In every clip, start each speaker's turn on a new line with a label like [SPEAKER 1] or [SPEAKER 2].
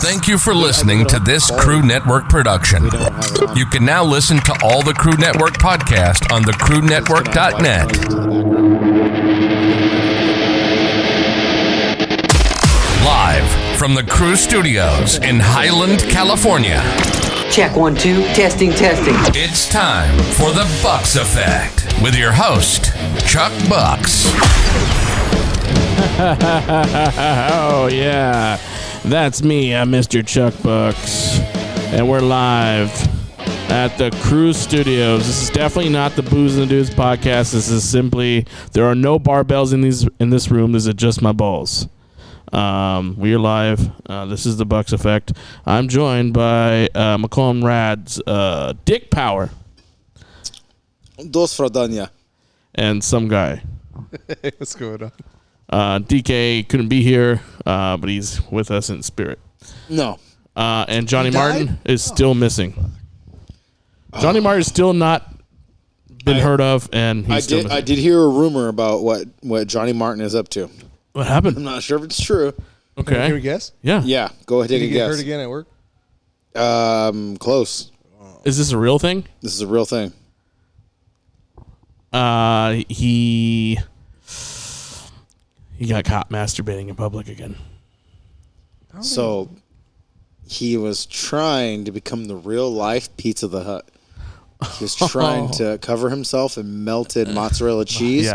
[SPEAKER 1] Thank you for listening to this Crew Network production. You can now listen to all the Crew Network podcasts on thecrewnetwork.net. Live from the Crew Studios in Highland, California.
[SPEAKER 2] Check 1, 2, testing.
[SPEAKER 1] It's time for the Bucks Effect with your host, Chuck Bucks.
[SPEAKER 3] Oh, yeah. That's me. I'm Mr. Chuck Bucks. And we're live at the Crew Studios. This is definitely not the Booze and the Dudes podcast. This is simply, there are no barbells in this room. This is just my balls. We are live. This is the Bucks Effect. I'm joined by McCollum Rad's Dick Power.
[SPEAKER 4] Dos Fradanya.
[SPEAKER 3] And some guy.
[SPEAKER 5] Hey, what's going on?
[SPEAKER 3] DK couldn't be here, but he's with us in spirit.
[SPEAKER 4] No.
[SPEAKER 3] And Johnny Martin is still missing. Johnny Martin is still not been heard of, and he's still missing.
[SPEAKER 4] I did hear a rumor about what Johnny Martin is up to.
[SPEAKER 3] What happened?
[SPEAKER 4] I'm not sure if it's true.
[SPEAKER 3] Okay.
[SPEAKER 5] Can we guess?
[SPEAKER 3] Yeah.
[SPEAKER 4] Yeah, go ahead,
[SPEAKER 5] Did
[SPEAKER 4] take
[SPEAKER 5] he
[SPEAKER 4] a
[SPEAKER 5] get
[SPEAKER 4] guess.
[SPEAKER 5] hurt again at work?
[SPEAKER 4] Close.
[SPEAKER 3] Is this a real thing?
[SPEAKER 4] This is a real thing.
[SPEAKER 3] He got caught masturbating in public again.
[SPEAKER 4] So he was trying to become the real life Pizza the Hut. He was trying to cover himself in melted mozzarella cheese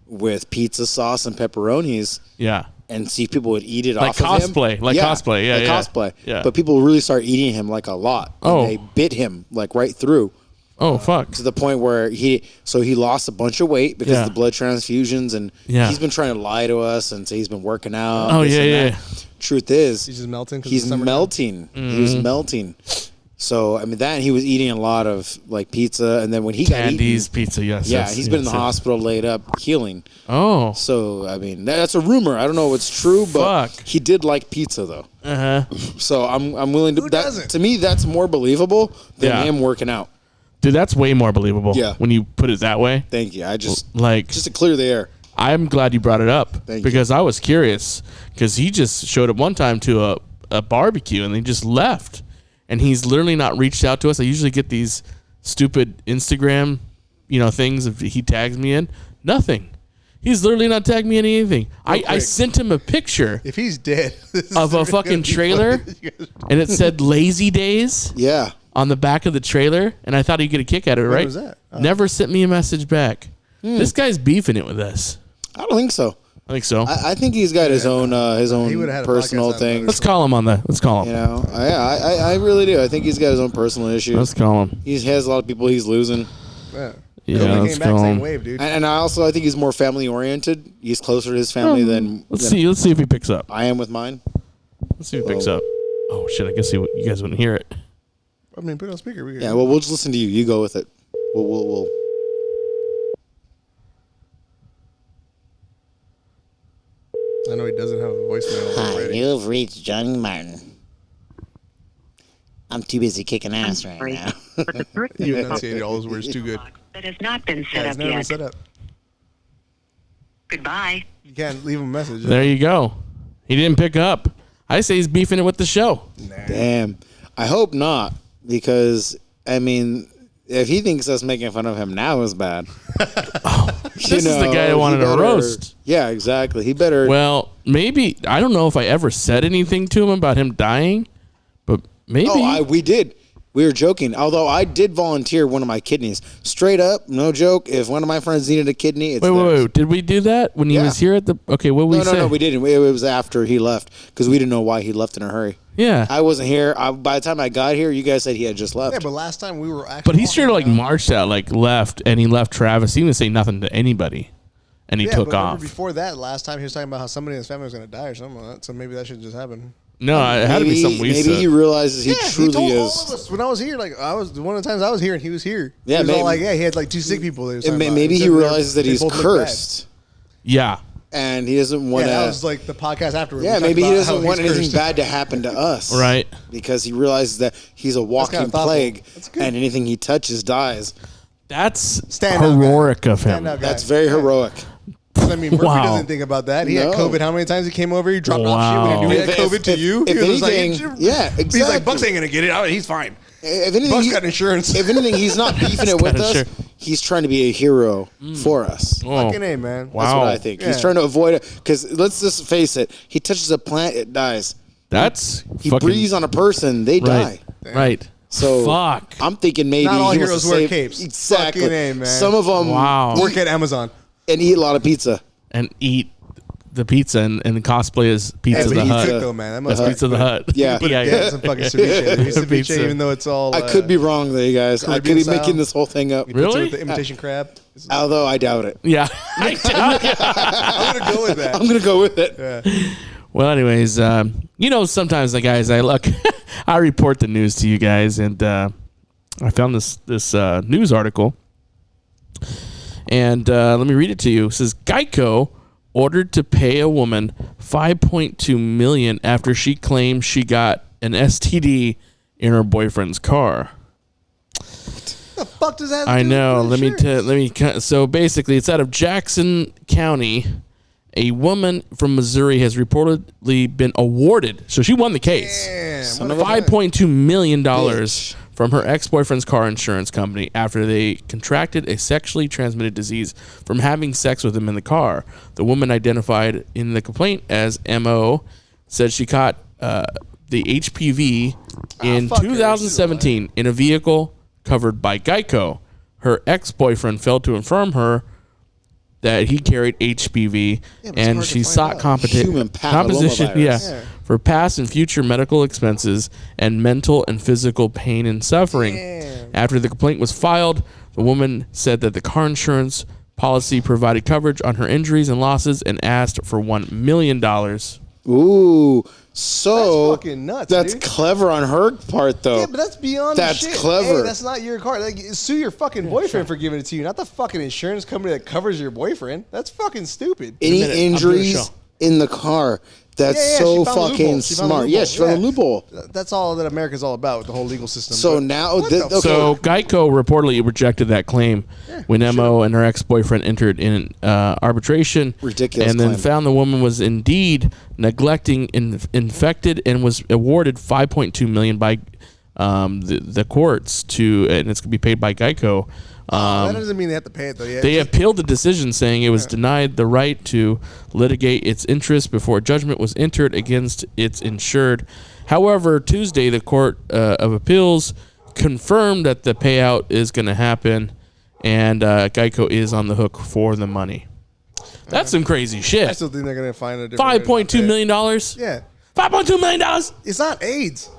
[SPEAKER 4] with pizza sauce and pepperonis.
[SPEAKER 3] Yeah.
[SPEAKER 4] And see if people would eat it
[SPEAKER 3] Like
[SPEAKER 4] off of him.
[SPEAKER 3] cosplay. Like cosplay. Yeah,
[SPEAKER 4] like
[SPEAKER 3] yeah.
[SPEAKER 4] cosplay.
[SPEAKER 3] Yeah.
[SPEAKER 4] But people really started eating him like a lot. And
[SPEAKER 3] Oh.
[SPEAKER 4] they bit him like right through.
[SPEAKER 3] Oh, fuck.
[SPEAKER 4] To the point where he lost a bunch of weight because of the blood transfusions, and he's been trying to lie to us and say he's been working out.
[SPEAKER 3] Oh,
[SPEAKER 4] this and
[SPEAKER 3] yeah.
[SPEAKER 4] that. Truth is,
[SPEAKER 5] He's just melting.
[SPEAKER 4] he's melting. He was melting. So I mean that, and he was eating a lot of like pizza, and then when he got
[SPEAKER 3] Candy's
[SPEAKER 4] eaten,
[SPEAKER 3] pizza, yes.
[SPEAKER 4] he's been in the hospital laid up healing.
[SPEAKER 3] Oh.
[SPEAKER 4] So I mean that's a rumor. I don't know if it's true, but he did like pizza though. So I'm willing to.
[SPEAKER 5] Who doesn't?
[SPEAKER 4] To me, that's more believable than him working out.
[SPEAKER 3] Dude, that's way more believable.
[SPEAKER 4] Yeah.
[SPEAKER 3] When you put it that way.
[SPEAKER 4] Thank you. I just to clear the air.
[SPEAKER 3] I'm glad you brought it up because I was curious because he just showed up one time to a barbecue and they just left, and he's literally not reached out to us. I usually get these stupid Instagram, things if he tags me in. Nothing. He's literally not tagged me in anything. I sent him a picture.
[SPEAKER 5] If he's dead,
[SPEAKER 3] of a fucking trailer, and it said Lazy Days.
[SPEAKER 4] Yeah.
[SPEAKER 3] On the back of the trailer, and I thought he'd get a kick out of it, right?
[SPEAKER 5] What was that?
[SPEAKER 3] Never sent me a message back. This guy's beefing it with us.
[SPEAKER 4] I don't think so.
[SPEAKER 3] I think so.
[SPEAKER 4] I think he's got his own personal things.
[SPEAKER 3] Let's call him on that. Let's call him.
[SPEAKER 4] I really do. I think he's got his own personal issues.
[SPEAKER 3] Let's call him.
[SPEAKER 4] He has a lot of people he's losing.
[SPEAKER 5] Yeah.
[SPEAKER 3] Yeah,
[SPEAKER 5] He
[SPEAKER 3] let's
[SPEAKER 5] came back
[SPEAKER 3] call
[SPEAKER 5] same
[SPEAKER 3] him.
[SPEAKER 5] wave, dude.
[SPEAKER 4] And I think he's more family oriented. He's closer to his family than
[SPEAKER 3] Let's see if he picks up.
[SPEAKER 4] I am with mine.
[SPEAKER 3] Let's see if he picks up. Oh shit! I guess you guys wouldn't hear it.
[SPEAKER 5] I mean, put it on speaker.
[SPEAKER 4] Yeah, well, we'll just listen to you. You go with it. We'll.
[SPEAKER 5] I know he doesn't have a voicemail
[SPEAKER 6] Hi,
[SPEAKER 5] already.
[SPEAKER 6] you've reached Johnny Martin. I'm too busy kicking ass right now.
[SPEAKER 5] You enunciated all those words too good.
[SPEAKER 7] That has not been
[SPEAKER 5] Yeah,
[SPEAKER 7] set
[SPEAKER 5] it's
[SPEAKER 7] up
[SPEAKER 5] never been
[SPEAKER 7] yet.
[SPEAKER 5] set up.
[SPEAKER 7] Goodbye.
[SPEAKER 5] You can't leave him a message.
[SPEAKER 3] There you go. He didn't pick up. I say he's beefing it with the show.
[SPEAKER 4] Damn. I hope not, because I mean, if he thinks us making fun of him now is bad,
[SPEAKER 3] This is the guy that wanted a roast.
[SPEAKER 4] Yeah, exactly. He better.
[SPEAKER 3] Well, maybe I don't know if I ever said anything to him about him dying, but maybe.
[SPEAKER 4] We did. We were joking. Although I did volunteer one of my kidneys. Straight up, no joke. If one of my friends needed a kidney, it's
[SPEAKER 3] Wait. Did we do that when he was here at the? Okay, what did we say?
[SPEAKER 4] No, we didn't. It was after he left because we didn't know why he left in a hurry.
[SPEAKER 3] Yeah.
[SPEAKER 4] I wasn't here. By the time I got here, you guys said he had just left.
[SPEAKER 5] Yeah, but last time we were actually.
[SPEAKER 3] But he sure marched out, left, and he left Travis. He didn't say nothing to anybody, and he took
[SPEAKER 5] but
[SPEAKER 3] off.
[SPEAKER 5] Before that, last time he was talking about how somebody in his family was going to die or something like that. So maybe that should just happen.
[SPEAKER 3] No, it had to be something we said.
[SPEAKER 4] Maybe he realizes he truly
[SPEAKER 5] he told
[SPEAKER 4] is.
[SPEAKER 5] all of us when I was here. Like I was one of the times I was here and he was here.
[SPEAKER 4] Yeah,
[SPEAKER 5] he was
[SPEAKER 4] maybe.
[SPEAKER 5] all like, he had 2 sick people. That he was talking about.
[SPEAKER 4] Maybe he realizes that he's cursed.
[SPEAKER 3] Yeah.
[SPEAKER 4] And he doesn't want to.
[SPEAKER 5] Yeah, that was like the podcast afterwards.
[SPEAKER 4] Yeah, maybe he doesn't want anything bad to happen to us.
[SPEAKER 3] Right.
[SPEAKER 4] Because he realizes that he's a walking
[SPEAKER 5] kinda thoughtful.
[SPEAKER 4] plague,
[SPEAKER 5] That's good.
[SPEAKER 4] and anything he touches dies.
[SPEAKER 3] That's
[SPEAKER 5] Stand up,
[SPEAKER 3] heroic of him.
[SPEAKER 5] Stand up, guy.
[SPEAKER 4] That's very heroic.
[SPEAKER 5] I mean, Murphy
[SPEAKER 3] Wow.
[SPEAKER 5] doesn't think about that. He had
[SPEAKER 4] No.
[SPEAKER 5] COVID. How many times he came over? He dropped off
[SPEAKER 3] Wow.
[SPEAKER 5] shit when he knew he had
[SPEAKER 4] If-
[SPEAKER 5] COVID to you.
[SPEAKER 4] if
[SPEAKER 5] He was
[SPEAKER 4] anything,
[SPEAKER 5] like,
[SPEAKER 4] yeah,
[SPEAKER 5] He's
[SPEAKER 4] exactly.
[SPEAKER 5] like, Buck's ain't gonna get it. Oh, he's fine.
[SPEAKER 4] If anything,
[SPEAKER 5] Buck's got insurance.
[SPEAKER 4] If anything, he's not beefing it with
[SPEAKER 3] got
[SPEAKER 4] us.
[SPEAKER 3] insurance.
[SPEAKER 4] He's trying to be a hero for us.
[SPEAKER 3] Oh.
[SPEAKER 5] Fucking A, man.
[SPEAKER 3] Wow.
[SPEAKER 4] That's what I think. He's
[SPEAKER 5] Yeah.
[SPEAKER 4] trying to avoid it because let's just face it. He touches a plant, it dies.
[SPEAKER 3] That's
[SPEAKER 4] He
[SPEAKER 3] fucking
[SPEAKER 4] breathes on a person, they
[SPEAKER 3] right.
[SPEAKER 4] die.
[SPEAKER 3] Right.
[SPEAKER 4] So
[SPEAKER 3] Fuck.
[SPEAKER 4] I'm thinking maybe
[SPEAKER 5] Not all
[SPEAKER 4] he wants
[SPEAKER 5] heroes
[SPEAKER 4] to
[SPEAKER 5] wear
[SPEAKER 4] save-
[SPEAKER 5] capes.
[SPEAKER 4] Exactly.
[SPEAKER 5] Fucking A, man.
[SPEAKER 4] Some of them
[SPEAKER 3] Wow.
[SPEAKER 5] Work at Amazon.
[SPEAKER 4] and eat a lot of pizza.
[SPEAKER 3] And eat the pizza and cosplay as Pizza
[SPEAKER 5] That's
[SPEAKER 3] the
[SPEAKER 5] what he
[SPEAKER 3] Hut.
[SPEAKER 5] took, though, man. That must
[SPEAKER 3] That's Pizza the Hut.
[SPEAKER 4] Yeah.
[SPEAKER 5] Put it down some fucking ceviche. Ceviche,
[SPEAKER 3] Pizza.
[SPEAKER 5] even though it's all.
[SPEAKER 4] I could be wrong there, you guys. I could
[SPEAKER 5] Caribbean
[SPEAKER 4] be
[SPEAKER 5] style.
[SPEAKER 4] making this whole thing up.
[SPEAKER 3] Really?
[SPEAKER 5] With the imitation crab.
[SPEAKER 4] Although I doubt it.
[SPEAKER 3] Yeah.
[SPEAKER 5] I'm gonna go with that.
[SPEAKER 4] I'm going to go with it.
[SPEAKER 3] Well, anyways, sometimes the guys I report the news to you guys, and I found this news article, and let me read it to you. It says Geico ordered to pay a woman $5.2 million after she claimed she got an STD in her boyfriend's car.
[SPEAKER 5] The fuck does that? have to
[SPEAKER 3] I
[SPEAKER 5] do
[SPEAKER 3] know.
[SPEAKER 5] with insurance?
[SPEAKER 3] So basically, it's out of Jackson County. A woman from Missouri has reportedly been awarded. So she won the case.
[SPEAKER 5] Damn,
[SPEAKER 3] $5.2 million
[SPEAKER 4] Bitch.
[SPEAKER 3] from her ex-boyfriend's car insurance company after they contracted a sexually transmitted disease from having sex with him in the car. The woman, identified in the complaint as M.O., said she caught the HPV in
[SPEAKER 5] fuck her.
[SPEAKER 3] 2017 in a vehicle covered by Geico. Her ex-boyfriend failed to inform her that he carried HPV,
[SPEAKER 5] it's
[SPEAKER 3] and
[SPEAKER 5] hard to
[SPEAKER 3] she
[SPEAKER 5] find
[SPEAKER 3] sought
[SPEAKER 5] out.
[SPEAKER 4] Human
[SPEAKER 3] composition,
[SPEAKER 4] papillomavirus.
[SPEAKER 3] for past and future medical expenses and mental and physical pain and suffering. After the complaint was filed, the woman said that the car insurance policy provided coverage on her injuries and losses and asked for $1 million.
[SPEAKER 4] Ooh. So
[SPEAKER 5] That's fucking nuts,
[SPEAKER 4] That's
[SPEAKER 5] dude.
[SPEAKER 4] clever on her part, though.
[SPEAKER 5] Yeah, but that's beyond
[SPEAKER 4] That's
[SPEAKER 5] shit.
[SPEAKER 4] clever.
[SPEAKER 5] Hey, that's not your car. Like, sue your fucking boyfriend for giving it to you, not the fucking insurance company that covers your boyfriend. That's fucking stupid.
[SPEAKER 4] Any
[SPEAKER 3] minute, I'm doing a
[SPEAKER 4] injuries
[SPEAKER 3] show.
[SPEAKER 4] in the car? That's
[SPEAKER 5] Yeah,
[SPEAKER 4] so
[SPEAKER 5] she found a loophole.
[SPEAKER 4] fucking
[SPEAKER 5] She found a
[SPEAKER 4] smart.
[SPEAKER 5] loophole.
[SPEAKER 4] Yeah, she found a
[SPEAKER 5] Yeah.
[SPEAKER 4] loophole.
[SPEAKER 5] That's all that America's all about with the whole legal system.
[SPEAKER 4] So
[SPEAKER 5] But
[SPEAKER 4] now,
[SPEAKER 5] what the
[SPEAKER 4] okay.
[SPEAKER 3] So Geico reportedly rejected that claim when M.O. and her ex-boyfriend entered in arbitration.
[SPEAKER 4] Ridiculous
[SPEAKER 3] And then
[SPEAKER 4] claim.
[SPEAKER 3] found the woman was indeed neglecting infected and was awarded $5.2 million by the courts and it's going to be paid by Geico.
[SPEAKER 5] that doesn't mean they have to pay it though. Yeah,
[SPEAKER 3] They
[SPEAKER 5] it's just-
[SPEAKER 3] appealed the decision, saying it was denied the right to litigate its interests before judgment was entered against its insured. However, Tuesday, the Court of Appeals confirmed that the payout is going to happen, and Geico is on the hook for the money. That's some crazy
[SPEAKER 5] I
[SPEAKER 3] shit.
[SPEAKER 5] still think they're gonna find a different way to not
[SPEAKER 3] $5.2
[SPEAKER 5] pay it.
[SPEAKER 3] million?
[SPEAKER 5] Yeah,
[SPEAKER 3] $5.2 million?
[SPEAKER 5] it's not AIDS.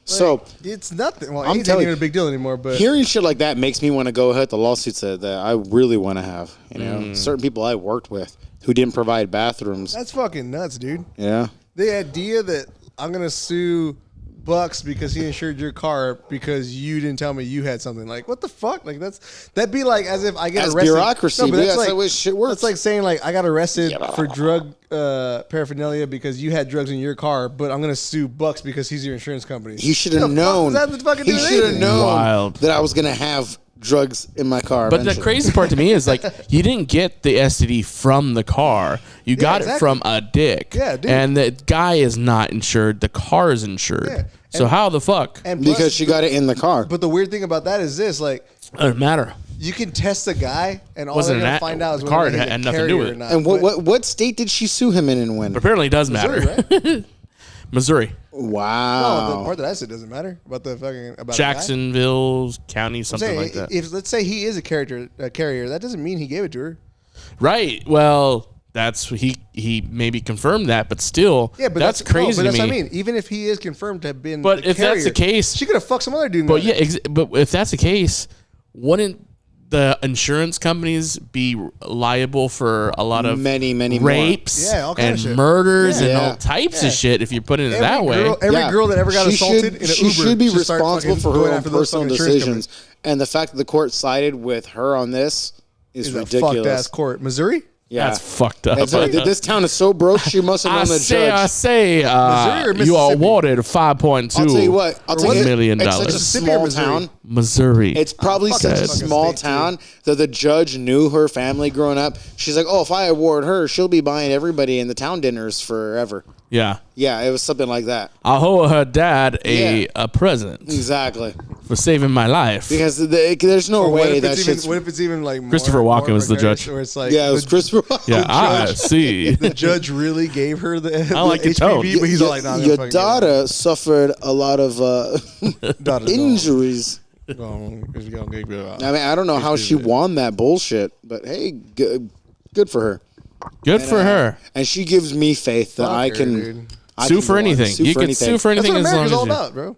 [SPEAKER 4] So
[SPEAKER 5] It's nothing. Well,
[SPEAKER 4] I'm
[SPEAKER 5] AIDS ain't
[SPEAKER 4] telling
[SPEAKER 5] even
[SPEAKER 4] you,
[SPEAKER 5] a big deal anymore. But
[SPEAKER 4] hearing shit like that makes me want to go ahead with the lawsuits that I really want to have. You know, certain people I worked with who didn't provide bathrooms.
[SPEAKER 5] that's fucking nuts, dude.
[SPEAKER 4] Yeah.
[SPEAKER 5] The idea that I'm gonna sue Bucks because he insured your car because you didn't tell me you had something. Like, what the fuck? Like, that'd be like as if I get
[SPEAKER 4] That's
[SPEAKER 5] arrested.
[SPEAKER 4] bureaucracy, but that's the way shit works.
[SPEAKER 5] That's like saying like I got arrested for drug paraphernalia because you had drugs in your car, but I'm gonna sue Bucks because he's your insurance company.
[SPEAKER 4] He should
[SPEAKER 5] The
[SPEAKER 4] have
[SPEAKER 5] fuck
[SPEAKER 4] known.
[SPEAKER 5] does that fucking do
[SPEAKER 4] He
[SPEAKER 5] with
[SPEAKER 4] should have
[SPEAKER 5] anything?
[SPEAKER 4] known
[SPEAKER 3] Wild.
[SPEAKER 4] that I was gonna have drugs in my car.
[SPEAKER 3] But the
[SPEAKER 4] eventually.
[SPEAKER 3] crazy part to me is like you didn't get the STD from the car. You got it
[SPEAKER 5] exactly.
[SPEAKER 3] from a dick.
[SPEAKER 5] Yeah, dude.
[SPEAKER 3] And the guy is not insured. The car is insured.
[SPEAKER 5] Yeah.
[SPEAKER 3] So how the fuck?
[SPEAKER 5] And plus,
[SPEAKER 4] because she got it in the car.
[SPEAKER 5] but the weird thing about that is this: like,
[SPEAKER 3] Doesn't matter.
[SPEAKER 5] you can test the guy, and all
[SPEAKER 3] Wasn't
[SPEAKER 5] they're gonna
[SPEAKER 3] an
[SPEAKER 5] find out is
[SPEAKER 3] the car
[SPEAKER 5] whether he's
[SPEAKER 3] had
[SPEAKER 5] a
[SPEAKER 3] nothing to do
[SPEAKER 5] carrier
[SPEAKER 3] with
[SPEAKER 5] or
[SPEAKER 3] it.
[SPEAKER 5] not.
[SPEAKER 4] And
[SPEAKER 5] But
[SPEAKER 4] what state did she sue him in and when?
[SPEAKER 3] Apparently, it does matter.
[SPEAKER 5] Missouri, right?
[SPEAKER 3] Missouri,
[SPEAKER 4] Wow.
[SPEAKER 5] No, the part that I said doesn't matter about the fucking about
[SPEAKER 3] Jacksonville County,
[SPEAKER 5] the guy.
[SPEAKER 3] something
[SPEAKER 5] I'm
[SPEAKER 3] like
[SPEAKER 5] saying,
[SPEAKER 3] that.
[SPEAKER 5] if let's say he is a carrier, that doesn't mean he gave it to her.
[SPEAKER 3] Right. Well, that's he maybe confirmed that, but still,
[SPEAKER 5] Yeah, but
[SPEAKER 3] that's
[SPEAKER 5] no,
[SPEAKER 3] crazy
[SPEAKER 5] but that's
[SPEAKER 3] to
[SPEAKER 5] what
[SPEAKER 3] me.
[SPEAKER 5] I mean. Even if he is confirmed to have been,
[SPEAKER 3] But
[SPEAKER 5] the
[SPEAKER 3] if that's the
[SPEAKER 5] carrier,
[SPEAKER 3] case-
[SPEAKER 5] she could have fucked some other dude.
[SPEAKER 3] But yeah, but if that's the case, wouldn't the insurance companies be liable for a lot of
[SPEAKER 4] Many more.
[SPEAKER 3] rapes
[SPEAKER 5] Yeah, all kind
[SPEAKER 3] and
[SPEAKER 5] of shit.
[SPEAKER 3] murders and
[SPEAKER 4] Yeah.
[SPEAKER 3] all types
[SPEAKER 5] Yeah.
[SPEAKER 3] of shit if you put it in that way?
[SPEAKER 5] Every
[SPEAKER 4] Yeah.
[SPEAKER 5] girl that ever got
[SPEAKER 4] She
[SPEAKER 5] assaulted in an
[SPEAKER 4] she
[SPEAKER 5] Uber
[SPEAKER 4] should be
[SPEAKER 5] start
[SPEAKER 4] responsible
[SPEAKER 5] fucking
[SPEAKER 4] for
[SPEAKER 5] going
[SPEAKER 4] her own
[SPEAKER 5] after those
[SPEAKER 4] personal
[SPEAKER 5] fucking insurance
[SPEAKER 4] decisions. And the fact that the court sided with her on this is
[SPEAKER 5] companies. It's a
[SPEAKER 4] ridiculous.
[SPEAKER 5] fucked ass court, Missouri.
[SPEAKER 4] Yeah.
[SPEAKER 3] That's fucked up.
[SPEAKER 4] This town is so broke. She must have known the judge.
[SPEAKER 5] Missouri or
[SPEAKER 3] You are
[SPEAKER 5] Mississippi?
[SPEAKER 3] awarded $5.2
[SPEAKER 4] I'll tell you what.
[SPEAKER 3] million.
[SPEAKER 4] It's such a
[SPEAKER 5] Mississippi or
[SPEAKER 4] small
[SPEAKER 5] Missouri?
[SPEAKER 4] town.
[SPEAKER 3] Missouri.
[SPEAKER 4] It's probably such a
[SPEAKER 5] fucking
[SPEAKER 4] small
[SPEAKER 5] state,
[SPEAKER 4] town that the judge knew her family growing up. She's like, oh, if I award her, she'll be buying everybody in the town dinners forever.
[SPEAKER 3] yeah.
[SPEAKER 4] Yeah, it was something like that.
[SPEAKER 3] I'll owe her dad
[SPEAKER 4] Yeah.
[SPEAKER 3] a present
[SPEAKER 4] Exactly.
[SPEAKER 3] for saving my life.
[SPEAKER 4] Because there's no
[SPEAKER 5] Or what
[SPEAKER 4] way
[SPEAKER 5] if
[SPEAKER 4] that
[SPEAKER 5] it's even,
[SPEAKER 4] shit's...
[SPEAKER 5] what if it's even like
[SPEAKER 3] Christopher
[SPEAKER 5] more
[SPEAKER 3] Walken was the
[SPEAKER 5] precarious,
[SPEAKER 3] judge.
[SPEAKER 5] Or it's like
[SPEAKER 4] Yeah, it was Christopher Walken.
[SPEAKER 3] Yeah, I see.
[SPEAKER 5] the judge really gave her the
[SPEAKER 3] like your tone.
[SPEAKER 5] HPV, but he's all like, nah,
[SPEAKER 4] Your daughter suffered a lot of injuries. I mean, I don't know how she won that bullshit, but hey, good for her.
[SPEAKER 3] Good for her.
[SPEAKER 4] And she gives me faith that I can
[SPEAKER 3] Sue
[SPEAKER 4] can
[SPEAKER 3] for
[SPEAKER 4] go on.
[SPEAKER 3] anything. You can sue for
[SPEAKER 5] That's
[SPEAKER 3] anything
[SPEAKER 5] what
[SPEAKER 3] as long
[SPEAKER 5] America's
[SPEAKER 3] as
[SPEAKER 5] all
[SPEAKER 3] you.
[SPEAKER 5] about, bro.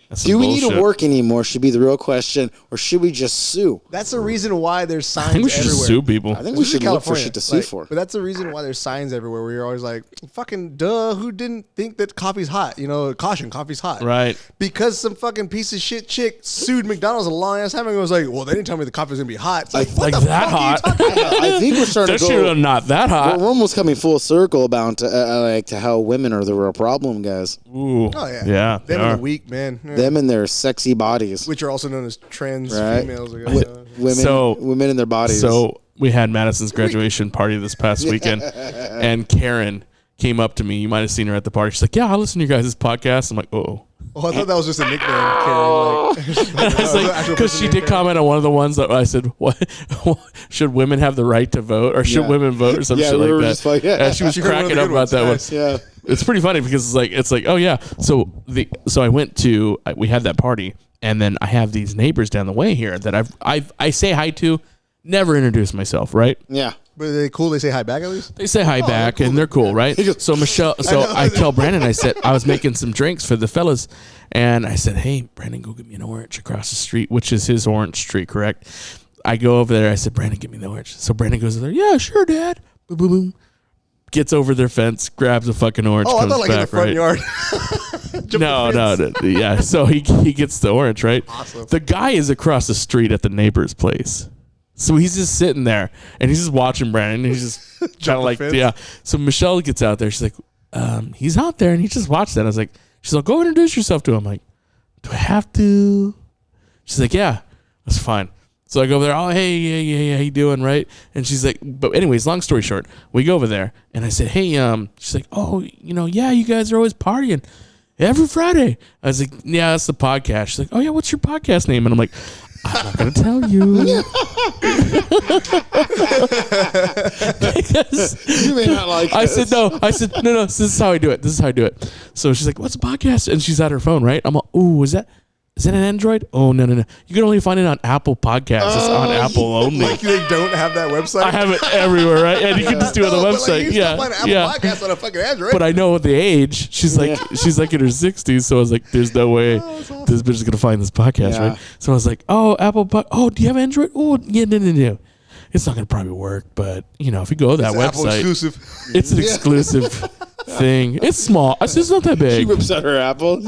[SPEAKER 3] That's
[SPEAKER 4] Do
[SPEAKER 3] some
[SPEAKER 4] we need to
[SPEAKER 3] bullshit.
[SPEAKER 4] work anymore? Should be the real question, or should we just sue?
[SPEAKER 5] That's the reason why there's signs
[SPEAKER 3] I think we should
[SPEAKER 5] everywhere.
[SPEAKER 3] just sue people.
[SPEAKER 4] I think we
[SPEAKER 5] Especially
[SPEAKER 4] should look for
[SPEAKER 5] California.
[SPEAKER 4] shit to sue
[SPEAKER 5] Like,
[SPEAKER 4] for.
[SPEAKER 5] But that's the reason why there's signs everywhere where you're always like, fucking duh, who didn't think that coffee's hot? You know, caution, coffee's hot.
[SPEAKER 3] Right.
[SPEAKER 5] Because some fucking piece of shit chick sued McDonald's a long ass time ago and was like, well, they didn't tell me the coffee's gonna be hot. It's like, what
[SPEAKER 3] Like
[SPEAKER 5] the
[SPEAKER 3] that
[SPEAKER 5] fuck are you
[SPEAKER 3] hot.
[SPEAKER 5] talking about?
[SPEAKER 4] I think we're starting
[SPEAKER 3] That
[SPEAKER 4] to
[SPEAKER 3] shit
[SPEAKER 4] go.
[SPEAKER 3] are not that hot.
[SPEAKER 4] We're almost coming full circle about to how women are the real problem, guys.
[SPEAKER 3] Ooh.
[SPEAKER 5] Oh, yeah.
[SPEAKER 3] Yeah. they
[SPEAKER 5] Them are
[SPEAKER 3] are.
[SPEAKER 5] the weak, man. Yeah.
[SPEAKER 4] Them and their sexy bodies,
[SPEAKER 5] Which are also known as trans
[SPEAKER 4] right?
[SPEAKER 5] females. I guess.
[SPEAKER 4] Women in their bodies.
[SPEAKER 3] So we had Madison's graduation party this past weekend, and Karen came up to me. You might have seen her at the party. She's like, "Yeah, I listen to your guys' podcast." I'm like, "Oh."
[SPEAKER 5] Oh, I thought that was just a nickname, Karen.
[SPEAKER 3] Because she did comment on one of the ones that I said, "What should women have the right to vote, or should
[SPEAKER 4] Yeah.
[SPEAKER 3] women vote, or some
[SPEAKER 4] Yeah,
[SPEAKER 3] shit
[SPEAKER 4] we
[SPEAKER 3] like
[SPEAKER 4] were
[SPEAKER 3] that?"
[SPEAKER 4] just like, yeah.
[SPEAKER 3] And she was
[SPEAKER 5] She heard one of
[SPEAKER 3] cracking
[SPEAKER 5] the
[SPEAKER 3] up
[SPEAKER 5] good
[SPEAKER 3] about
[SPEAKER 5] ones.
[SPEAKER 3] that one.
[SPEAKER 5] Nice.
[SPEAKER 4] yeah.
[SPEAKER 3] It's pretty funny because it's like, oh yeah. So I went to we had that party, and then I have these neighbors down the way here that I say hi to, never introduce myself, right?
[SPEAKER 4] Yeah.
[SPEAKER 5] But are they cool? They say hi back at least?
[SPEAKER 3] They say hi back, and they're cool, right? So Michelle, I tell Brandon, I said I was making some drinks for the fellas, and I said, "Hey, Brandon, go get me an orange across the street," which is his orange street, correct? I go over there. I said, "Brandon, get me the orange." So Brandon goes over there. "Yeah, sure, Dad." Boom, boom, boom. Gets over their fence, grabs a fucking orange.
[SPEAKER 5] Oh, I
[SPEAKER 3] comes
[SPEAKER 5] thought like
[SPEAKER 3] back,
[SPEAKER 5] in the front
[SPEAKER 3] right?
[SPEAKER 5] yard.
[SPEAKER 3] No, yeah. So he gets the orange, right?
[SPEAKER 5] Awesome.
[SPEAKER 3] The guy is across the street at the neighbor's place. So he's just sitting there and he's just watching Brandon. And he's just kind
[SPEAKER 5] Jump
[SPEAKER 3] of
[SPEAKER 5] the
[SPEAKER 3] like,
[SPEAKER 5] fence.
[SPEAKER 3] yeah. So Michelle gets out there. She's like, he's out there and he just watched that. I was like, she's like, go introduce yourself to him. I'm like, do I have to? She's like, yeah, that's fine. So I go over there. Oh, hey, yeah, how you doing, right? And she's like, but anyways, long story short, we go over there and I said, hey, she's like, oh, yeah, you guys are always partying every Friday. I was like, yeah, that's the podcast. She's like, oh yeah, what's your podcast name? And I'm like, I'm not gonna tell you. Because
[SPEAKER 4] You may not like
[SPEAKER 3] I
[SPEAKER 4] this.
[SPEAKER 3] said no. This is how I do it. This is how I do it. So she's like, "What's a podcast?" And she's at her phone, right? I'm like, "Oh, is that an Android? Oh no. You can only find it on Apple Podcasts. It's on Apple only.
[SPEAKER 5] Like they don't have that website.
[SPEAKER 3] I have it everywhere, right? And you can just do it on the
[SPEAKER 5] No, but, like,
[SPEAKER 3] website.
[SPEAKER 5] you still find an
[SPEAKER 3] Yeah,
[SPEAKER 5] Apple podcast on a fucking Android.
[SPEAKER 3] But I know the age. She's like in her 60s, so I was like, "There's no way this bitch is gonna find this podcast,
[SPEAKER 4] Yeah.
[SPEAKER 3] right?" So I was like, "Oh, Oh, do you have Android? Oh, yeah, no. It's not gonna probably work, but if you go to that
[SPEAKER 5] It's an Apple
[SPEAKER 3] website,
[SPEAKER 5] exclusive.
[SPEAKER 3] it's an exclusive thing. It's small. It's not that
[SPEAKER 4] She
[SPEAKER 3] big."
[SPEAKER 4] rips out her apple.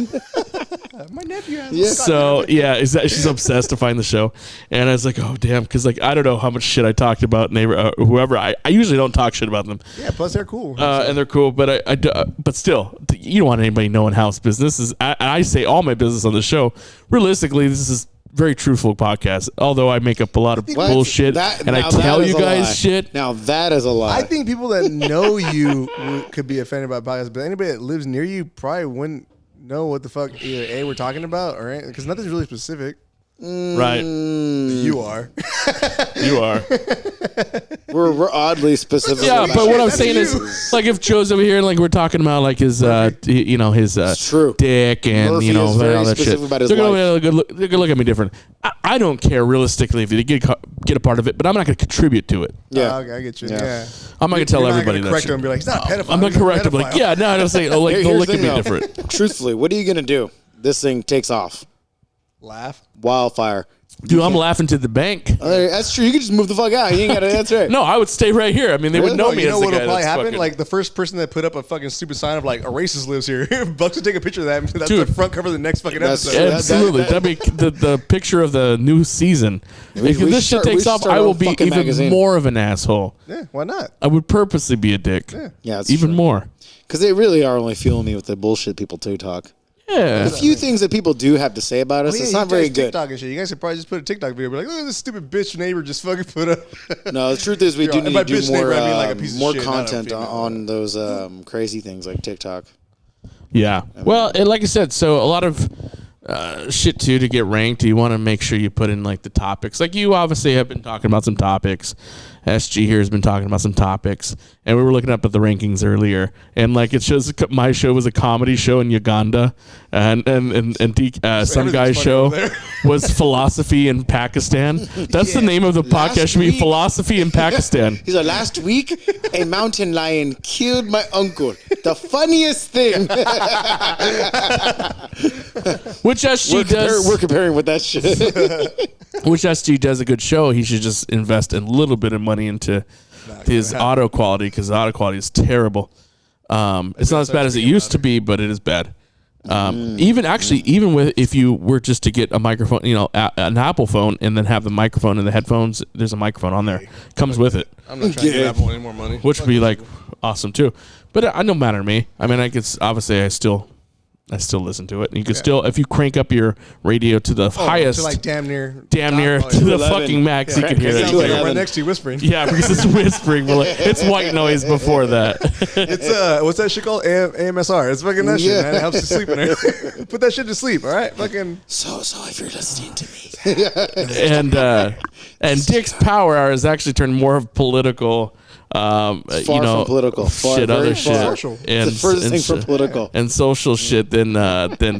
[SPEAKER 5] My nephew has
[SPEAKER 4] Yeah.
[SPEAKER 3] So yeah, she's obsessed to find the show, and I was like, "Oh damn," because I don't know how much shit I talked about whoever. I usually don't talk shit about them.
[SPEAKER 5] Yeah, plus they're cool.
[SPEAKER 3] And they're cool, but but still, you don't want anybody knowing house business. I say all my business on the show. Realistically, this is very truthful podcast. Although I make up a lot of
[SPEAKER 4] What?
[SPEAKER 3] bullshit, and I
[SPEAKER 4] now
[SPEAKER 3] tell
[SPEAKER 4] that is
[SPEAKER 3] you
[SPEAKER 4] a
[SPEAKER 3] guys
[SPEAKER 4] lie.
[SPEAKER 3] shit.
[SPEAKER 4] Now that is a lie.
[SPEAKER 5] I think people that know you could be offended by podcasts, but anybody that lives near you probably wouldn't know what the fuck either A, we're talking about, or because nothing's really specific.
[SPEAKER 3] Right,
[SPEAKER 5] You are.
[SPEAKER 3] you are.
[SPEAKER 4] we're oddly specific.
[SPEAKER 3] Yeah, but what I'm
[SPEAKER 5] That's
[SPEAKER 3] saying
[SPEAKER 5] you.
[SPEAKER 3] is, like, if Joe's over here and like we're talking about like his, his
[SPEAKER 4] true.
[SPEAKER 3] dick and
[SPEAKER 4] Murphy is
[SPEAKER 3] all
[SPEAKER 4] very
[SPEAKER 3] that shit,
[SPEAKER 4] specific about his
[SPEAKER 3] they're
[SPEAKER 4] life.
[SPEAKER 3] gonna look at me different. I don't care realistically if they get a part of it, but I'm not gonna contribute to it.
[SPEAKER 4] Yeah.
[SPEAKER 5] Okay, I get you.
[SPEAKER 4] Yeah.
[SPEAKER 5] Yeah.
[SPEAKER 3] I'm not gonna tell
[SPEAKER 5] You're not
[SPEAKER 3] everybody
[SPEAKER 5] gonna
[SPEAKER 3] that
[SPEAKER 5] correct
[SPEAKER 3] shit.
[SPEAKER 5] them and be like, he's not a pedophile.
[SPEAKER 3] I'm not
[SPEAKER 5] he's a
[SPEAKER 3] correct. I'm like,
[SPEAKER 5] pedophile.
[SPEAKER 3] yeah, no, I don't say. Oh, like, they'll
[SPEAKER 4] Here's
[SPEAKER 3] look
[SPEAKER 4] the
[SPEAKER 3] at me
[SPEAKER 4] thing,
[SPEAKER 3] different.
[SPEAKER 4] though. Truthfully, what are you gonna do? This thing takes off.
[SPEAKER 5] Laugh.
[SPEAKER 4] Wildfire.
[SPEAKER 3] Dude, I'm laughing to the bank.
[SPEAKER 4] That's true. You can just move the fuck out. You ain't gotta. That's right.
[SPEAKER 3] No, I would stay right here. I mean, they would know me
[SPEAKER 5] You
[SPEAKER 3] as
[SPEAKER 5] know
[SPEAKER 3] the
[SPEAKER 5] what'll
[SPEAKER 3] guy
[SPEAKER 5] probably
[SPEAKER 3] that's
[SPEAKER 5] happen?
[SPEAKER 3] fucking-
[SPEAKER 5] Like the first person that put up a fucking stupid sign of like a racist lives here, Bucks would take a picture of that. And that's
[SPEAKER 3] Dude.
[SPEAKER 5] the front cover of the next fucking
[SPEAKER 4] That's
[SPEAKER 5] episode.
[SPEAKER 4] true.
[SPEAKER 3] Absolutely. That'd be the picture of the new season. If
[SPEAKER 4] we
[SPEAKER 3] this
[SPEAKER 4] should
[SPEAKER 3] shit
[SPEAKER 4] start- we
[SPEAKER 3] takes
[SPEAKER 4] should
[SPEAKER 3] off,
[SPEAKER 4] start
[SPEAKER 3] I
[SPEAKER 4] our
[SPEAKER 3] will
[SPEAKER 4] own
[SPEAKER 3] be
[SPEAKER 4] fucking
[SPEAKER 3] even
[SPEAKER 4] magazine.
[SPEAKER 3] more of an asshole.
[SPEAKER 5] Yeah, why not?
[SPEAKER 3] I would purposely be a dick.
[SPEAKER 4] Yeah, it's
[SPEAKER 3] Even
[SPEAKER 4] true.
[SPEAKER 3] more.
[SPEAKER 4] Because they really are only fueling me with the bullshit people do talk.
[SPEAKER 3] Yeah.
[SPEAKER 4] The few things that people do have to say about us,
[SPEAKER 5] Oh, yeah,
[SPEAKER 4] it's
[SPEAKER 5] you
[SPEAKER 4] not very
[SPEAKER 5] guys
[SPEAKER 4] good.
[SPEAKER 5] TikTok and shit. You guys should probably just put a TikTok video, be like, look at this stupid bitch neighbor just fucking put up.
[SPEAKER 4] No, the truth is we
[SPEAKER 5] You're
[SPEAKER 4] do
[SPEAKER 5] right.
[SPEAKER 4] need
[SPEAKER 5] By
[SPEAKER 4] to do
[SPEAKER 5] bitch
[SPEAKER 4] more,
[SPEAKER 5] neighbor, I mean like a piece of
[SPEAKER 4] more
[SPEAKER 5] shit, not a
[SPEAKER 4] content
[SPEAKER 5] female.
[SPEAKER 4] on those crazy things like TikTok.
[SPEAKER 3] Yeah. Well, and like I said, so a lot of shit too to get ranked. You want to make sure you put in like the topics. Like you obviously have been talking about some topics. SG here has been talking about some topics, and we were looking up at the rankings earlier, and like it shows my show was a comedy show in Uganda, and some guy's
[SPEAKER 5] everything's funny
[SPEAKER 3] show
[SPEAKER 5] over there.
[SPEAKER 3] was philosophy in Pakistan. That's the name of the
[SPEAKER 4] Last
[SPEAKER 3] podcast. Should be
[SPEAKER 4] week-
[SPEAKER 3] philosophy in Pakistan.
[SPEAKER 4] He's like, last week, a mountain lion killed my uncle. The funniest thing.
[SPEAKER 3] Which SG does.
[SPEAKER 4] We're comparing with that shit.
[SPEAKER 3] Which SG does a good show. He should just invest a little bit of money into his auto quality because the auto quality is terrible. It's not as bad as it used to be, but it is bad. Even with if you were just to get a microphone, an Apple phone, and then have the microphone and the headphones, there's a microphone on there, comes with it,
[SPEAKER 5] I'm not trying to give Apple any more money.
[SPEAKER 3] which would be like awesome too. But it no matter to me. I mean, I guess obviously I still listen to it. And you can still, if you crank up your radio to the highest,
[SPEAKER 5] to like damn near
[SPEAKER 3] to the
[SPEAKER 4] 11.
[SPEAKER 3] fucking max, you can hear
[SPEAKER 5] It
[SPEAKER 3] it.
[SPEAKER 5] sounds like I'm
[SPEAKER 4] 11.
[SPEAKER 5] right next to you whispering.
[SPEAKER 3] Yeah, because it's whispering. But like, it's white noise before that.
[SPEAKER 5] It's what's that shit called? AMSR. It's fucking that shit,
[SPEAKER 4] Yeah.
[SPEAKER 5] man. It helps you sleep in there. Put that shit to sleep, all right? Fucking
[SPEAKER 4] So if you're listening to me.
[SPEAKER 3] and Dick's Power Hour has actually turned more of political.
[SPEAKER 4] Far from political.
[SPEAKER 3] Shit,
[SPEAKER 4] Very
[SPEAKER 3] other
[SPEAKER 4] far.
[SPEAKER 3] shit,
[SPEAKER 4] It's the furthest thing from political.
[SPEAKER 3] and social shit than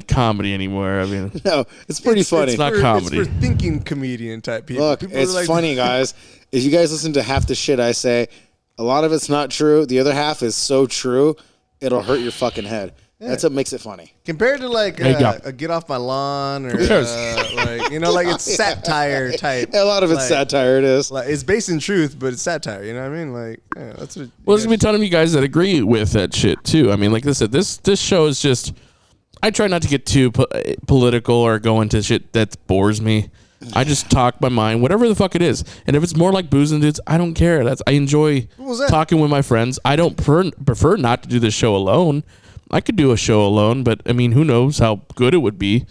[SPEAKER 3] comedy anymore. I mean,
[SPEAKER 4] No, it's pretty funny.
[SPEAKER 3] it's not
[SPEAKER 5] for,
[SPEAKER 3] comedy.
[SPEAKER 5] It's for thinking comedian type people.
[SPEAKER 4] Look,
[SPEAKER 5] People
[SPEAKER 4] it's
[SPEAKER 5] are like,
[SPEAKER 4] funny, guys. If you guys listen to half the shit I say, a lot of it's not true. The other half is so true, it'll hurt your fucking head. That's what makes it funny.
[SPEAKER 5] Compared to like
[SPEAKER 3] There you go.
[SPEAKER 5] a Get Off My Lawn or
[SPEAKER 3] Who cares?
[SPEAKER 5] like it's satire type.
[SPEAKER 4] A lot of it's
[SPEAKER 5] like,
[SPEAKER 4] satire, it is.
[SPEAKER 5] Like it's based in truth, but it's satire. You know what I mean? Like yeah, that's what.
[SPEAKER 3] Well, there's gonna be a ton of you guys that agree with that shit too. I mean, like I said, this show is just. I try not to get too political or go into shit that bores me. I just talk my mind, whatever the fuck it is. And if it's more like Booze and Dudes, I don't care. I enjoy
[SPEAKER 5] was that?
[SPEAKER 3] talking with my friends. I don't prefer not to do this show alone. I could do a show alone, but I mean, who knows how good it would be?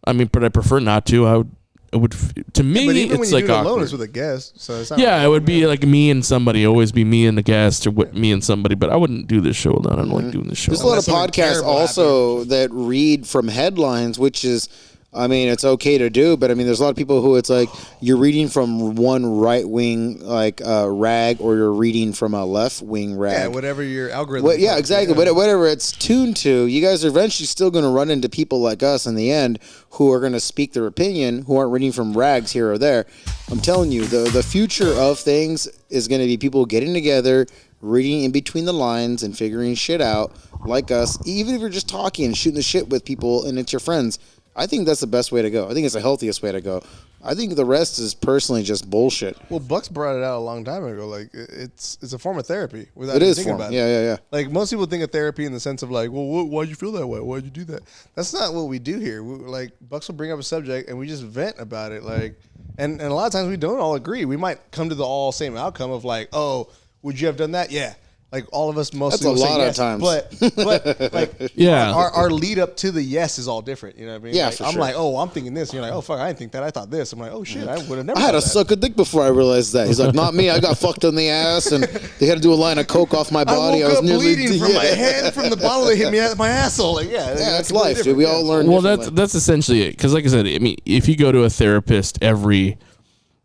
[SPEAKER 3] I mean, but I prefer not to. It would to me.
[SPEAKER 5] But even when
[SPEAKER 3] it's
[SPEAKER 5] you
[SPEAKER 3] like
[SPEAKER 5] do it alone,
[SPEAKER 3] awkward.
[SPEAKER 5] it's with a guest, so it's not
[SPEAKER 3] Yeah, it would be like me and somebody. Always be me and the guest, or me and somebody. But I wouldn't do this show alone. I don't like doing this show.
[SPEAKER 4] There's a lot of
[SPEAKER 5] Unless something
[SPEAKER 4] podcasts
[SPEAKER 5] terrible
[SPEAKER 4] also that read from headlines, which is, I mean, it's okay to do, but I mean, there's a lot of people who it's like you're reading from one right wing like rag, or you're reading from a left wing rag.
[SPEAKER 5] Yeah, whatever your algorithm.
[SPEAKER 4] Yeah, exactly. Whatever it's tuned to, you guys are eventually still going to run into people like us in the end who are going to speak their opinion, who aren't reading from rags here or there. I'm telling you, the future of things is going to be people getting together, reading in between the lines, and figuring shit out like us. Even if you're just talking and shooting the shit with people and it's your friends, I think that's the best way to go. I think it's the healthiest way to go. I think the rest is personally just bullshit.
[SPEAKER 5] Well, Bucks brought it out a long time ago. Like it's a form of therapy. Without
[SPEAKER 4] It
[SPEAKER 5] even
[SPEAKER 4] is
[SPEAKER 5] thinking
[SPEAKER 4] form.
[SPEAKER 5] about
[SPEAKER 4] Yeah.
[SPEAKER 5] Like most people think of therapy in the sense of like, well, why'd you feel that way? Why'd you do that? That's not what we do here. Like Bucks will bring up a subject and we just vent about it. Like, and a lot of times we don't all agree. We might come to the all same outcome of like, oh, would you have done that? Yeah. Like all of us mostly.
[SPEAKER 4] That's a
[SPEAKER 5] will say
[SPEAKER 4] lot of
[SPEAKER 5] yes.
[SPEAKER 4] times.
[SPEAKER 5] But like,
[SPEAKER 3] Yeah.
[SPEAKER 5] our lead up to the yes is all different. You know what I mean?
[SPEAKER 4] Yeah,
[SPEAKER 5] Like,
[SPEAKER 4] for
[SPEAKER 5] I'm
[SPEAKER 4] sure.
[SPEAKER 5] like, oh, I'm thinking this. And you're like, oh fuck, I didn't think that. I thought this. I'm like, oh shit, I would have never.
[SPEAKER 4] I had
[SPEAKER 5] thought
[SPEAKER 4] to
[SPEAKER 5] that.
[SPEAKER 4] suck a dick before I realized that. He's like, not me. I got fucked in the ass, and they had to do a line of coke off my body.
[SPEAKER 5] I woke
[SPEAKER 4] was
[SPEAKER 5] up
[SPEAKER 4] nearly
[SPEAKER 5] bleeding from my head from the bottle that hit me at my asshole. Like, yeah,
[SPEAKER 4] that's life, dude. We all learn.
[SPEAKER 3] Well,
[SPEAKER 4] differently.
[SPEAKER 3] that's essentially it. Because, like I said, I mean, if you go to a therapist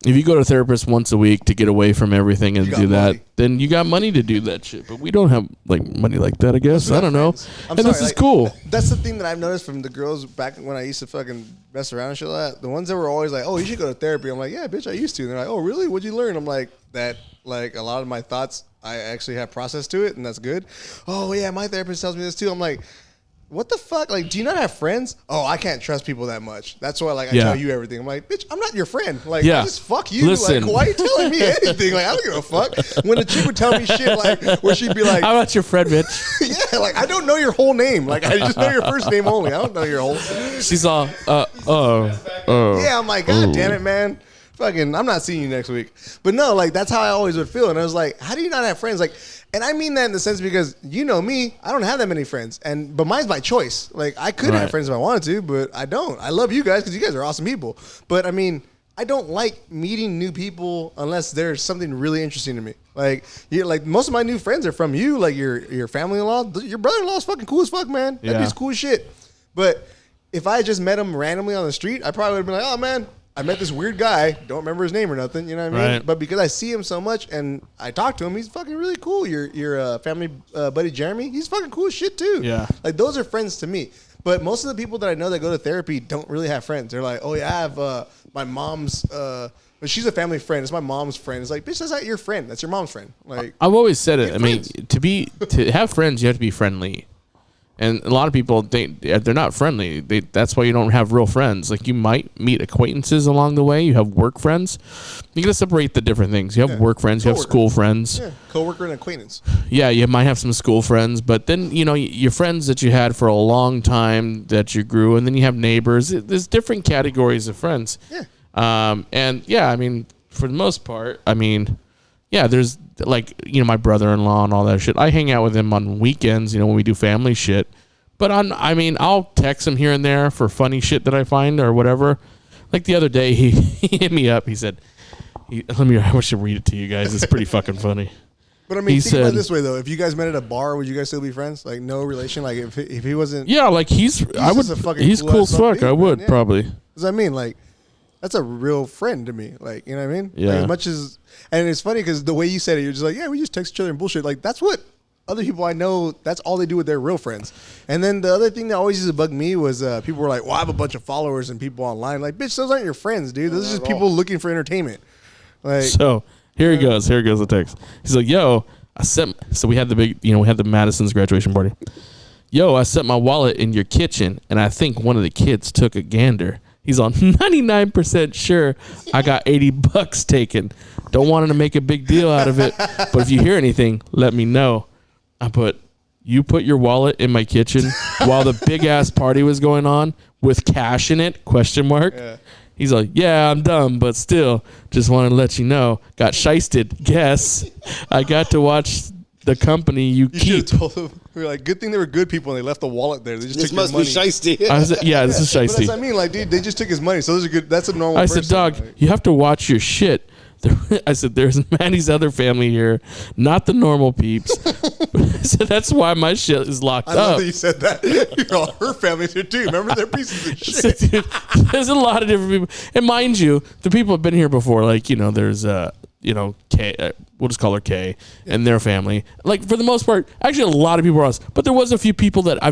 [SPEAKER 3] if you go to a therapist once a week to get away from everything and
[SPEAKER 5] You
[SPEAKER 3] do
[SPEAKER 5] got
[SPEAKER 3] that,
[SPEAKER 5] money.
[SPEAKER 3] then you got money to do that shit. But we don't have like money like that. I guess I don't know.
[SPEAKER 5] I'm
[SPEAKER 3] And this
[SPEAKER 5] sorry,
[SPEAKER 3] is
[SPEAKER 5] like,
[SPEAKER 3] cool.
[SPEAKER 5] That's the thing that I've noticed from the girls back when I used to fucking mess around and shit like that. The ones that were always like, "Oh, you should go to therapy." I'm like, "Yeah, bitch, I used to." And they're like, "Oh, really? What'd you learn?" I'm like, "That like a lot of my thoughts, I actually have process to it, and that's good." Oh yeah, my therapist tells me this too. I'm like, what the fuck? Like, do you not have friends? Oh, I can't trust people that much. That's why, like, I
[SPEAKER 3] Yeah.
[SPEAKER 5] tell you everything. I'm like, bitch, I'm not your friend. Like,
[SPEAKER 3] Yeah.
[SPEAKER 5] just fuck you.
[SPEAKER 3] Listen.
[SPEAKER 5] Like, why are you telling me anything? Like, I don't give a fuck. When a chick would tell me shit, like, where she'd be like,
[SPEAKER 3] How about your friend, bitch?
[SPEAKER 5] yeah, like, I don't know your whole name. Like, I just know your first name only. I don't know your whole.
[SPEAKER 3] She's all,
[SPEAKER 5] Yeah, I'm like, God damn it, man. Fucking, I'm not seeing you next week. But no, like, that's how I always would feel. And I was like, how do you not have friends? Like, and I mean that in the sense because you know me, I don't have that many friends. But mine's by choice. Like, I could
[SPEAKER 3] Right.
[SPEAKER 5] have friends if I wanted to, but I don't. I love you guys because you guys are awesome people. But I mean, I don't like meeting new people unless there's something really interesting to me. Like, most of my new friends are from you, like your family-in-law. Your brother-in-law is fucking cool as fuck, man. That
[SPEAKER 3] Yeah.
[SPEAKER 5] dude's cool as shit. But if I had just met him randomly on the street, I probably would have been like, oh, man, I met this weird guy. Don't remember his name or nothing. You know what I mean?
[SPEAKER 3] Right.
[SPEAKER 5] But because I see him so much and I talk to him, he's fucking really cool. Your family buddy Jeremy, he's fucking cool as shit too.
[SPEAKER 3] Yeah.
[SPEAKER 5] Like, those are friends to me. But most of the people that I know that go to therapy don't really have friends. They're like, oh yeah, I have my mom's. But she's a family friend. It's my mom's friend. It's like, bitch, that's not your friend. That's your mom's friend. Like,
[SPEAKER 3] I've always said it. I mean,
[SPEAKER 5] friends.
[SPEAKER 3] to have friends, you have to be friendly. And a lot of people, they're not friendly. That's why you don't have real friends. Like, you might meet acquaintances along the way. You have work friends. You got to separate the different things. You have work friends. You have
[SPEAKER 5] Coworker.
[SPEAKER 3] school friends.
[SPEAKER 5] yeah, coworker and acquaintance.
[SPEAKER 3] Yeah, you might have some school friends. But then, your friends that you had for a long time that you grew. And then you have neighbors. There's different categories of friends.
[SPEAKER 5] Yeah.
[SPEAKER 3] And, yeah, I mean, for the most part, I mean, yeah, there's like, my brother-in-law and all that shit. I hang out with him on weekends, when we do family shit. But I'll text him here and there for funny shit that I find or whatever. Like the other day, he hit me up. He said, I should read it to you guys. It's pretty fucking funny.
[SPEAKER 5] But I mean,
[SPEAKER 3] He
[SPEAKER 5] think about
[SPEAKER 3] said-
[SPEAKER 5] it this way though. If you guys met at a bar, would you guys still be friends? Like, no relation. Like, if he wasn't.
[SPEAKER 3] Yeah, like he's
[SPEAKER 5] just a fucking
[SPEAKER 3] he's
[SPEAKER 5] cool
[SPEAKER 3] cool
[SPEAKER 5] ass
[SPEAKER 3] as fuck.
[SPEAKER 5] dude,
[SPEAKER 3] I
[SPEAKER 5] man,
[SPEAKER 3] would
[SPEAKER 5] yeah.
[SPEAKER 3] probably.
[SPEAKER 5] Does that mean like that's a real friend to me? Like, you know what I mean?
[SPEAKER 3] Yeah.
[SPEAKER 5] Like, as much as, and it's funny because the way you said it, you're just like, yeah, we just text each other and bullshit. Like, that's what other people I know. That's all they do with their real friends. And then the other thing that always used to bug me was people were like, well, I have a bunch of followers and people online. Like, bitch, those aren't your friends, dude. Those are just people looking for entertainment. Like,
[SPEAKER 3] So here he goes. Here goes the text. He's like, "Yo, so we had the big, we had the Madison's graduation party. Yo, I set my wallet in your kitchen, and I think one of the kids took a gander. He's on 99% sure I got $80 taken. Don't want him to make a big deal out of it, but if you hear anything, let me know." You put your wallet in my kitchen while the big ass party was going on with cash in it? ?
[SPEAKER 5] Yeah.
[SPEAKER 3] He's like, "Yeah, I'm dumb, but still, just wanted to let you know. Got shysted. Guess I got to watch the company you
[SPEAKER 5] you should
[SPEAKER 3] keep."
[SPEAKER 5] have told them. We were like, good thing they were good people and they left the wallet there. They just
[SPEAKER 4] This
[SPEAKER 5] took your
[SPEAKER 4] must be
[SPEAKER 5] money.
[SPEAKER 4] shiesty.
[SPEAKER 3] I said, "Yeah, this is
[SPEAKER 5] But that's what I
[SPEAKER 3] shysty."
[SPEAKER 5] mean. Like, dude, they just took his money. So those are good. That's a normal
[SPEAKER 3] I
[SPEAKER 5] person.
[SPEAKER 3] said, "Dog,
[SPEAKER 5] Like,
[SPEAKER 3] you have to watch your shit." I said, "There's Manny's other family here, not the normal peeps." I said, "That's why my shit is locked
[SPEAKER 5] I love
[SPEAKER 3] up."
[SPEAKER 5] that you said that. You're all, her family's here too. Remember, they're pieces of
[SPEAKER 3] I said,
[SPEAKER 5] shit.
[SPEAKER 3] "Dude, there's a lot of different people, and mind you, the people have been here before. Like, there's Kay, we'll just call her Kay, and their family. Like, for the most part, actually, a lot of people are us. But there was a few people that I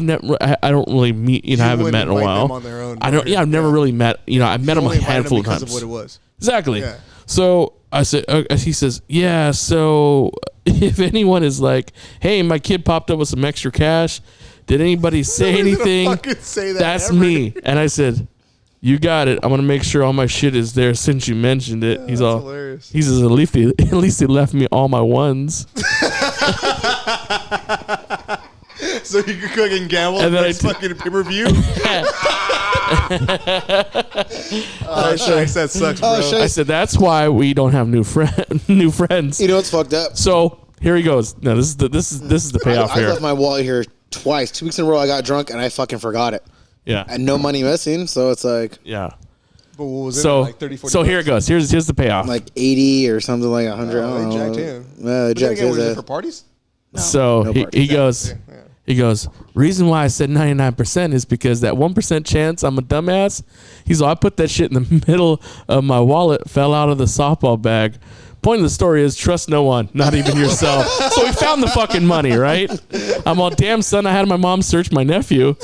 [SPEAKER 3] don't really meet. I haven't
[SPEAKER 5] wouldn't
[SPEAKER 3] met in a
[SPEAKER 5] invite
[SPEAKER 3] while.
[SPEAKER 5] them on their own,
[SPEAKER 3] I don't. Yeah, I've never really met. I've met them a
[SPEAKER 5] Only invited
[SPEAKER 3] handful of
[SPEAKER 5] because
[SPEAKER 3] times.
[SPEAKER 5] of what it was.
[SPEAKER 3] Exactly.
[SPEAKER 5] Yeah.
[SPEAKER 3] So I said, he says, "Yeah, so if anyone is like, hey, my kid popped up with some extra cash, did anybody say
[SPEAKER 5] Nobody's gonna
[SPEAKER 3] anything?
[SPEAKER 5] fucking say that
[SPEAKER 3] That's
[SPEAKER 5] ever."
[SPEAKER 3] me." And I said, "You got it. I'm going to make sure all my shit is there since you mentioned it." He's
[SPEAKER 5] that's
[SPEAKER 3] all,
[SPEAKER 5] hilarious.
[SPEAKER 3] he says, at least they left me all my ones.
[SPEAKER 5] So you could cook and gamble
[SPEAKER 3] And
[SPEAKER 5] and
[SPEAKER 3] then
[SPEAKER 5] then
[SPEAKER 3] I
[SPEAKER 5] fucking pay-per-view? Oh, Shanks, that sucks, bro.
[SPEAKER 4] Oh, Shanks.
[SPEAKER 3] I said, that's why we don't have new friends.
[SPEAKER 4] You know what's fucked up?
[SPEAKER 3] So here he goes. No, this is the payoff
[SPEAKER 4] I
[SPEAKER 3] here.
[SPEAKER 4] left my wallet here twice. 2 weeks in a row, I got drunk and I fucking forgot it.
[SPEAKER 3] Yeah.
[SPEAKER 4] And no money missing, so it's like
[SPEAKER 3] Yeah.
[SPEAKER 5] But what was it?
[SPEAKER 3] So,
[SPEAKER 5] Like 30, 40
[SPEAKER 3] so here it
[SPEAKER 5] bucks?
[SPEAKER 3] goes. Here's the payoff.
[SPEAKER 4] 80 or something like 100. I
[SPEAKER 5] Oh,
[SPEAKER 4] don't
[SPEAKER 5] they
[SPEAKER 4] know.
[SPEAKER 5] jacked him.
[SPEAKER 4] Yeah, they
[SPEAKER 5] But then
[SPEAKER 4] jacked
[SPEAKER 5] again, was
[SPEAKER 4] his
[SPEAKER 5] it
[SPEAKER 4] ass.
[SPEAKER 5] for parties?
[SPEAKER 3] So
[SPEAKER 4] no
[SPEAKER 3] he
[SPEAKER 4] parties.
[SPEAKER 3] goes, he goes, reason why I said 99% is because that 1% chance I'm a dumbass. He's like, I put that shit in the middle of my wallet, fell out of the softball bag. Point of the story is trust no one, not even yourself. So we found the fucking money, right? I'm all, damn son, I had my mom search my nephew.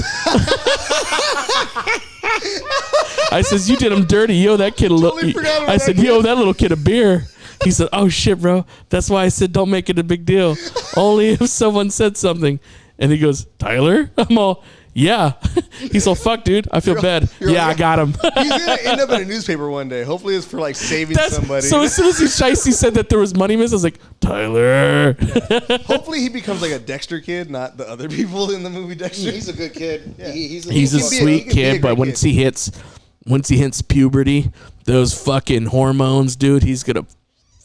[SPEAKER 3] I says, you did him dirty. Yo, that kid.
[SPEAKER 5] Totally forgot about
[SPEAKER 3] I said,
[SPEAKER 5] that
[SPEAKER 3] yo,
[SPEAKER 5] kid.
[SPEAKER 3] that little kid a beer. He said, oh shit, bro. That's why I said don't make it a big deal. Only if someone said something. And he goes, Tyler? I'm all, Yeah. He's all, fuck, dude. I feel bad. Yeah, I got him.
[SPEAKER 5] He's gonna end up in a newspaper one day. Hopefully, it's for like saving somebody.
[SPEAKER 3] So as soon as Shicey said that there was money missing, I was like, Tyler.
[SPEAKER 5] Hopefully, he becomes like a Dexter kid, not the other people in the movie Dexter.
[SPEAKER 4] He's a good kid. Yeah.
[SPEAKER 3] He's a
[SPEAKER 5] he can be
[SPEAKER 3] sweet
[SPEAKER 5] a
[SPEAKER 3] kid, but
[SPEAKER 5] great
[SPEAKER 3] once
[SPEAKER 5] kid.
[SPEAKER 3] he hits puberty, those fucking hormones, dude, he's gonna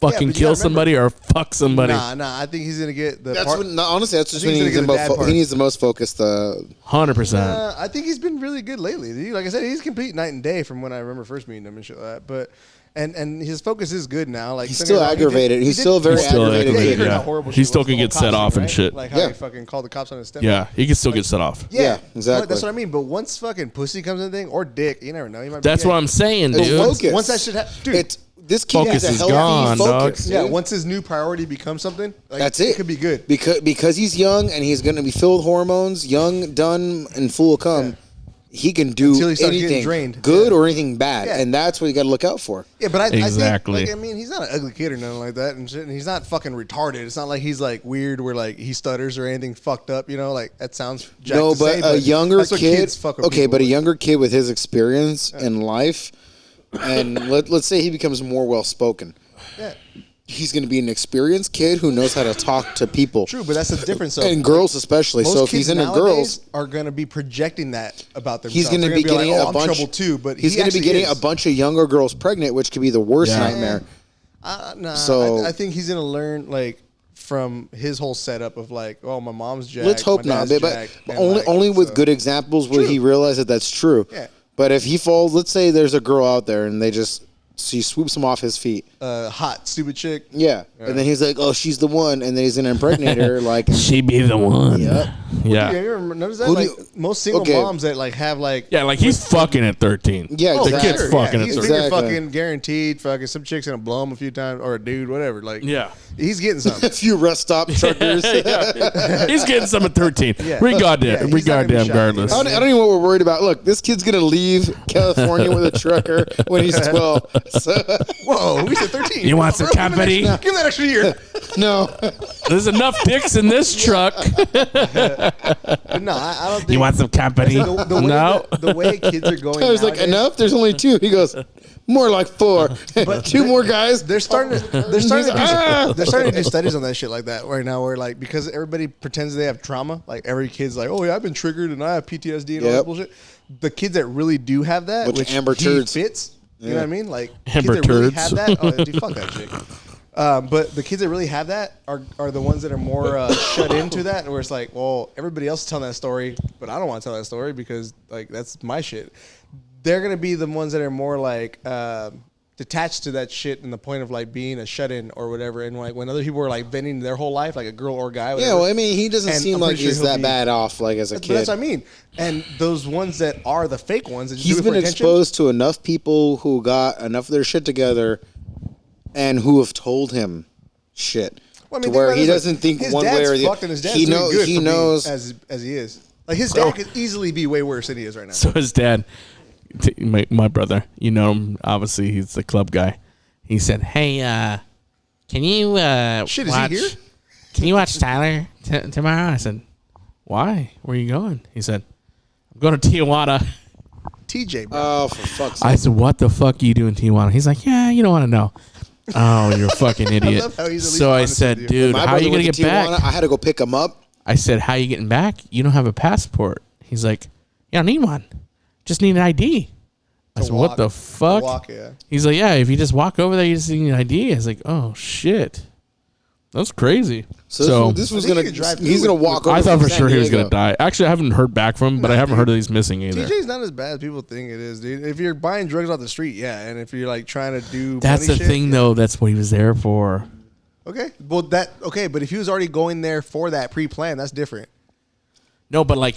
[SPEAKER 3] fucking
[SPEAKER 5] you
[SPEAKER 3] kill
[SPEAKER 5] gotta
[SPEAKER 3] somebody or fuck somebody.
[SPEAKER 5] Nah. I think he's gonna get the.
[SPEAKER 4] That's when, honestly, that's just
[SPEAKER 5] I
[SPEAKER 4] when
[SPEAKER 5] think
[SPEAKER 4] he
[SPEAKER 5] he's
[SPEAKER 4] needs,
[SPEAKER 5] gonna get the dad
[SPEAKER 4] he needs the most focused.
[SPEAKER 3] 100%.
[SPEAKER 5] I think he's been really good lately. Like I said, he's complete night and day from when I remember first meeting him and shit like that. But and his focus is good now. Like
[SPEAKER 4] He's still aggravated. He's still a very aggravated
[SPEAKER 5] Yeah, you
[SPEAKER 4] kid.
[SPEAKER 5] heard
[SPEAKER 3] Yeah.
[SPEAKER 5] how horrible
[SPEAKER 3] He
[SPEAKER 5] she
[SPEAKER 3] still
[SPEAKER 5] was,
[SPEAKER 3] can
[SPEAKER 5] the whole
[SPEAKER 3] get set
[SPEAKER 5] cop
[SPEAKER 3] off
[SPEAKER 5] scene,
[SPEAKER 3] and
[SPEAKER 5] right?
[SPEAKER 3] shit.
[SPEAKER 5] Like how
[SPEAKER 4] Yeah.
[SPEAKER 5] he fucking called the cops on his step.
[SPEAKER 3] Yeah, he can still get set off.
[SPEAKER 5] Yeah,
[SPEAKER 4] exactly.
[SPEAKER 5] That's what I mean. But once fucking pussy comes in the thing, or dick, you never know. He might
[SPEAKER 3] That's
[SPEAKER 5] be
[SPEAKER 3] what
[SPEAKER 5] gay.
[SPEAKER 3] I'm saying,
[SPEAKER 4] It's
[SPEAKER 3] dude.
[SPEAKER 4] focus.
[SPEAKER 5] Once that shit happens, dude.
[SPEAKER 4] It's this kid
[SPEAKER 3] Focus
[SPEAKER 4] needs a
[SPEAKER 3] is
[SPEAKER 4] healthy
[SPEAKER 3] gone,
[SPEAKER 4] focus.
[SPEAKER 3] dog.
[SPEAKER 5] Yeah,
[SPEAKER 4] dude.
[SPEAKER 5] once his new priority becomes something, like,
[SPEAKER 4] That's it.
[SPEAKER 5] could be good.
[SPEAKER 4] Because he's young and he's going to be filled with hormones, young, done, and full of cum.
[SPEAKER 5] Yeah.
[SPEAKER 4] He can do
[SPEAKER 5] Until he starts getting
[SPEAKER 4] anything
[SPEAKER 5] drained.
[SPEAKER 4] good
[SPEAKER 5] Yeah.
[SPEAKER 4] or anything bad,
[SPEAKER 5] Yeah.
[SPEAKER 4] and that's what you got to look out for.
[SPEAKER 5] Yeah, but I
[SPEAKER 3] Exactly.
[SPEAKER 5] think, like, I mean, he's not an ugly kid or nothing like that, and shit. And he's not fucking retarded. It's not like he's like weird, where like he stutters or anything fucked up. You know, like that sounds jacked
[SPEAKER 4] No,
[SPEAKER 5] to
[SPEAKER 4] but
[SPEAKER 5] say,
[SPEAKER 4] a younger
[SPEAKER 5] that's what
[SPEAKER 4] kid.
[SPEAKER 5] kids fuck with
[SPEAKER 4] Okay,
[SPEAKER 5] people
[SPEAKER 4] but a
[SPEAKER 5] with.
[SPEAKER 4] younger kid with his experience in life, and let's say he becomes more well spoken.
[SPEAKER 5] Yeah,
[SPEAKER 4] He's going to be an experienced kid who knows how to talk to people.
[SPEAKER 5] true, but that's the difference.
[SPEAKER 4] And girls especially.
[SPEAKER 5] Most
[SPEAKER 4] So if
[SPEAKER 5] kids
[SPEAKER 4] he's into
[SPEAKER 5] nowadays
[SPEAKER 4] girls,
[SPEAKER 5] are going to be projecting that about themselves.
[SPEAKER 4] he's going to
[SPEAKER 5] They're
[SPEAKER 4] be
[SPEAKER 5] gonna
[SPEAKER 4] getting
[SPEAKER 5] like,
[SPEAKER 4] a
[SPEAKER 5] I'm
[SPEAKER 4] bunch.
[SPEAKER 5] trouble too, but
[SPEAKER 4] he's going to be
[SPEAKER 5] actually
[SPEAKER 4] getting
[SPEAKER 5] is.
[SPEAKER 4] a bunch of younger girls pregnant, which could be the worst
[SPEAKER 3] Yeah.
[SPEAKER 4] nightmare.
[SPEAKER 5] Nah,
[SPEAKER 4] So-
[SPEAKER 5] I think he's going to learn like from his whole setup of like, oh, my mom's jacked.
[SPEAKER 4] Let's hope
[SPEAKER 5] my
[SPEAKER 4] not,
[SPEAKER 5] dad's
[SPEAKER 4] but
[SPEAKER 5] jacked, and,
[SPEAKER 4] only
[SPEAKER 5] like,
[SPEAKER 4] only with
[SPEAKER 5] so-
[SPEAKER 4] good examples will
[SPEAKER 5] True.
[SPEAKER 4] he realize that that's true.
[SPEAKER 5] Yeah.
[SPEAKER 4] But if he falls, let's say there's a girl out there and she swoops him off his feet.
[SPEAKER 5] hot stupid chick.
[SPEAKER 4] Yeah. And then he's like, oh, she's the one. And then he's going to impregnate her. Like,
[SPEAKER 3] She be the one.
[SPEAKER 4] Yep.
[SPEAKER 3] Yeah.
[SPEAKER 5] Yeah, you ever notice that?
[SPEAKER 4] Who do
[SPEAKER 5] Like
[SPEAKER 4] you-
[SPEAKER 5] most single
[SPEAKER 4] Okay.
[SPEAKER 5] moms that like have like
[SPEAKER 3] Yeah, like he's fucking at 13.
[SPEAKER 4] yeah,
[SPEAKER 5] Oh,
[SPEAKER 3] The
[SPEAKER 4] exactly.
[SPEAKER 3] kid's fucking
[SPEAKER 5] he's
[SPEAKER 3] at
[SPEAKER 5] figure
[SPEAKER 3] 13.
[SPEAKER 4] Exactly.
[SPEAKER 5] fucking guaranteed. Fucking some chick's gonna blow him a few times, or a dude, whatever. Like,
[SPEAKER 3] Yeah.
[SPEAKER 5] he's getting
[SPEAKER 4] A
[SPEAKER 5] something.
[SPEAKER 4] few rest stop truckers.
[SPEAKER 3] Yeah. He's getting some at 13.
[SPEAKER 5] Yeah.
[SPEAKER 3] Regardless,
[SPEAKER 5] Yeah, he's not gonna be
[SPEAKER 3] regardless.
[SPEAKER 5] shy,
[SPEAKER 3] Regardless.
[SPEAKER 5] you
[SPEAKER 4] I don't even know what we're worried about. Look, this kid's going to leave California with a trucker when he's 12. So,
[SPEAKER 5] Whoa, we said 13.
[SPEAKER 3] You want some
[SPEAKER 5] Bro, give him
[SPEAKER 3] company?
[SPEAKER 5] that extra- Give him that extra year.
[SPEAKER 4] no.
[SPEAKER 3] There's enough dicks in this truck.
[SPEAKER 5] But no, I don't think.
[SPEAKER 3] You want some company?
[SPEAKER 5] the way
[SPEAKER 3] No.
[SPEAKER 5] the way kids are going.
[SPEAKER 4] I was like,
[SPEAKER 5] nowadays,
[SPEAKER 4] enough? There's only 2. He goes, more like 4. Two more guys.
[SPEAKER 5] They're starting to they're starting to do
[SPEAKER 4] Ah!
[SPEAKER 5] they're starting to do studies on that shit like that right now, where like because everybody pretends they have trauma, like every kid's like, oh yeah, I've been triggered and I have PTSD and all that
[SPEAKER 4] Yep.
[SPEAKER 5] bullshit. The kids that really do have that,
[SPEAKER 4] Bunch of
[SPEAKER 5] which
[SPEAKER 4] Amber
[SPEAKER 5] he
[SPEAKER 4] turds.
[SPEAKER 5] fits, you know what I mean? Like
[SPEAKER 3] Amber
[SPEAKER 5] kids that really
[SPEAKER 3] turds.
[SPEAKER 5] have that, oh dude, fuck that chick. But the kids that really have that are the ones that are more shut into that, where it's like, well, everybody else is telling that story, but I don't want to tell that story because like that's my shit. They're gonna be the ones that are more like detached to that shit in the point of like being a shut-in or whatever. And like when other people are like venting their whole life, like a girl or guy.
[SPEAKER 4] Yeah,
[SPEAKER 5] Whatever,
[SPEAKER 4] well, I mean, he doesn't
[SPEAKER 5] And
[SPEAKER 4] seem
[SPEAKER 5] I'm
[SPEAKER 4] like
[SPEAKER 5] pretty sure
[SPEAKER 4] he's
[SPEAKER 5] he'll
[SPEAKER 4] that
[SPEAKER 5] be-
[SPEAKER 4] bad off, like, as a
[SPEAKER 5] But
[SPEAKER 4] kid.
[SPEAKER 5] that's what I mean. And those ones that are the fake ones, that just
[SPEAKER 4] He's
[SPEAKER 5] do it for
[SPEAKER 4] been
[SPEAKER 5] attention,
[SPEAKER 4] exposed to enough people who got enough of their shit together and who have told him shit.
[SPEAKER 5] Well, I mean,
[SPEAKER 4] to
[SPEAKER 5] think
[SPEAKER 4] where
[SPEAKER 5] about
[SPEAKER 4] he
[SPEAKER 5] this, like,
[SPEAKER 4] doesn't think
[SPEAKER 5] his
[SPEAKER 4] one
[SPEAKER 5] dad's
[SPEAKER 4] way or the
[SPEAKER 5] fucked and his dad's
[SPEAKER 4] he
[SPEAKER 5] doing
[SPEAKER 4] know,
[SPEAKER 5] good
[SPEAKER 4] he
[SPEAKER 5] for being
[SPEAKER 4] knows.
[SPEAKER 5] as he is. Like his dad could easily be way worse than he is right now.
[SPEAKER 3] So his dad, my brother, you know him, obviously he's the club guy. He said, "Hey, can you
[SPEAKER 5] Shit, is
[SPEAKER 3] watch,
[SPEAKER 5] he here?
[SPEAKER 3] Can you watch Tyler tomorrow?" I said, "Why? Where are you going?" He said, "I'm going to Tijuana."
[SPEAKER 5] TJ, bro.
[SPEAKER 4] Oh, for fuck's sake.
[SPEAKER 3] I said, "What the fuck are you doing in Tijuana?" He's like, "Yeah, you don't want to know." Oh, you're a fucking idiot.
[SPEAKER 5] love how he's at least
[SPEAKER 3] So I
[SPEAKER 5] honest
[SPEAKER 3] said,
[SPEAKER 5] with you.
[SPEAKER 3] "Dude,
[SPEAKER 4] My
[SPEAKER 3] how are you
[SPEAKER 4] brother
[SPEAKER 3] gonna
[SPEAKER 4] went
[SPEAKER 3] get
[SPEAKER 4] to
[SPEAKER 3] back?"
[SPEAKER 4] Tijuana. I had to go pick him up.
[SPEAKER 3] I said, "How you getting back? You don't have a passport." He's like, "You don't need one. Just need an ID." I said, "What
[SPEAKER 5] walk.
[SPEAKER 3] the fuck?"
[SPEAKER 5] Walk, yeah.
[SPEAKER 3] He's like, "Yeah, if you just walk over there, you just need an ID." I was like, "Oh shit, that's crazy."
[SPEAKER 4] So this was
[SPEAKER 5] I think
[SPEAKER 4] gonna.
[SPEAKER 5] you could drive
[SPEAKER 4] He's
[SPEAKER 5] through
[SPEAKER 4] gonna
[SPEAKER 5] with-
[SPEAKER 4] walk over.
[SPEAKER 3] I thought
[SPEAKER 4] from
[SPEAKER 3] for sure
[SPEAKER 4] San
[SPEAKER 3] he was
[SPEAKER 4] Diego.
[SPEAKER 3] gonna die. Actually, I haven't heard back from him, but I haven't heard that he's missing either.
[SPEAKER 5] TJ's not as bad as people think it is, dude. If you're buying drugs off the street, yeah, and if you're like trying to do
[SPEAKER 3] That's
[SPEAKER 5] money
[SPEAKER 3] the
[SPEAKER 5] shit,
[SPEAKER 3] thing,
[SPEAKER 5] yeah.
[SPEAKER 3] though. That's what he was there for.
[SPEAKER 5] Okay, well but if he was already going there for that pre-plan, that's different.
[SPEAKER 3] No, but like,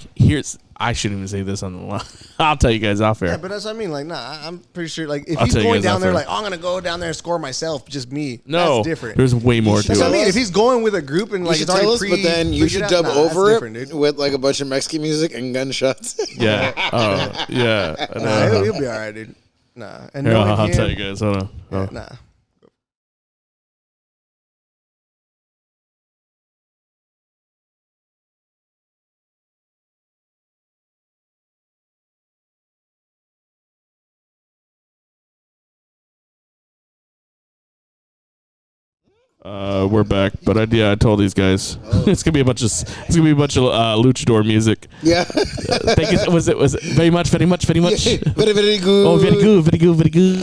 [SPEAKER 3] I shouldn't even say this on the line. I'll tell you guys off air.
[SPEAKER 5] Yeah, but that's what I mean. Like, nah, I'm pretty sure. Like, if
[SPEAKER 3] I'll
[SPEAKER 5] he's
[SPEAKER 3] tell you
[SPEAKER 5] going
[SPEAKER 3] guys
[SPEAKER 5] down there,
[SPEAKER 3] after.
[SPEAKER 5] like, I'm gonna go down there and score myself, just me.
[SPEAKER 3] No,
[SPEAKER 5] that's different.
[SPEAKER 3] there's way more to
[SPEAKER 5] That's what I
[SPEAKER 3] it.
[SPEAKER 5] mean. If he's going with a group and
[SPEAKER 4] You
[SPEAKER 5] like
[SPEAKER 4] should
[SPEAKER 5] it's already
[SPEAKER 4] tell us, but then you should
[SPEAKER 5] figured
[SPEAKER 4] dub
[SPEAKER 5] out, nah, that's
[SPEAKER 4] over
[SPEAKER 5] different,
[SPEAKER 4] it
[SPEAKER 5] dude.
[SPEAKER 4] with like a bunch of Mexican music and gunshots.
[SPEAKER 3] Yeah. Oh, yeah. I
[SPEAKER 5] Nah,
[SPEAKER 3] know.
[SPEAKER 5] he'll be all right, dude. Nah, and
[SPEAKER 3] Here,
[SPEAKER 5] knowing
[SPEAKER 3] I'll
[SPEAKER 5] him,
[SPEAKER 3] tell you guys. Hold on. Oh.
[SPEAKER 5] nah.
[SPEAKER 3] We're back, but I told these guys it's gonna be a bunch of luchador music.
[SPEAKER 4] Yeah.
[SPEAKER 3] Thank you. Was it very much?
[SPEAKER 4] Very good.
[SPEAKER 3] Oh, very good.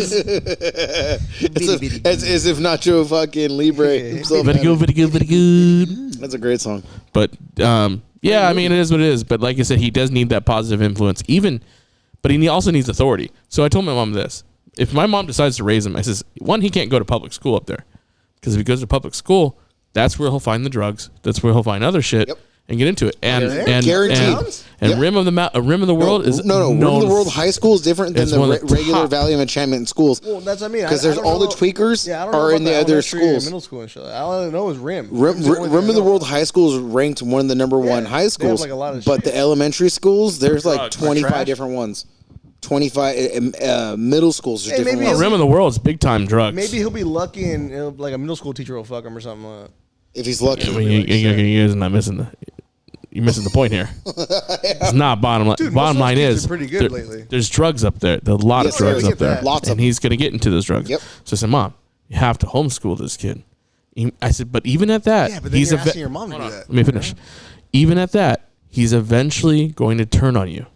[SPEAKER 4] As if Nacho fucking Libre himself.
[SPEAKER 3] Very good.
[SPEAKER 4] That's a great song.
[SPEAKER 3] But yeah, I mean, it is what it is. But like I said, he does need that positive influence. But he also needs authority. So I told my mom this: if my mom decides to raise him, I says, one, he can't go to public school up there. Because if he goes to public school, that's where he'll find the drugs. That's where he'll find other shit and get into it. And Rim of the World is
[SPEAKER 4] Rim of the World High School is different than the regular Valley of Enchantment schools.
[SPEAKER 5] Well, that's what I mean.
[SPEAKER 4] Because there's all the tweakers are in the other schools.
[SPEAKER 5] Middle school and shit. All I know is Rim.
[SPEAKER 4] Rim of the World High School is ranked one of the number one high schools.
[SPEAKER 5] Like a lot of
[SPEAKER 4] but the elementary schools, there's like 25 different ones. 25 middle schools are different ones.
[SPEAKER 3] Rim of the World is big time drugs.
[SPEAKER 5] Maybe he'll be lucky and like a middle school teacher will fuck him or something like that.
[SPEAKER 4] If he's lucky.
[SPEAKER 3] You're missing the point here. It's not bottom line.
[SPEAKER 5] Dude,
[SPEAKER 3] bottom line is
[SPEAKER 5] pretty good lately.
[SPEAKER 3] There's drugs up there. There's a lot of drugs up there.
[SPEAKER 4] Lots of
[SPEAKER 3] and he's going to get into those drugs.
[SPEAKER 4] Yep.
[SPEAKER 3] So I said, Mom, you have to homeschool this kid. I said, but even at that,
[SPEAKER 5] Yeah, but then you're asking your mom to do that.
[SPEAKER 3] Let me finish. Even at that, he's eventually going to turn on you.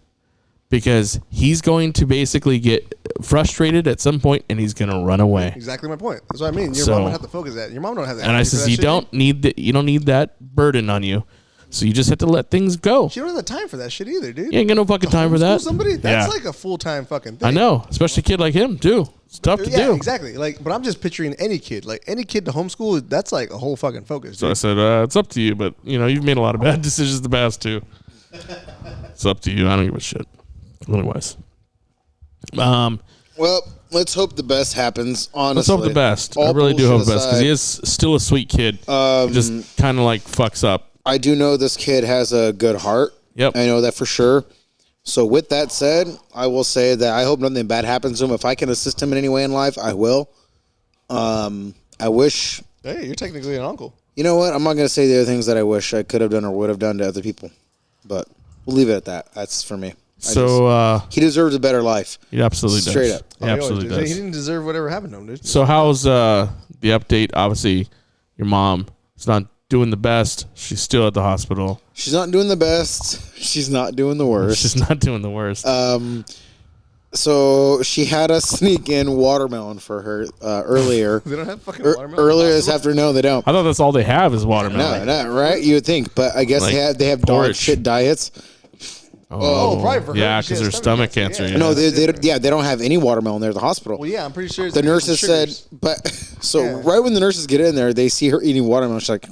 [SPEAKER 3] Because he's going to basically get frustrated at some point, and he's going to run away.
[SPEAKER 5] Exactly my point. That's what I mean. Your mom would have to focus that. Your mom don't have that.
[SPEAKER 3] And I says, you don't need that burden on you. So you just have to let things go.
[SPEAKER 5] She don't have the time for that shit either, dude.
[SPEAKER 3] You ain't got no fucking time for that.
[SPEAKER 5] Somebody that's like a full-time fucking thing.
[SPEAKER 3] I know, especially a kid like him too. It's tough to do.
[SPEAKER 5] Yeah, exactly. Like, but I'm just picturing any kid to homeschool. That's like a whole fucking focus.
[SPEAKER 3] So
[SPEAKER 5] dude.
[SPEAKER 3] I said, it's up to you, but you've made a lot of bad decisions in the past too. It's up to you. I don't give a shit. Otherwise,
[SPEAKER 4] well, let's hope the best happens. Honestly,
[SPEAKER 3] let's hope the best. I really do hope the best because he is still a sweet kid. He just kind of like fucks up.
[SPEAKER 4] I do know this kid has a good heart.
[SPEAKER 3] Yep,
[SPEAKER 4] I know that for sure. So with that said, I will say that I hope nothing bad happens to him. If I can assist him in any way in life, I will. I wish.
[SPEAKER 5] Hey, you're technically an uncle.
[SPEAKER 4] You know what? I'm not going to say the other things that I wish I could have done or would have done to other people, but we'll leave it at that. That's for me.
[SPEAKER 3] So
[SPEAKER 4] he deserves a better life.
[SPEAKER 3] He absolutely does.
[SPEAKER 4] Straight up.
[SPEAKER 3] He absolutely does.
[SPEAKER 5] He didn't deserve whatever happened to him, dude.
[SPEAKER 3] So how's the update? Obviously, your mom is not doing the best. She's still at the hospital.
[SPEAKER 4] She's not doing the best. She's not doing the worst.
[SPEAKER 3] She's not doing the worst.
[SPEAKER 4] So she had us sneak in watermelon for her earlier.
[SPEAKER 5] They don't have fucking watermelon.
[SPEAKER 4] Earlier this afternoon, no, they don't.
[SPEAKER 3] I thought that's all they have is watermelon.
[SPEAKER 4] No, right? You would think, but I guess
[SPEAKER 3] Like
[SPEAKER 4] they have dog
[SPEAKER 3] porridge.
[SPEAKER 4] shit diets.
[SPEAKER 5] Probably for her.
[SPEAKER 3] Yeah,
[SPEAKER 5] She
[SPEAKER 3] because
[SPEAKER 5] has
[SPEAKER 3] her stomach cancer.
[SPEAKER 5] Yeah.
[SPEAKER 3] Yeah.
[SPEAKER 4] No, they don't have any watermelon there at the hospital.
[SPEAKER 5] Well, yeah, I'm pretty sure.
[SPEAKER 4] The nurses said, right when the nurses get in there, they see her eating watermelon. She's like,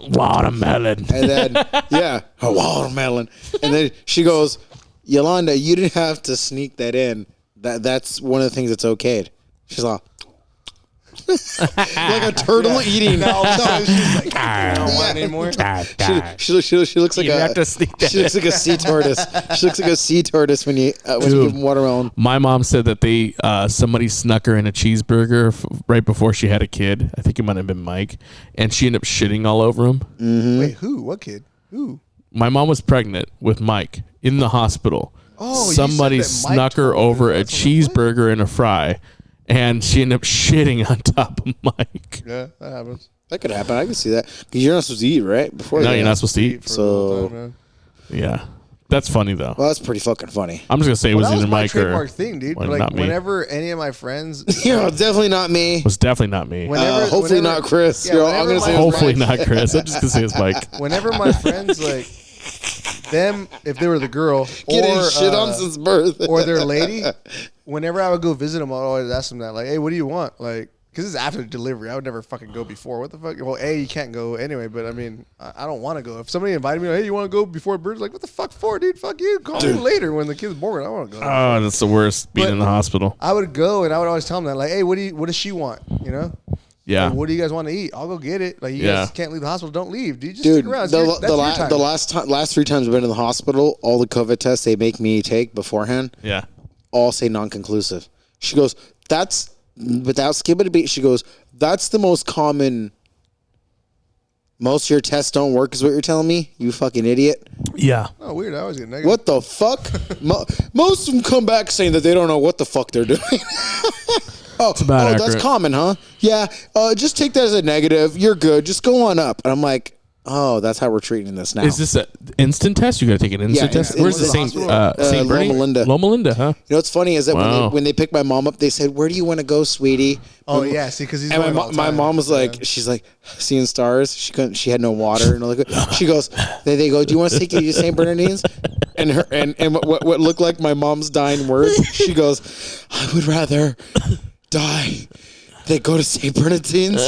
[SPEAKER 3] watermelon.
[SPEAKER 4] and then a watermelon, and then she goes, Yolanda, you didn't have to sneak that in. That's one of the things that's okayed. She's like. Like a turtle eating.
[SPEAKER 5] No, she's like, I don't want anymore.
[SPEAKER 4] She looks like
[SPEAKER 3] You
[SPEAKER 4] a.
[SPEAKER 3] have to sneak that
[SPEAKER 4] She looks like a sea tortoise. She looks like a sea tortoise when you give them watermelon.
[SPEAKER 3] My mom said that somebody snuck her in a cheeseburger right before she had a kid. I think it might have been Mike, and she ended up shitting all over him.
[SPEAKER 4] Mm-hmm.
[SPEAKER 5] Wait, who? What kid? Who?
[SPEAKER 3] My mom was pregnant with Mike in the hospital.
[SPEAKER 5] Oh,
[SPEAKER 3] somebody
[SPEAKER 5] you said that Mike
[SPEAKER 3] snuck her
[SPEAKER 5] told you
[SPEAKER 3] over a
[SPEAKER 5] that's on the plate?
[SPEAKER 3] cheeseburger and a fry, and she ended up shitting on top of Mike.
[SPEAKER 5] Yeah, that happens.
[SPEAKER 4] That could happen. I can see that because you're not supposed to eat right before.
[SPEAKER 3] No,
[SPEAKER 4] that.
[SPEAKER 3] you're not supposed to eat.
[SPEAKER 5] For a long
[SPEAKER 4] So
[SPEAKER 5] time, man.
[SPEAKER 3] Yeah, that's funny though.
[SPEAKER 4] well, that's pretty fucking funny.
[SPEAKER 3] I'm just gonna say it was
[SPEAKER 5] That was
[SPEAKER 3] either
[SPEAKER 5] my
[SPEAKER 3] Mike
[SPEAKER 5] trademark
[SPEAKER 3] or
[SPEAKER 5] thing, dude.
[SPEAKER 3] well,
[SPEAKER 5] Like
[SPEAKER 3] not me.
[SPEAKER 5] whenever any of my friends,
[SPEAKER 4] Yeah, definitely not me.
[SPEAKER 3] It was definitely not me.
[SPEAKER 4] Hopefully not Chris.
[SPEAKER 5] Yeah,
[SPEAKER 4] You're all-
[SPEAKER 5] whenever
[SPEAKER 4] I'm gonna
[SPEAKER 5] my
[SPEAKER 4] say it was
[SPEAKER 3] Hopefully
[SPEAKER 4] Mike.
[SPEAKER 3] not Chris. I'm just gonna say it's Mike.
[SPEAKER 5] whenever my friends like them, if they were the girl
[SPEAKER 4] Getting
[SPEAKER 5] or
[SPEAKER 4] shit on since birth,
[SPEAKER 5] or their lady, whenever I would go visit them, I'd always ask them that, like, hey, what do you want? Like, because it's after delivery. I would never fucking go before. What the fuck? Well, A, you can't go anyway, but I mean, I don't want to go. If somebody invited me, like, hey, you want to go before birth? Like, what the fuck for, dude? Fuck you. Call me later when the kid's born. I want to go.
[SPEAKER 3] Oh, that's the worst. Being
[SPEAKER 5] But-
[SPEAKER 3] in the hospital.
[SPEAKER 5] I would go and I would always tell them that, like, hey, what does she want? You know?
[SPEAKER 3] Yeah.
[SPEAKER 5] Like, what do you guys want to eat? I'll go get it. Like, you
[SPEAKER 3] Yeah.
[SPEAKER 5] guys can't leave the hospital. Don't leave, dude. Just
[SPEAKER 4] dude.
[SPEAKER 5] stick around.
[SPEAKER 4] The
[SPEAKER 5] That's your time.
[SPEAKER 4] last 3 times I've been in the hospital, all the COVID tests they make me take beforehand,
[SPEAKER 3] Yeah.
[SPEAKER 4] all say non-conclusive. She goes, that's without skipping a beat. She goes, that's the most common. Most of your tests don't work, is what you're telling me, you fucking idiot.
[SPEAKER 3] Yeah.
[SPEAKER 5] Oh, weird. I always get negative.
[SPEAKER 4] What the fuck? Most of them come back saying that they don't know what the fuck they're doing.
[SPEAKER 3] It's about
[SPEAKER 4] that's
[SPEAKER 3] accurate.
[SPEAKER 4] common, huh? Yeah. Just take that as a negative. You're good. Just go on up. And I'm like, oh, that's how we're treating this now.
[SPEAKER 3] Is this an instant test? You got to take an instant test.
[SPEAKER 4] instant
[SPEAKER 3] Where's the
[SPEAKER 4] test.
[SPEAKER 3] St. Bernie?
[SPEAKER 4] Loma Linda.
[SPEAKER 3] Loma Linda, huh?
[SPEAKER 4] You know what's funny is that
[SPEAKER 3] Wow.
[SPEAKER 4] when they picked my mom up, they said, "Where do you want to go, sweetie?"
[SPEAKER 5] Oh yeah, see, because he's
[SPEAKER 4] And
[SPEAKER 5] going all the
[SPEAKER 4] my
[SPEAKER 5] time.
[SPEAKER 4] mom was like, she's like seeing stars. She had no water and all that. She goes, they go, "Do you want us to take you to St. Bernardine's?" And what looked like my mom's dying words, she goes, "I would rather die than go to St. Bernardine's."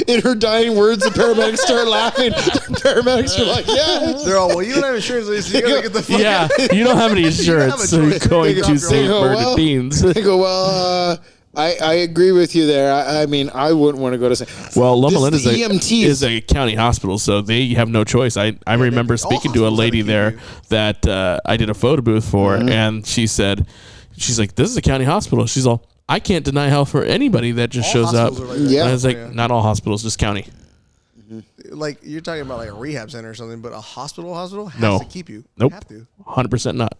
[SPEAKER 4] In her dying words, the paramedics start laughing. The paramedics are like, "Yeah."
[SPEAKER 5] They're all, well, you don't have insurance, so you gotta get the fuck
[SPEAKER 3] Yeah,
[SPEAKER 5] out.
[SPEAKER 3] you don't have any insurance, so you're
[SPEAKER 5] choice.
[SPEAKER 3] going
[SPEAKER 5] They
[SPEAKER 3] to
[SPEAKER 5] go,
[SPEAKER 3] St.
[SPEAKER 4] well,
[SPEAKER 3] Bernardine's.
[SPEAKER 4] They go, "Well, I agree with you there. I mean, I wouldn't want to go to St.
[SPEAKER 3] Well, Loma Linda
[SPEAKER 4] the EMTs.
[SPEAKER 3] is a county hospital, so they have no choice. I remember
[SPEAKER 5] all
[SPEAKER 3] speaking to a
[SPEAKER 5] hospitals
[SPEAKER 3] lady
[SPEAKER 5] have to
[SPEAKER 3] there
[SPEAKER 5] keep
[SPEAKER 3] that I did a photo booth for, and she's like, "This is a county hospital." She's all, "I can't deny health for anybody that just
[SPEAKER 5] All
[SPEAKER 3] shows up."
[SPEAKER 5] hospitals are like that.
[SPEAKER 4] Yeah.
[SPEAKER 3] And I was like,
[SPEAKER 5] Yeah.
[SPEAKER 3] "Not all hospitals, just county."
[SPEAKER 5] Like you're talking about like a rehab center or something, but a hospital has
[SPEAKER 3] No.
[SPEAKER 5] to keep you.
[SPEAKER 3] Nope.
[SPEAKER 5] They have to.
[SPEAKER 3] 100% not.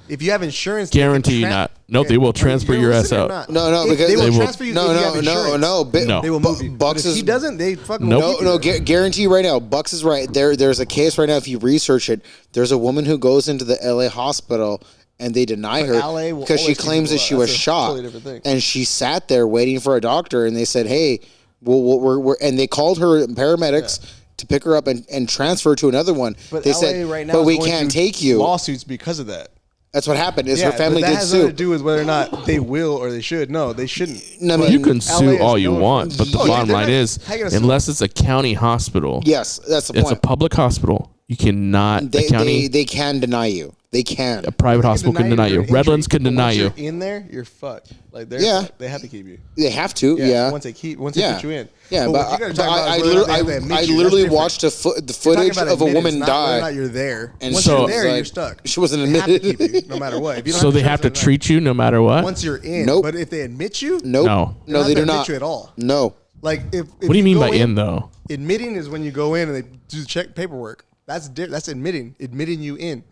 [SPEAKER 5] If you have insurance, they can
[SPEAKER 3] Guarantee you not. Nope, they will transfer
[SPEAKER 5] you're
[SPEAKER 3] your ass
[SPEAKER 5] listening or
[SPEAKER 3] out.
[SPEAKER 5] not?
[SPEAKER 4] No,
[SPEAKER 5] If
[SPEAKER 4] because
[SPEAKER 5] they will
[SPEAKER 3] They will-
[SPEAKER 5] transfer you. if you have
[SPEAKER 4] No.
[SPEAKER 5] insurance.
[SPEAKER 3] No.
[SPEAKER 5] They will move you.
[SPEAKER 4] Bucks
[SPEAKER 5] But if
[SPEAKER 4] is
[SPEAKER 5] he doesn't, they fucking
[SPEAKER 4] No,
[SPEAKER 5] will keep you
[SPEAKER 4] no,
[SPEAKER 5] there.
[SPEAKER 4] guarantee you right now. Bucks is right. There's a case right now. If you research it, there's a woman who goes into the LA hospital and they deny her
[SPEAKER 5] LA will
[SPEAKER 4] because she
[SPEAKER 5] always
[SPEAKER 4] claims
[SPEAKER 5] keep
[SPEAKER 4] that she
[SPEAKER 5] people
[SPEAKER 4] was
[SPEAKER 5] out. That's a
[SPEAKER 4] shot,
[SPEAKER 5] totally different thing.
[SPEAKER 4] and she sat there waiting for a doctor, and they said, "Hey, we're," and they called her paramedics to pick her up and transfer her to another one.
[SPEAKER 5] But
[SPEAKER 4] they
[SPEAKER 5] LA
[SPEAKER 4] said,
[SPEAKER 5] right now
[SPEAKER 4] "But
[SPEAKER 5] is
[SPEAKER 4] we
[SPEAKER 5] going
[SPEAKER 4] can't
[SPEAKER 5] through
[SPEAKER 4] take you."
[SPEAKER 5] lawsuits because of that.
[SPEAKER 4] That's what happened. Is
[SPEAKER 5] Yeah,
[SPEAKER 4] her family
[SPEAKER 5] but that
[SPEAKER 4] did
[SPEAKER 5] has nothing to
[SPEAKER 4] sue?
[SPEAKER 5] do with whether or not they will or they should. No, they shouldn't.
[SPEAKER 4] No,
[SPEAKER 5] But
[SPEAKER 3] You can
[SPEAKER 5] LA
[SPEAKER 3] sue
[SPEAKER 5] is
[SPEAKER 3] all you
[SPEAKER 5] known for-
[SPEAKER 3] want, but the
[SPEAKER 5] Oh, yeah,
[SPEAKER 3] bottom
[SPEAKER 5] they're
[SPEAKER 3] line
[SPEAKER 5] not-
[SPEAKER 3] is,
[SPEAKER 5] how you gonna sue?
[SPEAKER 3] unless it's a county hospital,
[SPEAKER 4] Yes, that's the
[SPEAKER 3] it's a
[SPEAKER 4] point.
[SPEAKER 3] public hospital. You cannot. The county,
[SPEAKER 4] They can deny you. They can.
[SPEAKER 3] a private hospital can deny you.
[SPEAKER 5] your
[SPEAKER 3] Redlands
[SPEAKER 5] injury,
[SPEAKER 3] can
[SPEAKER 5] but
[SPEAKER 3] deny
[SPEAKER 5] once
[SPEAKER 3] you.
[SPEAKER 5] You're in there, you're fucked. Like they're
[SPEAKER 4] Yeah.
[SPEAKER 5] fucked. They have to keep you.
[SPEAKER 4] They have to. Yeah.
[SPEAKER 5] Once they put you in.
[SPEAKER 4] Yeah,
[SPEAKER 5] what
[SPEAKER 4] but
[SPEAKER 5] you gotta
[SPEAKER 4] but
[SPEAKER 5] talk about
[SPEAKER 4] I
[SPEAKER 5] is whether or not they have to
[SPEAKER 4] literally,
[SPEAKER 5] admit
[SPEAKER 4] I
[SPEAKER 5] you. That's
[SPEAKER 4] literally
[SPEAKER 5] different.
[SPEAKER 4] watched the
[SPEAKER 5] You're talking
[SPEAKER 4] footage
[SPEAKER 5] about
[SPEAKER 4] of a
[SPEAKER 5] admittance,
[SPEAKER 4] woman
[SPEAKER 5] not whether or
[SPEAKER 4] die.
[SPEAKER 5] not you're there.
[SPEAKER 4] And
[SPEAKER 5] Once
[SPEAKER 4] she
[SPEAKER 5] you're
[SPEAKER 4] was
[SPEAKER 5] there,
[SPEAKER 4] like-
[SPEAKER 5] you're stuck.
[SPEAKER 4] she wasn't
[SPEAKER 5] They have to
[SPEAKER 4] admitted.
[SPEAKER 5] keep you, no matter what. If you don't
[SPEAKER 3] So
[SPEAKER 5] have
[SPEAKER 3] they
[SPEAKER 5] insurance,
[SPEAKER 3] have to
[SPEAKER 5] they're not.
[SPEAKER 3] treat you no matter what.
[SPEAKER 5] Once you're in.
[SPEAKER 4] Nope.
[SPEAKER 5] But if they admit you,
[SPEAKER 4] Nope.
[SPEAKER 3] No.
[SPEAKER 5] they
[SPEAKER 4] No,
[SPEAKER 5] don't
[SPEAKER 4] they
[SPEAKER 5] have to
[SPEAKER 4] do
[SPEAKER 5] admit
[SPEAKER 4] not.
[SPEAKER 5] you at all.
[SPEAKER 4] No.
[SPEAKER 5] Like if
[SPEAKER 3] What do you mean
[SPEAKER 5] go
[SPEAKER 3] by in though?
[SPEAKER 5] Admitting is when you go in and they do check paperwork. That's admitting you in.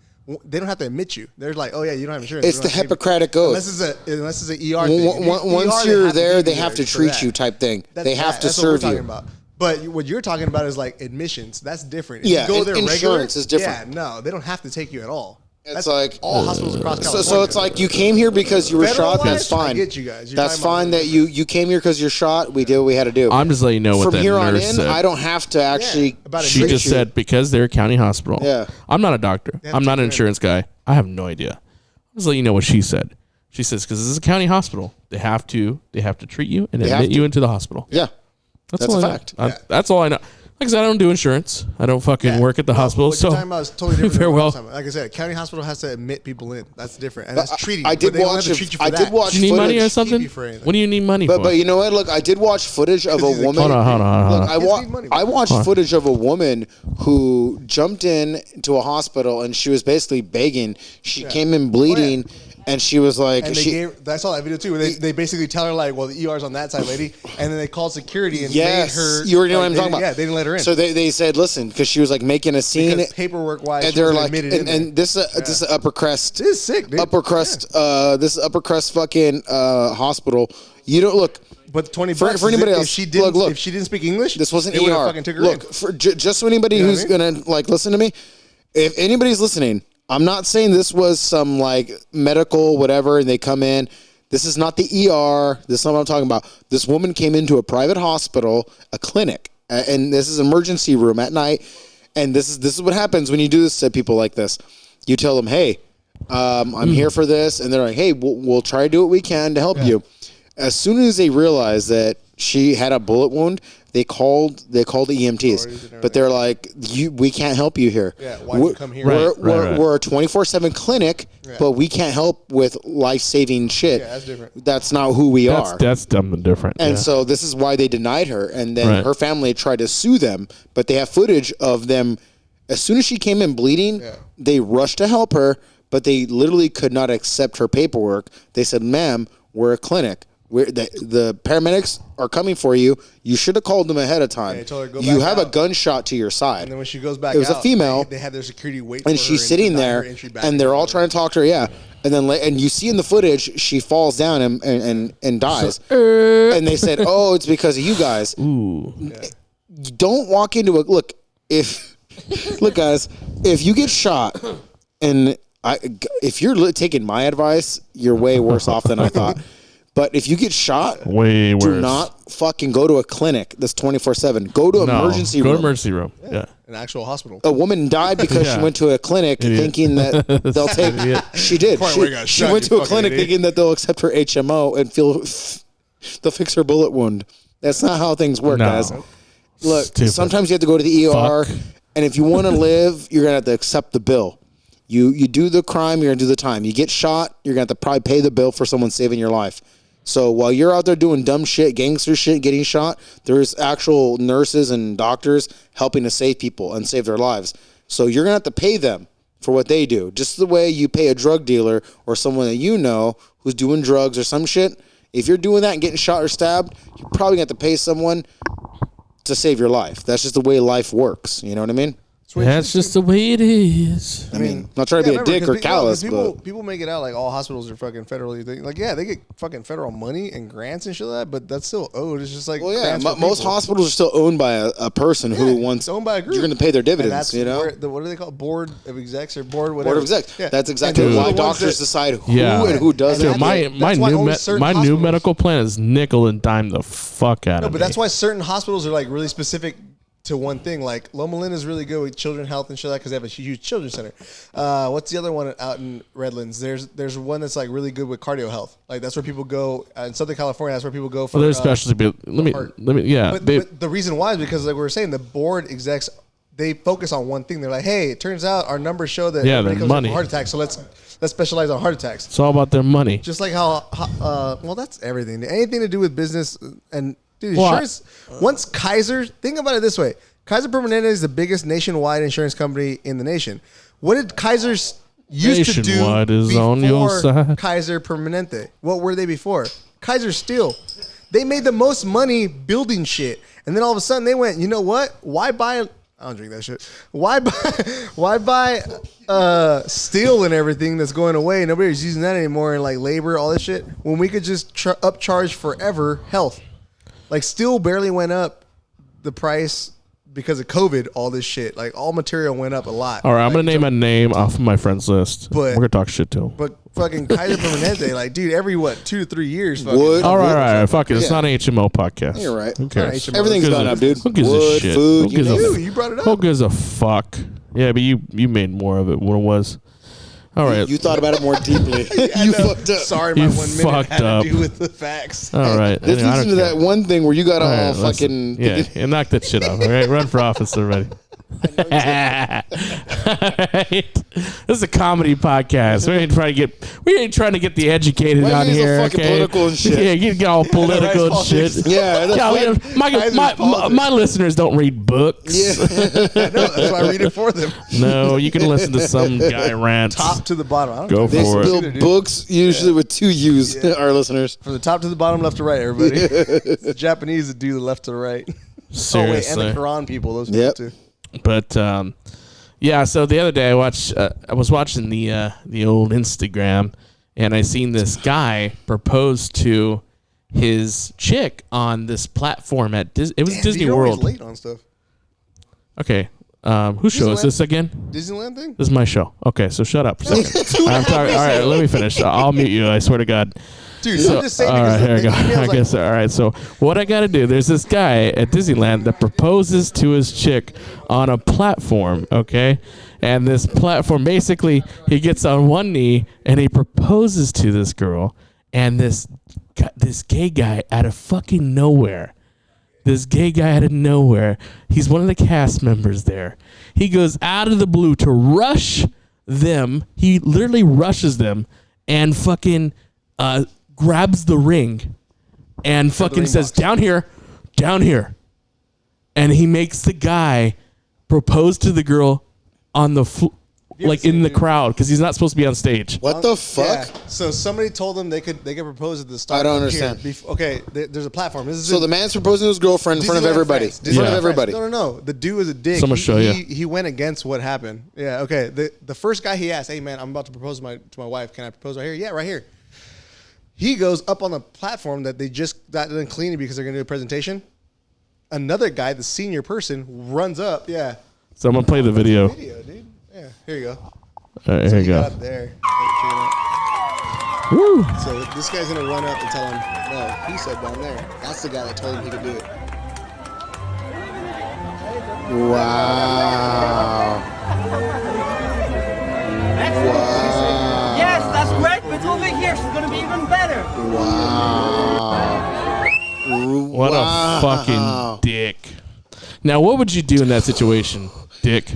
[SPEAKER 5] They don't have to admit you. They're like, oh yeah, you don't have insurance.
[SPEAKER 4] It's
[SPEAKER 5] We
[SPEAKER 4] the
[SPEAKER 5] don't have to
[SPEAKER 4] Hippocratic
[SPEAKER 5] keep you.
[SPEAKER 4] Oath.
[SPEAKER 5] Unless it's an ER thing.
[SPEAKER 4] Once
[SPEAKER 5] ER,
[SPEAKER 4] you're
[SPEAKER 5] have to
[SPEAKER 4] there,
[SPEAKER 5] keep
[SPEAKER 4] they
[SPEAKER 5] you
[SPEAKER 4] have
[SPEAKER 5] there
[SPEAKER 4] to
[SPEAKER 5] for
[SPEAKER 4] treat
[SPEAKER 5] that.
[SPEAKER 4] you type thing.
[SPEAKER 5] That's
[SPEAKER 4] They have to
[SPEAKER 5] that's what we're
[SPEAKER 4] serve
[SPEAKER 5] talking
[SPEAKER 4] you.
[SPEAKER 5] about. But what you're talking about is like admissions. That's different. If
[SPEAKER 4] Yeah,
[SPEAKER 5] you go there
[SPEAKER 4] insurance
[SPEAKER 5] regular,
[SPEAKER 4] is different.
[SPEAKER 5] Yeah, no, they don't have to take you at all.
[SPEAKER 4] It's
[SPEAKER 5] That's
[SPEAKER 4] like
[SPEAKER 5] all hospitals across California.
[SPEAKER 4] so it's like you came here because you were
[SPEAKER 5] Federal
[SPEAKER 4] shot. That's
[SPEAKER 5] wise, I
[SPEAKER 4] fine.
[SPEAKER 5] get you guys. You're
[SPEAKER 4] That's
[SPEAKER 5] talking about
[SPEAKER 4] fine
[SPEAKER 5] like-
[SPEAKER 4] that you came here because you're shot. We did what we had to do.
[SPEAKER 3] I'm just letting you know what
[SPEAKER 4] From
[SPEAKER 3] that
[SPEAKER 4] here on
[SPEAKER 3] nurse
[SPEAKER 4] in,
[SPEAKER 3] said.
[SPEAKER 4] I don't have to actually.
[SPEAKER 5] about
[SPEAKER 3] She
[SPEAKER 5] treat
[SPEAKER 3] just
[SPEAKER 5] you.
[SPEAKER 3] said because they're a county hospital.
[SPEAKER 4] Yeah.
[SPEAKER 3] I'm not a doctor.
[SPEAKER 5] have
[SPEAKER 3] I'm
[SPEAKER 5] to
[SPEAKER 3] not an
[SPEAKER 5] take you in.
[SPEAKER 3] insurance guy. I have no idea. I'm just letting you know what she said. She says because this is a county hospital, they have to treat you and
[SPEAKER 4] have
[SPEAKER 3] admit
[SPEAKER 4] to.
[SPEAKER 3] you into the hospital.
[SPEAKER 4] Yeah, that's
[SPEAKER 3] all
[SPEAKER 4] a
[SPEAKER 3] I know.
[SPEAKER 4] fact.
[SPEAKER 3] That's all I know. Like I said, I don't do insurance. I don't fucking
[SPEAKER 5] Yeah.
[SPEAKER 3] work at the
[SPEAKER 5] No,
[SPEAKER 3] hospital.
[SPEAKER 5] What
[SPEAKER 3] So
[SPEAKER 5] you're talking about is totally different. than what
[SPEAKER 3] farewell.
[SPEAKER 5] I'm talking about. Like I said, a county hospital has to admit people in. That's different, and that's treating.
[SPEAKER 4] I
[SPEAKER 5] but
[SPEAKER 4] did
[SPEAKER 5] they don't
[SPEAKER 4] watch.
[SPEAKER 5] have to treat you for
[SPEAKER 4] I
[SPEAKER 5] that.
[SPEAKER 4] did watch.
[SPEAKER 3] Do you need
[SPEAKER 4] footage.
[SPEAKER 3] money or
[SPEAKER 5] Keep
[SPEAKER 3] something?
[SPEAKER 5] you for anything.
[SPEAKER 3] What do you need money
[SPEAKER 4] But
[SPEAKER 3] for?
[SPEAKER 4] but you know what? Look, I did watch footage of a
[SPEAKER 5] he's a
[SPEAKER 4] woman.
[SPEAKER 5] kid.
[SPEAKER 3] Hold on.
[SPEAKER 4] Look,
[SPEAKER 5] Kids need money,
[SPEAKER 4] I
[SPEAKER 5] bro.
[SPEAKER 4] watched footage of a woman who jumped in to a hospital and she was basically begging. She came in bleeding, and she was like,
[SPEAKER 5] And I saw that video too. Where they basically tell her like, "Well, the ER's on that side, lady," and then they called security and
[SPEAKER 4] yes,
[SPEAKER 5] made her.
[SPEAKER 4] you already know what I'm
[SPEAKER 5] like,
[SPEAKER 4] talking about.
[SPEAKER 5] Yeah, they didn't let her in.
[SPEAKER 4] So they said, listen, because she was like making a scene.
[SPEAKER 5] because paperwork wise,
[SPEAKER 4] And they're like, and this is upper crust.
[SPEAKER 5] This is sick, dude.
[SPEAKER 4] Upper crust. This is upper crust fucking hospital. You don't look.
[SPEAKER 5] But $20
[SPEAKER 4] for anybody
[SPEAKER 5] if
[SPEAKER 4] else,
[SPEAKER 5] she didn't,
[SPEAKER 4] look.
[SPEAKER 5] if she didn't speak English,
[SPEAKER 4] This wasn't
[SPEAKER 5] they would've
[SPEAKER 4] ER.
[SPEAKER 5] Fucking took her
[SPEAKER 4] Look,
[SPEAKER 5] in.
[SPEAKER 4] for just so anybody
[SPEAKER 5] You know
[SPEAKER 4] who's
[SPEAKER 5] what I
[SPEAKER 4] gonna like listen to me, if anybody's listening, I'm not saying this was some like medical whatever, and they come in. This is not the ER. This is not what I'm talking about. This woman came into a private hospital, a clinic, and this is emergency room at night. And this is what happens when you do this to people like this. You tell them, hey, I'm here for this, and they're like, hey, we'll try to do what we can to help you. As soon as they realized that she had a bullet wound, they called the EMTs, but they're like, we can't help you here.
[SPEAKER 5] Yeah, why'd you come here?
[SPEAKER 3] Right.
[SPEAKER 4] We're a 24/7 clinic, but we can't help with life-saving shit.
[SPEAKER 5] Yeah, that's different.
[SPEAKER 4] That's not who we are.
[SPEAKER 3] That's dumb and different.
[SPEAKER 4] And
[SPEAKER 3] yeah.
[SPEAKER 4] so this is why they denied her. And then
[SPEAKER 3] Right.
[SPEAKER 4] her family tried to sue them, but they have footage of them. As soon as she came in bleeding, they rushed to help her, but they literally could not accept her paperwork. They said, ma'am, we're a clinic. The paramedics are coming for you. You should have called them ahead of time.
[SPEAKER 5] they told her, "Go
[SPEAKER 4] you
[SPEAKER 5] back
[SPEAKER 4] have a
[SPEAKER 5] out."
[SPEAKER 4] gunshot to your side.
[SPEAKER 5] And then when she goes back,
[SPEAKER 4] It was a
[SPEAKER 5] out,
[SPEAKER 4] female.
[SPEAKER 5] They had their security wait for
[SPEAKER 4] And
[SPEAKER 5] her
[SPEAKER 4] she's sitting
[SPEAKER 5] deny
[SPEAKER 4] there,
[SPEAKER 5] her entry back
[SPEAKER 4] and they're all
[SPEAKER 5] into
[SPEAKER 4] trying to talk to her. Yeah, And then, and you see in the footage, she falls down and dies. And they said, "Oh, it's because of you guys."
[SPEAKER 3] Ooh.
[SPEAKER 4] Don't walk into a look. Look, guys, if you get shot, and if you're taking my advice, you're way worse off than I thought. But if you get shot,
[SPEAKER 3] way worse.
[SPEAKER 4] Do not fucking go to a clinic that's 24/7. Go to emergency room.
[SPEAKER 3] Go to emergency room. Yeah.
[SPEAKER 5] An actual hospital.
[SPEAKER 4] A woman died because she went to a clinic thinking that they'll take. She did. She went to a clinic thinking that they'll accept her HMO and they'll fix her bullet wound. That's not how things work, guys. Look, sometimes you have to go to the ER, and if you want to live, you're gonna have to accept the bill. You do the crime, you're gonna do the time. You get shot, you're gonna have to probably pay the bill for someone saving your life. So while you're out there doing dumb shit, gangster shit, getting shot, there's actual nurses and doctors helping to save people and save their lives. So you're gonna have to pay them for what they do, just the way you pay a drug dealer or someone that you know who's doing drugs or some shit. If you're doing that and getting shot or stabbed, you're probably gonna have to pay someone to save your life. That's just the way life works. You know what I mean?
[SPEAKER 3] That's just the way it is.
[SPEAKER 4] I mean, not trying to be a dick or callous, but
[SPEAKER 5] people make it out like all hospitals are fucking federally. Like, yeah, they get fucking federal money and grants and shit like that, but that's still owed. It's just like,
[SPEAKER 4] well, yeah, most hospitals are still owned by a person who wants.
[SPEAKER 5] Owned by a group.
[SPEAKER 4] You're going to pay their dividends. You know,
[SPEAKER 5] what do they call it? Board of execs or board whatever.
[SPEAKER 4] Board of execs. Yeah. That's exactly why doctors decide who and who doesn't.
[SPEAKER 3] My new medical plan is nickel and dime the fuck out of me.
[SPEAKER 5] No, but that's why certain hospitals are like really specific to one thing. Like Loma Linda is really good with children health and shit like that because they have a huge children's center. What's the other one out in Redlands? There's one that's like really good with cardio health. Like that's where people go in Southern California. That's where people go for.
[SPEAKER 3] Well, there's specialty. Let me. Yeah.
[SPEAKER 5] But the reason why is because like we were saying, the board execs, they focus on one thing. They're like, hey, it turns out our numbers show that everybody comes in for heart attacks, so let's specialize on heart attacks.
[SPEAKER 3] It's all about their money.
[SPEAKER 5] Just like how well, that's everything. Anything to do with business and. Dude, insurance, once Kaiser, think about it this way. Kaiser Permanente is the biggest nationwide insurance company in the nation. What did Kaiser used to do before Kaiser Permanente? What were they before? Kaiser Steel. They made the most money building shit. And then all of a sudden they went, you know what? Why buy... I don't drink that shit. Why buy steel and everything that's going away? Nobody's using that anymore, and like labor, all this shit, when we could just upcharge forever health. Like steel barely went up the price because of COVID, all this shit. Like all material went up a lot.
[SPEAKER 3] All right, I'm going to name a name off of my friends list. But we're going to talk shit to him.
[SPEAKER 5] But fucking Kaiser Permanente, like, dude, every 2 to 3 years.
[SPEAKER 3] All right. Fuck it. It's not an HMO podcast.
[SPEAKER 4] You're right.
[SPEAKER 3] Who cares?
[SPEAKER 4] Everything's gone up, dude.
[SPEAKER 3] Who gives a shit?
[SPEAKER 4] Food,
[SPEAKER 5] you brought it up.
[SPEAKER 3] Who gives a fuck? Yeah, but you made more of it what it was. All right.
[SPEAKER 4] You thought about it more deeply. You fucked up.
[SPEAKER 5] Sorry, my 1 minute had to do with the facts.
[SPEAKER 3] All right.
[SPEAKER 4] This leads into that one thing where you got all fucking...
[SPEAKER 3] Yeah, knock that shit off. All right, run for office already. Right. This is a comedy podcast. We ain't trying to get the educated on here. Okay?
[SPEAKER 4] Political and shit.
[SPEAKER 3] Yeah, you get all political and shit.
[SPEAKER 4] Yeah,
[SPEAKER 3] my listeners don't read books.
[SPEAKER 5] Yeah, that's why I read it for them.
[SPEAKER 3] No, you can listen to some guy rant.
[SPEAKER 5] Top to the bottom. I don't
[SPEAKER 3] Go
[SPEAKER 4] they
[SPEAKER 3] for it.
[SPEAKER 4] They spill books usually with 2 U's. Our listeners
[SPEAKER 5] from the top to the bottom, left to right. Everybody, the Japanese that do the left to the right.
[SPEAKER 3] Seriously,
[SPEAKER 5] and the Quran people. Those people too.
[SPEAKER 3] But yeah, so the other day I was watching the old Instagram, and I seen this guy propose to his chick on this platform at Disney World.
[SPEAKER 5] Late on stuff.
[SPEAKER 3] Okay, whose show is this again?
[SPEAKER 5] Disneyland thing.
[SPEAKER 3] This is my show. Okay, so shut up. I'm sorry. All right, let me finish. I'll mute you. I swear to God.
[SPEAKER 5] Dude, so, I'm just saying.
[SPEAKER 3] All right, here we go. I guess. All right. So what I got to do? There's this guy at Disneyland that proposes to his chick on a platform. Okay, and this platform basically he gets on one knee and he proposes to this girl, and this gay guy out of fucking nowhere. This gay guy out of nowhere. He's one of the cast members there. He goes out of the blue to rush them. He literally rushes them and fucking grabs the ring and fucking says, down here. And he makes the guy propose to the girl on the like in the crowd because he's not supposed to be on stage.
[SPEAKER 4] What the fuck?
[SPEAKER 5] Yeah. So somebody told them they could propose at the start.
[SPEAKER 4] I don't
[SPEAKER 5] up
[SPEAKER 4] understand.
[SPEAKER 5] here. Okay, there's a platform. This is
[SPEAKER 4] So the man's proposing to his girlfriend in front of
[SPEAKER 5] Disneyland
[SPEAKER 4] everybody.
[SPEAKER 5] France.
[SPEAKER 4] In front of
[SPEAKER 5] Disneyland
[SPEAKER 4] everybody.
[SPEAKER 5] France. No. The dude was a dick.
[SPEAKER 3] Someone show you.
[SPEAKER 5] He went against what happened. Yeah. Okay. The first guy he asked, "Hey man, I'm about to propose to my wife. Can I propose right here?" Yeah, right here. He goes up on the platform that they just got done cleaning because they're gonna do a presentation. Another guy, the senior person, runs up. Yeah.
[SPEAKER 3] So I'm gonna play the video.
[SPEAKER 5] Video, dude. Yeah. Here you go.
[SPEAKER 3] All right, here you
[SPEAKER 5] Got
[SPEAKER 3] go.
[SPEAKER 5] up there.
[SPEAKER 3] Woo.
[SPEAKER 5] So this guy's gonna run up and tell him, "No, he said down there." That's the guy that told him he could do it.
[SPEAKER 4] Wow. Wow.
[SPEAKER 2] Yes, that's great, but over here, she's gonna be even better.
[SPEAKER 4] Wow.
[SPEAKER 3] What a fucking dick. Now, what would you do in that situation, Dick?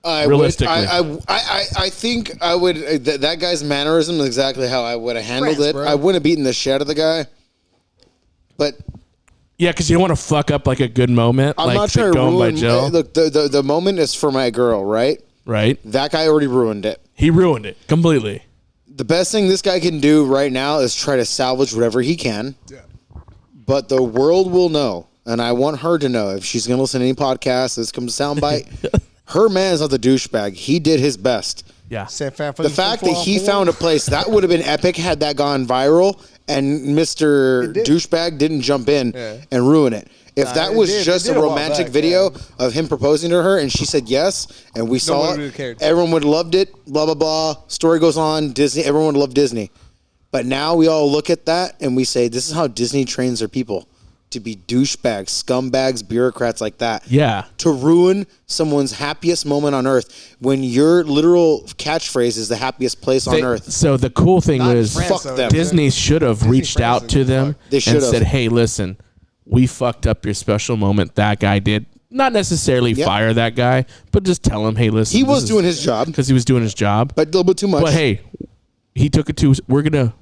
[SPEAKER 3] Realistically.
[SPEAKER 4] I think I would. That guy's mannerism is exactly how I would have handled
[SPEAKER 5] France,
[SPEAKER 4] it.
[SPEAKER 5] bro.
[SPEAKER 4] I wouldn't have beaten the shit out of the guy. But
[SPEAKER 3] Yeah, because you don't want to fuck up like a good moment,
[SPEAKER 4] I'm
[SPEAKER 3] like
[SPEAKER 4] not trying to
[SPEAKER 3] going by
[SPEAKER 4] ruin.
[SPEAKER 3] Joe,
[SPEAKER 4] Look, the moment is for my girl, right?
[SPEAKER 3] right?
[SPEAKER 4] That guy already ruined it.
[SPEAKER 3] He ruined it completely.
[SPEAKER 4] The best thing this guy can do right now is try to salvage whatever he can.
[SPEAKER 5] Yeah.
[SPEAKER 4] But the world will know, and I want her to know if she's going to listen to any podcast. This comes soundbite. Her man is not the douchebag. He did his best.
[SPEAKER 3] Yeah.
[SPEAKER 4] The fact that he found a place that would have been epic had that gone viral, and Mr.
[SPEAKER 5] did.
[SPEAKER 4] Douchebag didn't jump in
[SPEAKER 5] Yeah.
[SPEAKER 4] and ruin it. If that
[SPEAKER 5] it
[SPEAKER 4] was
[SPEAKER 5] did.
[SPEAKER 4] just
[SPEAKER 5] It
[SPEAKER 4] a
[SPEAKER 5] did a while
[SPEAKER 4] romantic
[SPEAKER 5] back,
[SPEAKER 4] video
[SPEAKER 5] yeah.
[SPEAKER 4] of him proposing to her and she said yes, and we saw
[SPEAKER 5] one
[SPEAKER 4] it,
[SPEAKER 5] would have cared.
[SPEAKER 4] everyone would have loved it. Blah blah blah. Story goes on. Disney. Everyone would love Disney. But now we all look at that and we say, this is how Disney trains their people to be douchebags, scumbags, bureaucrats like that.
[SPEAKER 3] Yeah.
[SPEAKER 4] To ruin someone's happiest moment on earth when your literal catchphrase is the happiest place on earth.
[SPEAKER 3] So the cool thing
[SPEAKER 5] Not
[SPEAKER 3] was
[SPEAKER 5] France,
[SPEAKER 4] fuck
[SPEAKER 5] though.
[SPEAKER 4] them.
[SPEAKER 3] Disney should have reached
[SPEAKER 5] France
[SPEAKER 3] out to
[SPEAKER 5] is
[SPEAKER 3] them
[SPEAKER 5] fucked.
[SPEAKER 4] They
[SPEAKER 3] and
[SPEAKER 4] should have.
[SPEAKER 3] said, hey, listen, we fucked up your special moment. That guy did. Not necessarily
[SPEAKER 4] Yep.
[SPEAKER 3] fire that guy, but just tell him, hey, listen.
[SPEAKER 4] He was doing his job,
[SPEAKER 3] because he was doing his job.
[SPEAKER 4] but a little bit too much.
[SPEAKER 3] But hey, he took it to. We're gonna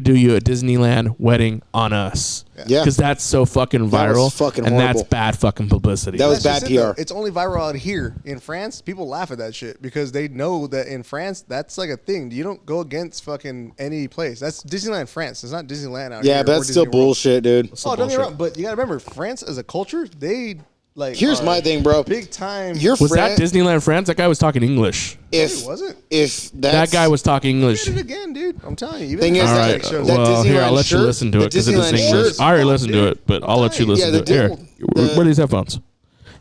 [SPEAKER 3] do you a Disneyland wedding on us.
[SPEAKER 4] Yeah.
[SPEAKER 3] Because that's so fucking
[SPEAKER 4] That was
[SPEAKER 3] viral,
[SPEAKER 4] fucking
[SPEAKER 3] and that's
[SPEAKER 4] horrible.
[SPEAKER 3] bad fucking publicity.
[SPEAKER 4] That was
[SPEAKER 5] That's
[SPEAKER 4] bad
[SPEAKER 5] just it, though.
[SPEAKER 4] PR.
[SPEAKER 5] It's only viral out here. In France, people laugh at that shit because they know that in France, that's like a thing. You don't go against fucking any place. That's Disneyland France. It's not Disneyland out here.
[SPEAKER 4] Yeah, but
[SPEAKER 5] or
[SPEAKER 4] that's still
[SPEAKER 5] Disney World.
[SPEAKER 4] bullshit, dude.
[SPEAKER 5] Oh, don't get me wrong. But you got to remember, France as a culture, they like.
[SPEAKER 4] Here's
[SPEAKER 5] are
[SPEAKER 4] my thing, bro.
[SPEAKER 5] Big time.
[SPEAKER 4] Your
[SPEAKER 3] was
[SPEAKER 4] friend,
[SPEAKER 3] that Disneyland France? That guy was talking English.
[SPEAKER 4] if
[SPEAKER 5] was it?
[SPEAKER 4] if
[SPEAKER 3] That
[SPEAKER 4] that's,
[SPEAKER 3] guy was talking English.
[SPEAKER 5] Did it again, dude. I'm telling you. Even
[SPEAKER 4] Thing
[SPEAKER 5] the
[SPEAKER 4] is,
[SPEAKER 3] All
[SPEAKER 4] that-
[SPEAKER 3] right.
[SPEAKER 5] shows.
[SPEAKER 4] that
[SPEAKER 3] Well, here, I'll
[SPEAKER 4] Disneyland
[SPEAKER 3] let you
[SPEAKER 4] shirt-
[SPEAKER 3] listen to
[SPEAKER 4] the
[SPEAKER 3] it because it is
[SPEAKER 4] Disneyland
[SPEAKER 3] English.
[SPEAKER 4] shirt-
[SPEAKER 3] I already listened to it, but I'll let you listen
[SPEAKER 4] Yeah,
[SPEAKER 3] to
[SPEAKER 4] the
[SPEAKER 3] it. Here,
[SPEAKER 4] deal-
[SPEAKER 3] what are these headphones?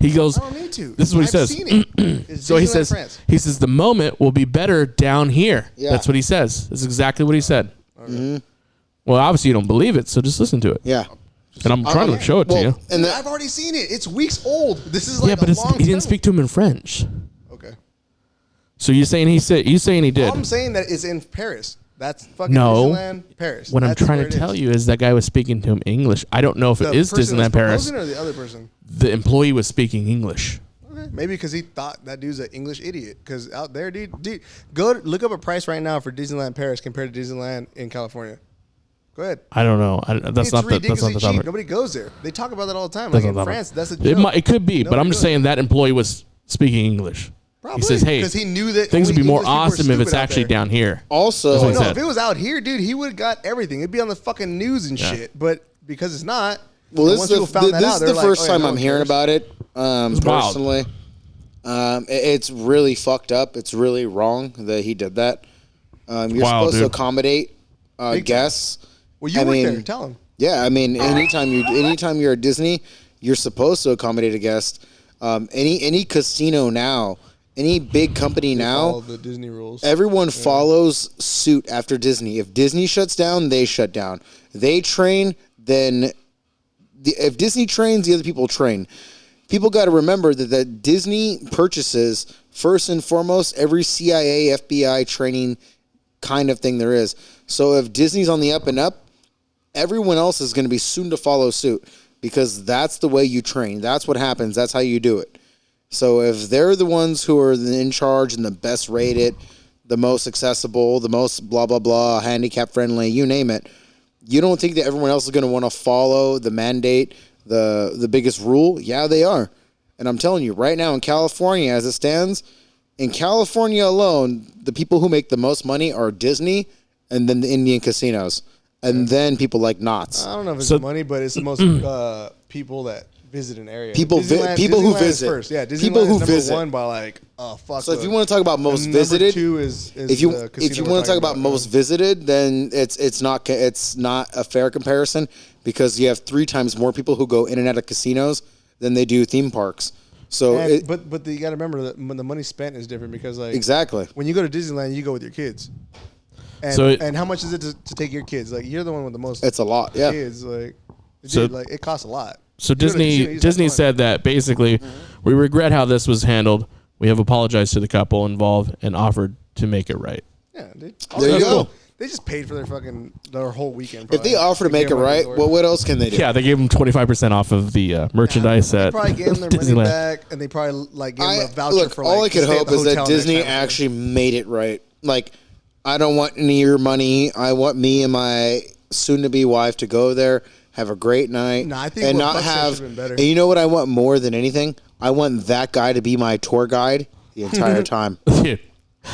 [SPEAKER 3] He goes,
[SPEAKER 5] I don't need to.
[SPEAKER 3] this is what he
[SPEAKER 5] I've
[SPEAKER 3] says.
[SPEAKER 5] seen it. It's
[SPEAKER 3] So he
[SPEAKER 5] Disneyland
[SPEAKER 3] says,
[SPEAKER 5] France.
[SPEAKER 3] the moment will be better down here.
[SPEAKER 4] Yeah.
[SPEAKER 3] That's what he says. That's exactly what he said. Well, obviously you don't believe it, so just listen to it.
[SPEAKER 4] yeah.
[SPEAKER 3] And I'm trying to show it to
[SPEAKER 4] Well,
[SPEAKER 3] you.
[SPEAKER 4] And
[SPEAKER 5] Dude, I've already seen it. It's weeks old. This is like
[SPEAKER 3] Yeah, but
[SPEAKER 5] a
[SPEAKER 3] it's,
[SPEAKER 5] long
[SPEAKER 3] he didn't
[SPEAKER 5] time.
[SPEAKER 3] speak to him in French.
[SPEAKER 5] Okay.
[SPEAKER 3] So you're saying he said? You saying he did?
[SPEAKER 5] I'm saying that it's in Paris. That's fucking
[SPEAKER 3] No.
[SPEAKER 5] Disneyland, Paris.
[SPEAKER 3] What I'm
[SPEAKER 5] That's
[SPEAKER 3] trying
[SPEAKER 5] where
[SPEAKER 3] to
[SPEAKER 5] it
[SPEAKER 3] tell
[SPEAKER 5] is.
[SPEAKER 3] you is that guy was speaking to him English. I don't know if
[SPEAKER 5] The
[SPEAKER 3] it is
[SPEAKER 5] person that's
[SPEAKER 3] Disneyland Paris.
[SPEAKER 5] proposing or the other person?
[SPEAKER 3] The employee was speaking English.
[SPEAKER 5] Okay. Maybe because he thought that dude's an English idiot. Because out there, dude, go look up a price right now for Disneyland Paris compared to Disneyland in California. Go ahead.
[SPEAKER 3] I don't know. That's
[SPEAKER 5] It's
[SPEAKER 3] not the
[SPEAKER 5] ridiculously cheap.
[SPEAKER 3] topic.
[SPEAKER 5] Nobody goes there. They talk about that all the time.
[SPEAKER 3] That's
[SPEAKER 5] Like in
[SPEAKER 3] not the topic.
[SPEAKER 5] France, that's a
[SPEAKER 3] It,
[SPEAKER 5] joke.
[SPEAKER 3] it could be, but
[SPEAKER 5] Nobody
[SPEAKER 3] I'm just
[SPEAKER 5] does
[SPEAKER 3] saying
[SPEAKER 5] it.
[SPEAKER 3] that employee was speaking English.
[SPEAKER 5] Probably,
[SPEAKER 3] he says, "Hey,
[SPEAKER 5] 'cause he knew that
[SPEAKER 3] things would be
[SPEAKER 5] only
[SPEAKER 3] more
[SPEAKER 5] English people are
[SPEAKER 3] awesome if it's
[SPEAKER 5] stupid out
[SPEAKER 3] actually
[SPEAKER 5] there."
[SPEAKER 3] down here."
[SPEAKER 4] Also,
[SPEAKER 3] That's what he
[SPEAKER 5] No,
[SPEAKER 3] said.
[SPEAKER 5] if it was out here, dude, he would have got everything. It'd be on the fucking news and
[SPEAKER 3] Yeah.
[SPEAKER 5] shit. But because it's not,
[SPEAKER 4] well,
[SPEAKER 5] and
[SPEAKER 4] this
[SPEAKER 5] once
[SPEAKER 4] is
[SPEAKER 5] people found that
[SPEAKER 4] this
[SPEAKER 5] out,
[SPEAKER 4] is
[SPEAKER 5] they're
[SPEAKER 4] the
[SPEAKER 5] like,
[SPEAKER 4] first
[SPEAKER 5] "Oh, yeah,
[SPEAKER 4] time
[SPEAKER 5] no
[SPEAKER 4] I'm
[SPEAKER 5] one
[SPEAKER 4] hearing
[SPEAKER 5] cares."
[SPEAKER 4] about it.
[SPEAKER 3] wild.
[SPEAKER 4] Personally, it's really fucked up. It's really wrong that he did that. You're
[SPEAKER 3] Wild,
[SPEAKER 4] supposed to
[SPEAKER 3] dude.
[SPEAKER 4] accommodate
[SPEAKER 5] Big time.
[SPEAKER 4] guests.
[SPEAKER 5] Well, you
[SPEAKER 4] I
[SPEAKER 5] work
[SPEAKER 4] mean,
[SPEAKER 5] there. Tell him.
[SPEAKER 4] Yeah, I mean, anytime you're at Disney, you're supposed to accommodate a guest. Any casino now, any big company
[SPEAKER 5] Follow
[SPEAKER 4] now,
[SPEAKER 5] the Disney rules.
[SPEAKER 4] everyone follows suit after Disney. If Disney shuts down, they shut down. They train, then if Disney trains, the other people train. People got to remember that Disney purchases, first and foremost, every CIA, FBI training kind of thing there is. So if Disney's on the up and up, everyone else is going to be soon to follow suit because that's the way you train. That's what happens. That's how you do it. So if they're the ones who are in charge and the best rated, the most accessible, the most blah, blah, blah, handicap friendly, you name it, you don't think that everyone else is going to want to follow the mandate, the biggest rule? Yeah, they are. And I'm telling you, right now in California, as it stands, In California alone, the people who make the most money are Disney and then the Indian casinos. And then people like Knott's.
[SPEAKER 5] I don't know if it's
[SPEAKER 3] So-
[SPEAKER 5] the money, but it's the most people that visit an area.
[SPEAKER 4] People who
[SPEAKER 5] Disneyland is
[SPEAKER 4] visit.
[SPEAKER 5] first. Yeah, Disneyland
[SPEAKER 4] People who
[SPEAKER 5] is number
[SPEAKER 4] visit.
[SPEAKER 5] one by like fuck.
[SPEAKER 4] So if you want to talk about most
[SPEAKER 5] number
[SPEAKER 4] visited,
[SPEAKER 5] two is
[SPEAKER 4] if you
[SPEAKER 5] the casino
[SPEAKER 4] if you
[SPEAKER 5] we're
[SPEAKER 4] want to talk
[SPEAKER 5] talking
[SPEAKER 4] about most visited, then it's not a fair comparison because you have 3 times more people who go in and out of casinos than they do theme parks. So
[SPEAKER 5] And, but you got to remember that when the money spent is different because like
[SPEAKER 4] exactly.
[SPEAKER 5] when you go to Disneyland, you go with your kids. And,
[SPEAKER 3] So
[SPEAKER 5] and how much is it to take your kids? Like you're the one with the most.
[SPEAKER 4] It's a lot, yeah.
[SPEAKER 5] Kids like,
[SPEAKER 3] So-
[SPEAKER 5] dude, like it costs a lot.
[SPEAKER 3] So
[SPEAKER 5] You go to the casino, you just
[SPEAKER 3] Disney
[SPEAKER 5] have fun.
[SPEAKER 3] said that basically, we regret how this was handled. We have apologized to the couple involved and offered to make it right.
[SPEAKER 5] Yeah, dude.
[SPEAKER 4] There you go.
[SPEAKER 5] They just paid for their whole weekend.
[SPEAKER 4] If they
[SPEAKER 5] probably.
[SPEAKER 4] offer to
[SPEAKER 5] They
[SPEAKER 4] make
[SPEAKER 5] gave
[SPEAKER 4] it
[SPEAKER 5] them
[SPEAKER 4] right,
[SPEAKER 5] money
[SPEAKER 4] well,
[SPEAKER 5] for it.
[SPEAKER 4] what else can they do?
[SPEAKER 3] Yeah, they gave them 25% off of the merchandise
[SPEAKER 5] They
[SPEAKER 3] at
[SPEAKER 5] probably gave them their money
[SPEAKER 3] Disneyland.
[SPEAKER 5] back, and they probably like gave them a voucher
[SPEAKER 4] Look,
[SPEAKER 5] for like.
[SPEAKER 4] all I could
[SPEAKER 5] stay at
[SPEAKER 4] hope
[SPEAKER 5] the
[SPEAKER 4] is that
[SPEAKER 5] hotel next
[SPEAKER 4] Disney
[SPEAKER 5] time.
[SPEAKER 4] actually made it right. Like, I don't want any of your money. I want me and my soon-to-be wife to go there, have a great night,
[SPEAKER 5] No, I think
[SPEAKER 4] and
[SPEAKER 5] what
[SPEAKER 4] not
[SPEAKER 5] Buck said
[SPEAKER 4] have.
[SPEAKER 5] should've been better.
[SPEAKER 4] And you know what I want more than anything? I want that guy to be my tour guide the entire time.
[SPEAKER 3] Dude.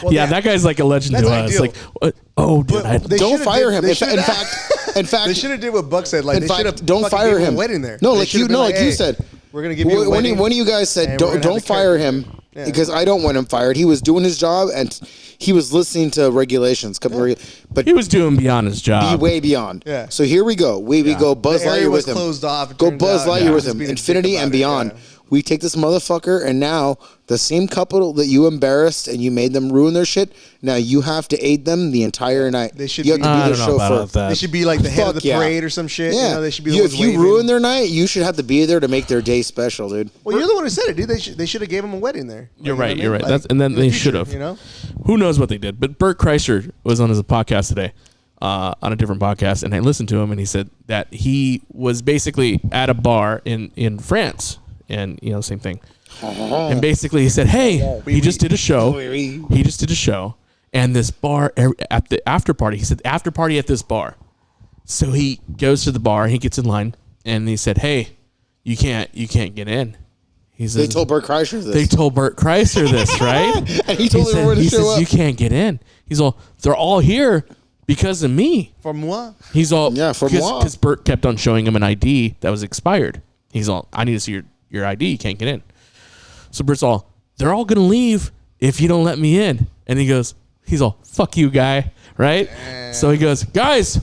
[SPEAKER 5] Well,
[SPEAKER 3] yeah,
[SPEAKER 5] yeah.
[SPEAKER 3] that guy's like a legend
[SPEAKER 5] That's
[SPEAKER 3] to us.
[SPEAKER 5] ideal.
[SPEAKER 3] Like, oh, dude,
[SPEAKER 5] But they
[SPEAKER 4] Don't
[SPEAKER 5] should've
[SPEAKER 4] fire
[SPEAKER 5] did-
[SPEAKER 4] him.
[SPEAKER 5] they
[SPEAKER 4] In
[SPEAKER 5] should've-
[SPEAKER 4] fact,
[SPEAKER 5] They should have did what Buck said. Like
[SPEAKER 4] in
[SPEAKER 5] they
[SPEAKER 4] fact,
[SPEAKER 5] should have
[SPEAKER 4] don't fire him.
[SPEAKER 5] A wedding there.
[SPEAKER 4] No,
[SPEAKER 5] They
[SPEAKER 4] like
[SPEAKER 5] should've
[SPEAKER 4] you,
[SPEAKER 5] been
[SPEAKER 4] no, like you
[SPEAKER 5] hey,
[SPEAKER 4] said.
[SPEAKER 5] we're gonna give you a wedding.
[SPEAKER 4] One of you guys said,
[SPEAKER 5] and we're gonna
[SPEAKER 4] don't
[SPEAKER 5] have the
[SPEAKER 4] fire
[SPEAKER 5] carrot."
[SPEAKER 4] him
[SPEAKER 5] Yeah.
[SPEAKER 4] because I don't want him fired. He was doing his job and he was listening to regulations. But
[SPEAKER 3] he was doing beyond his
[SPEAKER 4] be
[SPEAKER 3] job.
[SPEAKER 4] way beyond.
[SPEAKER 5] Yeah.
[SPEAKER 4] So here we go. We go Buzz
[SPEAKER 5] The area
[SPEAKER 4] Lightyear
[SPEAKER 5] was
[SPEAKER 4] with him.
[SPEAKER 5] closed off. It
[SPEAKER 4] Go
[SPEAKER 5] turns
[SPEAKER 4] Buzz
[SPEAKER 5] out,
[SPEAKER 4] Lightyear
[SPEAKER 5] yeah,
[SPEAKER 4] with
[SPEAKER 5] just
[SPEAKER 4] him.
[SPEAKER 5] being a dick
[SPEAKER 4] Infinity
[SPEAKER 5] about
[SPEAKER 4] and
[SPEAKER 5] it,
[SPEAKER 4] beyond.
[SPEAKER 5] yeah.
[SPEAKER 4] We take this motherfucker and now the same couple that you embarrassed and you made them ruin their shit. Now you have to aid them the entire night.
[SPEAKER 5] They should
[SPEAKER 4] you have
[SPEAKER 5] be-
[SPEAKER 4] to
[SPEAKER 3] I
[SPEAKER 4] be
[SPEAKER 3] don't
[SPEAKER 4] their
[SPEAKER 3] know
[SPEAKER 4] chauffeur.
[SPEAKER 3] about that.
[SPEAKER 5] They should be like the head of
[SPEAKER 4] Fuck
[SPEAKER 5] the
[SPEAKER 4] yeah.
[SPEAKER 5] parade or some shit.
[SPEAKER 4] Yeah,
[SPEAKER 5] You know, they should be the ones
[SPEAKER 4] if you
[SPEAKER 5] waving.
[SPEAKER 4] ruin their night, you should have to be there to make their day special, dude.
[SPEAKER 5] Well, you're the one who said it, dude. They should have gave him a wedding there. Like,
[SPEAKER 3] You're
[SPEAKER 5] you know
[SPEAKER 3] right.
[SPEAKER 5] what I
[SPEAKER 3] You're
[SPEAKER 5] mean?
[SPEAKER 3] right.
[SPEAKER 5] Like,
[SPEAKER 3] And then
[SPEAKER 5] in the
[SPEAKER 3] they
[SPEAKER 5] future,
[SPEAKER 3] should have.
[SPEAKER 5] You know,
[SPEAKER 3] Who knows what they did? But Bert Kreischer was on his podcast today, on a different podcast, and I listened to him, and he said that he was basically at a bar in France, and same thing. And basically, he said, "Hey, he just did a show. He just did a show, and this bar at the after party. He said after party at this bar. So he goes to the bar, he gets in line, and he said, "Hey, you can't get in." He says,
[SPEAKER 4] They told Bert Kreischer this.
[SPEAKER 3] They told Bert Kreischer this, right?
[SPEAKER 4] and he told everyone to
[SPEAKER 3] he
[SPEAKER 4] show
[SPEAKER 3] says,
[SPEAKER 4] up.
[SPEAKER 3] "You can't get in." He's all, "They're all here because of me."
[SPEAKER 5] for moi.
[SPEAKER 3] He's all,
[SPEAKER 4] Yeah, for moi.
[SPEAKER 3] because Bert kept on showing him an ID that was expired. He's all, "I need to see your ID. You can't get in." So Bert's all, "They're all gonna leave if you don't let me in." And he's all, "Fuck you, guy," right? So he goes, "Guys,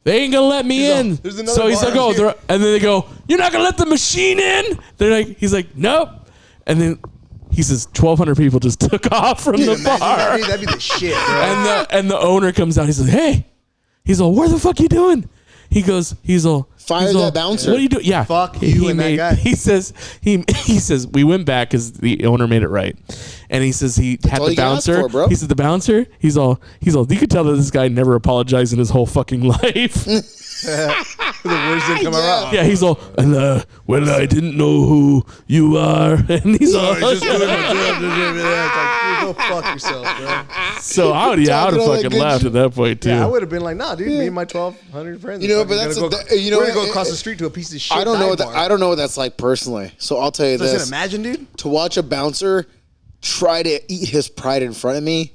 [SPEAKER 3] they ain't gonna let me
[SPEAKER 5] He's all,
[SPEAKER 3] in."
[SPEAKER 5] "There's another
[SPEAKER 3] So he's
[SPEAKER 5] bar
[SPEAKER 3] like, "Oh,"
[SPEAKER 5] here."
[SPEAKER 3] and then they go, "You're not gonna let the machine in?" He's like, "Nope." And then he says, 1,200 people just took off from the
[SPEAKER 5] Imagine
[SPEAKER 3] bar.
[SPEAKER 5] that'd be the shit, bro.
[SPEAKER 3] And the owner comes out. He says, "Hey," he's all, "Where the fuck you doing?" He's all,
[SPEAKER 4] Fire that bouncer.
[SPEAKER 3] "What are you doing?" Yeah,
[SPEAKER 5] Fuck you and that guy.
[SPEAKER 3] He says he says we went back because the owner made it right, and he says he had
[SPEAKER 4] all
[SPEAKER 3] the
[SPEAKER 4] you can ask
[SPEAKER 3] bouncer.
[SPEAKER 4] for, bro.
[SPEAKER 3] He said the bouncer. He's all. You could tell that this guy never apologized in his whole fucking life.
[SPEAKER 5] The words didn't come out.
[SPEAKER 3] Yeah, he's all. And well, I didn't know who you are, and he's all.
[SPEAKER 5] Just doing my job. It's like, dude, go fuck yourself, bro.
[SPEAKER 3] So I would have
[SPEAKER 4] Talking all that
[SPEAKER 3] fucking
[SPEAKER 4] good
[SPEAKER 3] left
[SPEAKER 4] shit.
[SPEAKER 3] at that point too.
[SPEAKER 5] Yeah, I would have been like, nah, dude, me and my 1,200 friends.
[SPEAKER 4] You know,
[SPEAKER 5] are
[SPEAKER 4] but
[SPEAKER 5] fucking
[SPEAKER 4] that's
[SPEAKER 5] gonna
[SPEAKER 4] a-
[SPEAKER 5] go,
[SPEAKER 4] you know
[SPEAKER 5] we're gonna
[SPEAKER 4] what?
[SPEAKER 5] go across the street to a piece of shit.
[SPEAKER 4] I don't know.
[SPEAKER 5] dive bar.
[SPEAKER 4] I don't know what that's like personally. So I'll tell you
[SPEAKER 5] Listen,
[SPEAKER 4] this:
[SPEAKER 5] imagine, dude.
[SPEAKER 4] to watch a bouncer try to eat his pride in front of me,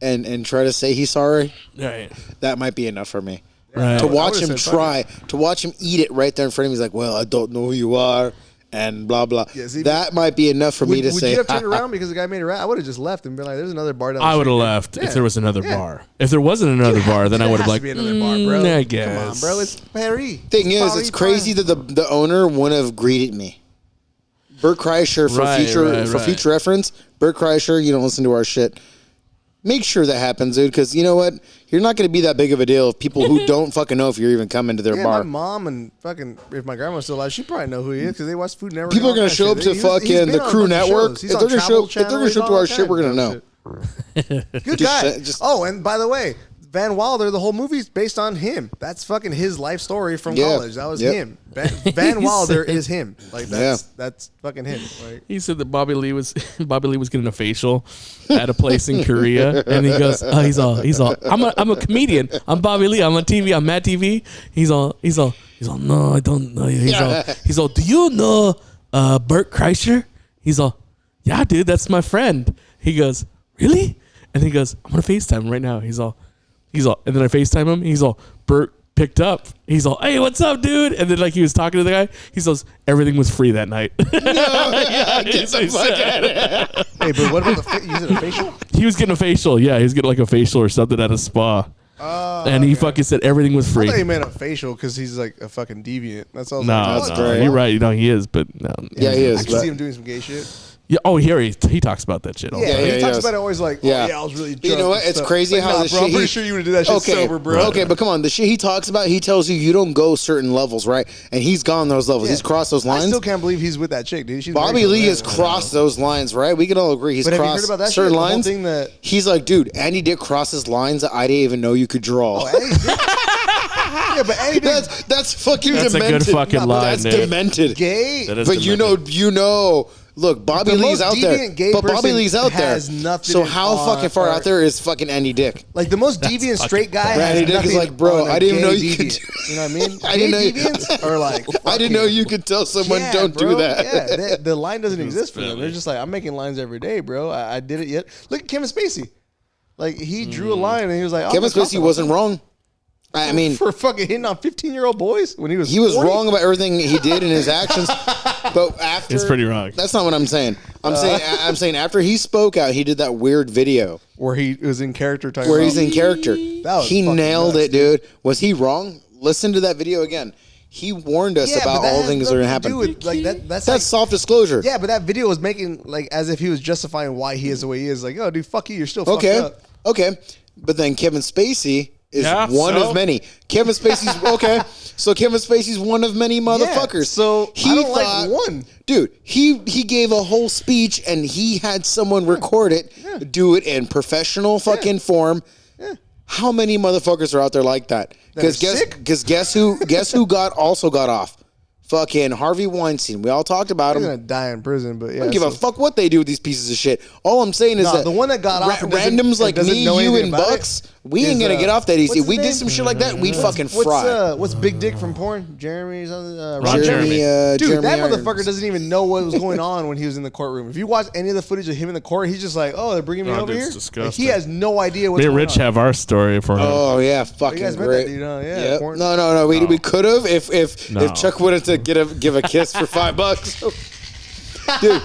[SPEAKER 4] and try to say he's sorry,
[SPEAKER 3] Right.
[SPEAKER 4] that might be enough for me.
[SPEAKER 3] Right.
[SPEAKER 4] To
[SPEAKER 5] I
[SPEAKER 4] watch
[SPEAKER 5] would've
[SPEAKER 4] him
[SPEAKER 5] said
[SPEAKER 4] try, to watch him eat it right there in front of me, he's like, "Well, I don't know who you are," and blah blah.
[SPEAKER 5] Yeah, see,
[SPEAKER 4] that might be enough for me to
[SPEAKER 5] Would
[SPEAKER 4] say.
[SPEAKER 5] you have turned around because the guy made it right? I would have just left and been like, "There's another bar down the
[SPEAKER 3] I would have
[SPEAKER 5] street."
[SPEAKER 3] left
[SPEAKER 5] Yeah.
[SPEAKER 3] if there was another
[SPEAKER 5] Yeah.
[SPEAKER 3] bar. If there wasn't another bar, then I
[SPEAKER 5] There
[SPEAKER 3] would have
[SPEAKER 5] has
[SPEAKER 3] like,
[SPEAKER 5] to be another bar, bro.
[SPEAKER 3] I
[SPEAKER 5] Come on,
[SPEAKER 3] guess.
[SPEAKER 5] bro. It's Paris.
[SPEAKER 4] Thing is,
[SPEAKER 5] Paris,
[SPEAKER 4] it's crazy
[SPEAKER 5] Paris.
[SPEAKER 4] that the owner wouldn't have greeted me. Bert Kreischer for
[SPEAKER 3] Right,
[SPEAKER 4] future reference. Bert Kreischer, you don't listen to our shit. Make sure that happens, dude, because you know what? You're not going to be that big of a deal if people who don't fucking know if you're even coming to their
[SPEAKER 5] Yeah,
[SPEAKER 4] bar.
[SPEAKER 5] my mom and fucking if my grandma's still alive, she probably know who he is because they watch Food Network.
[SPEAKER 4] People are
[SPEAKER 5] going
[SPEAKER 4] gonna show up to fucking the Crew Network. If they're gonna show up to our shit, we're gonna know.
[SPEAKER 5] Good
[SPEAKER 4] Just
[SPEAKER 5] guy.
[SPEAKER 4] say- just-
[SPEAKER 5] Oh, and by the way, Van Wilder, the whole movie's based on him. That's fucking his life story from
[SPEAKER 4] Yeah.
[SPEAKER 5] college. That was
[SPEAKER 4] Yep.
[SPEAKER 5] him. Van Wilder
[SPEAKER 3] said-
[SPEAKER 5] is him. Like that's fucking him. Like
[SPEAKER 3] He said that Bobby Lee was getting a facial at a place in Korea, and he goes, "Oh, he's all, I'm a comedian. I'm Bobby Lee. I'm on TV. I'm Mad TV." He's all, "No, I don't know you." He's all, "Do you know Bert Kreischer?" He's all, "Yeah, dude, that's my friend." He goes, really? And he goes, I'm gonna FaceTime him right now. He's all, and then I FaceTime him. He's all, Bert picked up. He's all, hey, what's up, dude? And then like he was talking to the guy. He says, everything was free that night.
[SPEAKER 5] Hey, but what about using a facial?
[SPEAKER 3] He was getting a facial. Yeah, he was getting like a facial or something at a spa. And he fucking said everything was free.
[SPEAKER 5] I thought he meant a facial because he's like a fucking deviant. That's all.
[SPEAKER 3] No,
[SPEAKER 4] That's great.
[SPEAKER 3] you're right. You know he is, but no.
[SPEAKER 4] Yeah, he is.
[SPEAKER 5] I can see him doing some gay shit.
[SPEAKER 3] Yeah. Oh, here he talks about that shit all the
[SPEAKER 5] Yeah,
[SPEAKER 3] time.
[SPEAKER 5] he
[SPEAKER 4] he
[SPEAKER 5] talks
[SPEAKER 4] does.
[SPEAKER 5] about it always like,
[SPEAKER 4] Yeah.
[SPEAKER 5] oh, yeah, I was really drunk.
[SPEAKER 4] You know what?
[SPEAKER 5] and
[SPEAKER 4] It's
[SPEAKER 5] stuff.
[SPEAKER 4] crazy
[SPEAKER 5] Like,
[SPEAKER 4] how
[SPEAKER 5] nah,
[SPEAKER 4] the
[SPEAKER 5] bro,
[SPEAKER 4] shit
[SPEAKER 5] I'm pretty
[SPEAKER 4] he-
[SPEAKER 5] sure you would do that shit sober, bro.
[SPEAKER 4] Okay, but come on, the shit he talks about, he tells you don't go certain levels, right? And he's gone those levels.
[SPEAKER 5] Yeah.
[SPEAKER 4] He's crossed those
[SPEAKER 5] I
[SPEAKER 4] lines.
[SPEAKER 5] still can't believe he's with that chick, dude. She's
[SPEAKER 4] Bobby
[SPEAKER 5] very
[SPEAKER 4] Lee has
[SPEAKER 5] cool.
[SPEAKER 4] crossed those lines, right? We can all agree he's
[SPEAKER 5] But have you heard
[SPEAKER 4] crossed
[SPEAKER 5] about that
[SPEAKER 4] certain
[SPEAKER 5] shit? The whole
[SPEAKER 4] lines.
[SPEAKER 5] thing that-
[SPEAKER 4] He's like, dude, Andy Dick crosses lines that I didn't even know you could draw.
[SPEAKER 5] Oh, Andy Dick. Yeah, but Andy Dick
[SPEAKER 4] That's fucking
[SPEAKER 3] That's a
[SPEAKER 4] demented.
[SPEAKER 3] good fucking
[SPEAKER 4] No, but
[SPEAKER 3] line,
[SPEAKER 4] That's
[SPEAKER 3] dude.
[SPEAKER 4] demented.
[SPEAKER 5] gay.
[SPEAKER 3] That is
[SPEAKER 4] But you know. Look, Bobby
[SPEAKER 5] The
[SPEAKER 4] Lee's
[SPEAKER 5] most
[SPEAKER 4] out there.
[SPEAKER 5] deviant gay
[SPEAKER 4] But Bobby
[SPEAKER 5] person
[SPEAKER 4] Lee's out there.
[SPEAKER 5] has nothing
[SPEAKER 4] So how
[SPEAKER 5] on-
[SPEAKER 4] fucking far
[SPEAKER 5] or-
[SPEAKER 4] out there is fucking Andy Dick?
[SPEAKER 5] Like the most deviant straight guy has
[SPEAKER 4] Andy Dick is
[SPEAKER 5] nothing
[SPEAKER 4] like, bro,
[SPEAKER 5] on a
[SPEAKER 4] I didn't even know
[SPEAKER 5] gay
[SPEAKER 4] you could-
[SPEAKER 5] deviant. You know what I mean?
[SPEAKER 4] I didn't know
[SPEAKER 5] Gay
[SPEAKER 4] you-
[SPEAKER 5] deviants are like.
[SPEAKER 4] I didn't know you could tell someone
[SPEAKER 5] Yeah,
[SPEAKER 4] don't
[SPEAKER 5] bro.
[SPEAKER 4] do that.
[SPEAKER 5] Yeah, the line doesn't exist for them. They're just like, I'm making lines every day, bro. I did it yet. Look at Kevin Spacey. Like he drew a line and he was like,
[SPEAKER 4] Kevin Spacey wasn't wrong. I mean,
[SPEAKER 5] for fucking hitting on 15-year-old boys when he was 40?
[SPEAKER 4] wrong about everything he did in his actions, but after
[SPEAKER 3] It's pretty wrong.
[SPEAKER 4] That's not what I'm saying. I'm saying after he spoke out, he did that weird video
[SPEAKER 5] where he was in character talking
[SPEAKER 4] where
[SPEAKER 5] about,
[SPEAKER 4] he's in character.
[SPEAKER 5] That was
[SPEAKER 4] He
[SPEAKER 5] fucking
[SPEAKER 4] nailed
[SPEAKER 5] nuts,
[SPEAKER 4] it, dude. Was he wrong? Listen to that video again. He warned us
[SPEAKER 5] Yeah, but
[SPEAKER 4] about
[SPEAKER 5] that
[SPEAKER 4] all
[SPEAKER 5] has
[SPEAKER 4] things that are gonna
[SPEAKER 5] nothing to
[SPEAKER 4] happen.
[SPEAKER 5] do with, like that's
[SPEAKER 4] That's soft disclosure.
[SPEAKER 5] yeah, but that video was making like as if he was justifying why he is the way he is. Like, oh, dude, fuck you, you're still fucked
[SPEAKER 4] Okay.
[SPEAKER 5] up.
[SPEAKER 4] Okay. But then Kevin Spacey is
[SPEAKER 3] Yeah,
[SPEAKER 4] one
[SPEAKER 3] so?
[SPEAKER 4] of many. Kevin Spacey's okay. So Kevin Spacey's one of many motherfuckers.
[SPEAKER 5] so I don't like one.
[SPEAKER 4] Dude, he gave a whole speech and he had someone record it, do it in professional fucking form. How many motherfuckers are out there like that?
[SPEAKER 5] That are sick?
[SPEAKER 4] Because guess who got off? Fucking Harvey Weinstein. We all talked about
[SPEAKER 5] He's
[SPEAKER 4] him.
[SPEAKER 5] gonna die in prison, but yeah.
[SPEAKER 4] I don't give a fuck what they do with these pieces of shit. All I'm saying is
[SPEAKER 5] No,
[SPEAKER 4] that
[SPEAKER 5] the one that got off and doesn't-
[SPEAKER 4] randoms like
[SPEAKER 5] doesn't
[SPEAKER 4] me,
[SPEAKER 5] know
[SPEAKER 4] you,
[SPEAKER 5] anything
[SPEAKER 4] and
[SPEAKER 5] about
[SPEAKER 4] Bucks,
[SPEAKER 5] it
[SPEAKER 4] we ain't
[SPEAKER 5] is,
[SPEAKER 4] gonna get off that easy.
[SPEAKER 5] what's his
[SPEAKER 4] We did
[SPEAKER 5] name?
[SPEAKER 4] some shit like that, we'd fucking fry.
[SPEAKER 5] What's Big Dick from porn? Jeremy or something?
[SPEAKER 3] Ron Jeremy.
[SPEAKER 5] Dude,
[SPEAKER 4] Jeremy
[SPEAKER 5] that
[SPEAKER 4] Irons.
[SPEAKER 5] motherfucker doesn't even know what was going on when he was in the courtroom. If you watch any of the footage of him in the court, he's just like, "Oh, they're bringing me
[SPEAKER 3] Oh,
[SPEAKER 5] over
[SPEAKER 3] dude's
[SPEAKER 5] here."
[SPEAKER 3] disgusting.
[SPEAKER 5] Like, he has no idea what's
[SPEAKER 3] Me and
[SPEAKER 5] going
[SPEAKER 3] Rich
[SPEAKER 5] on.
[SPEAKER 3] have our story for him.
[SPEAKER 4] Oh yeah, fucking
[SPEAKER 5] You guys met
[SPEAKER 4] great.
[SPEAKER 5] that dude, huh? Yeah,
[SPEAKER 4] Yep.
[SPEAKER 5] porn.
[SPEAKER 4] No. We could have if
[SPEAKER 3] No.
[SPEAKER 4] Chuck wanted to give a kiss for $5. Dude,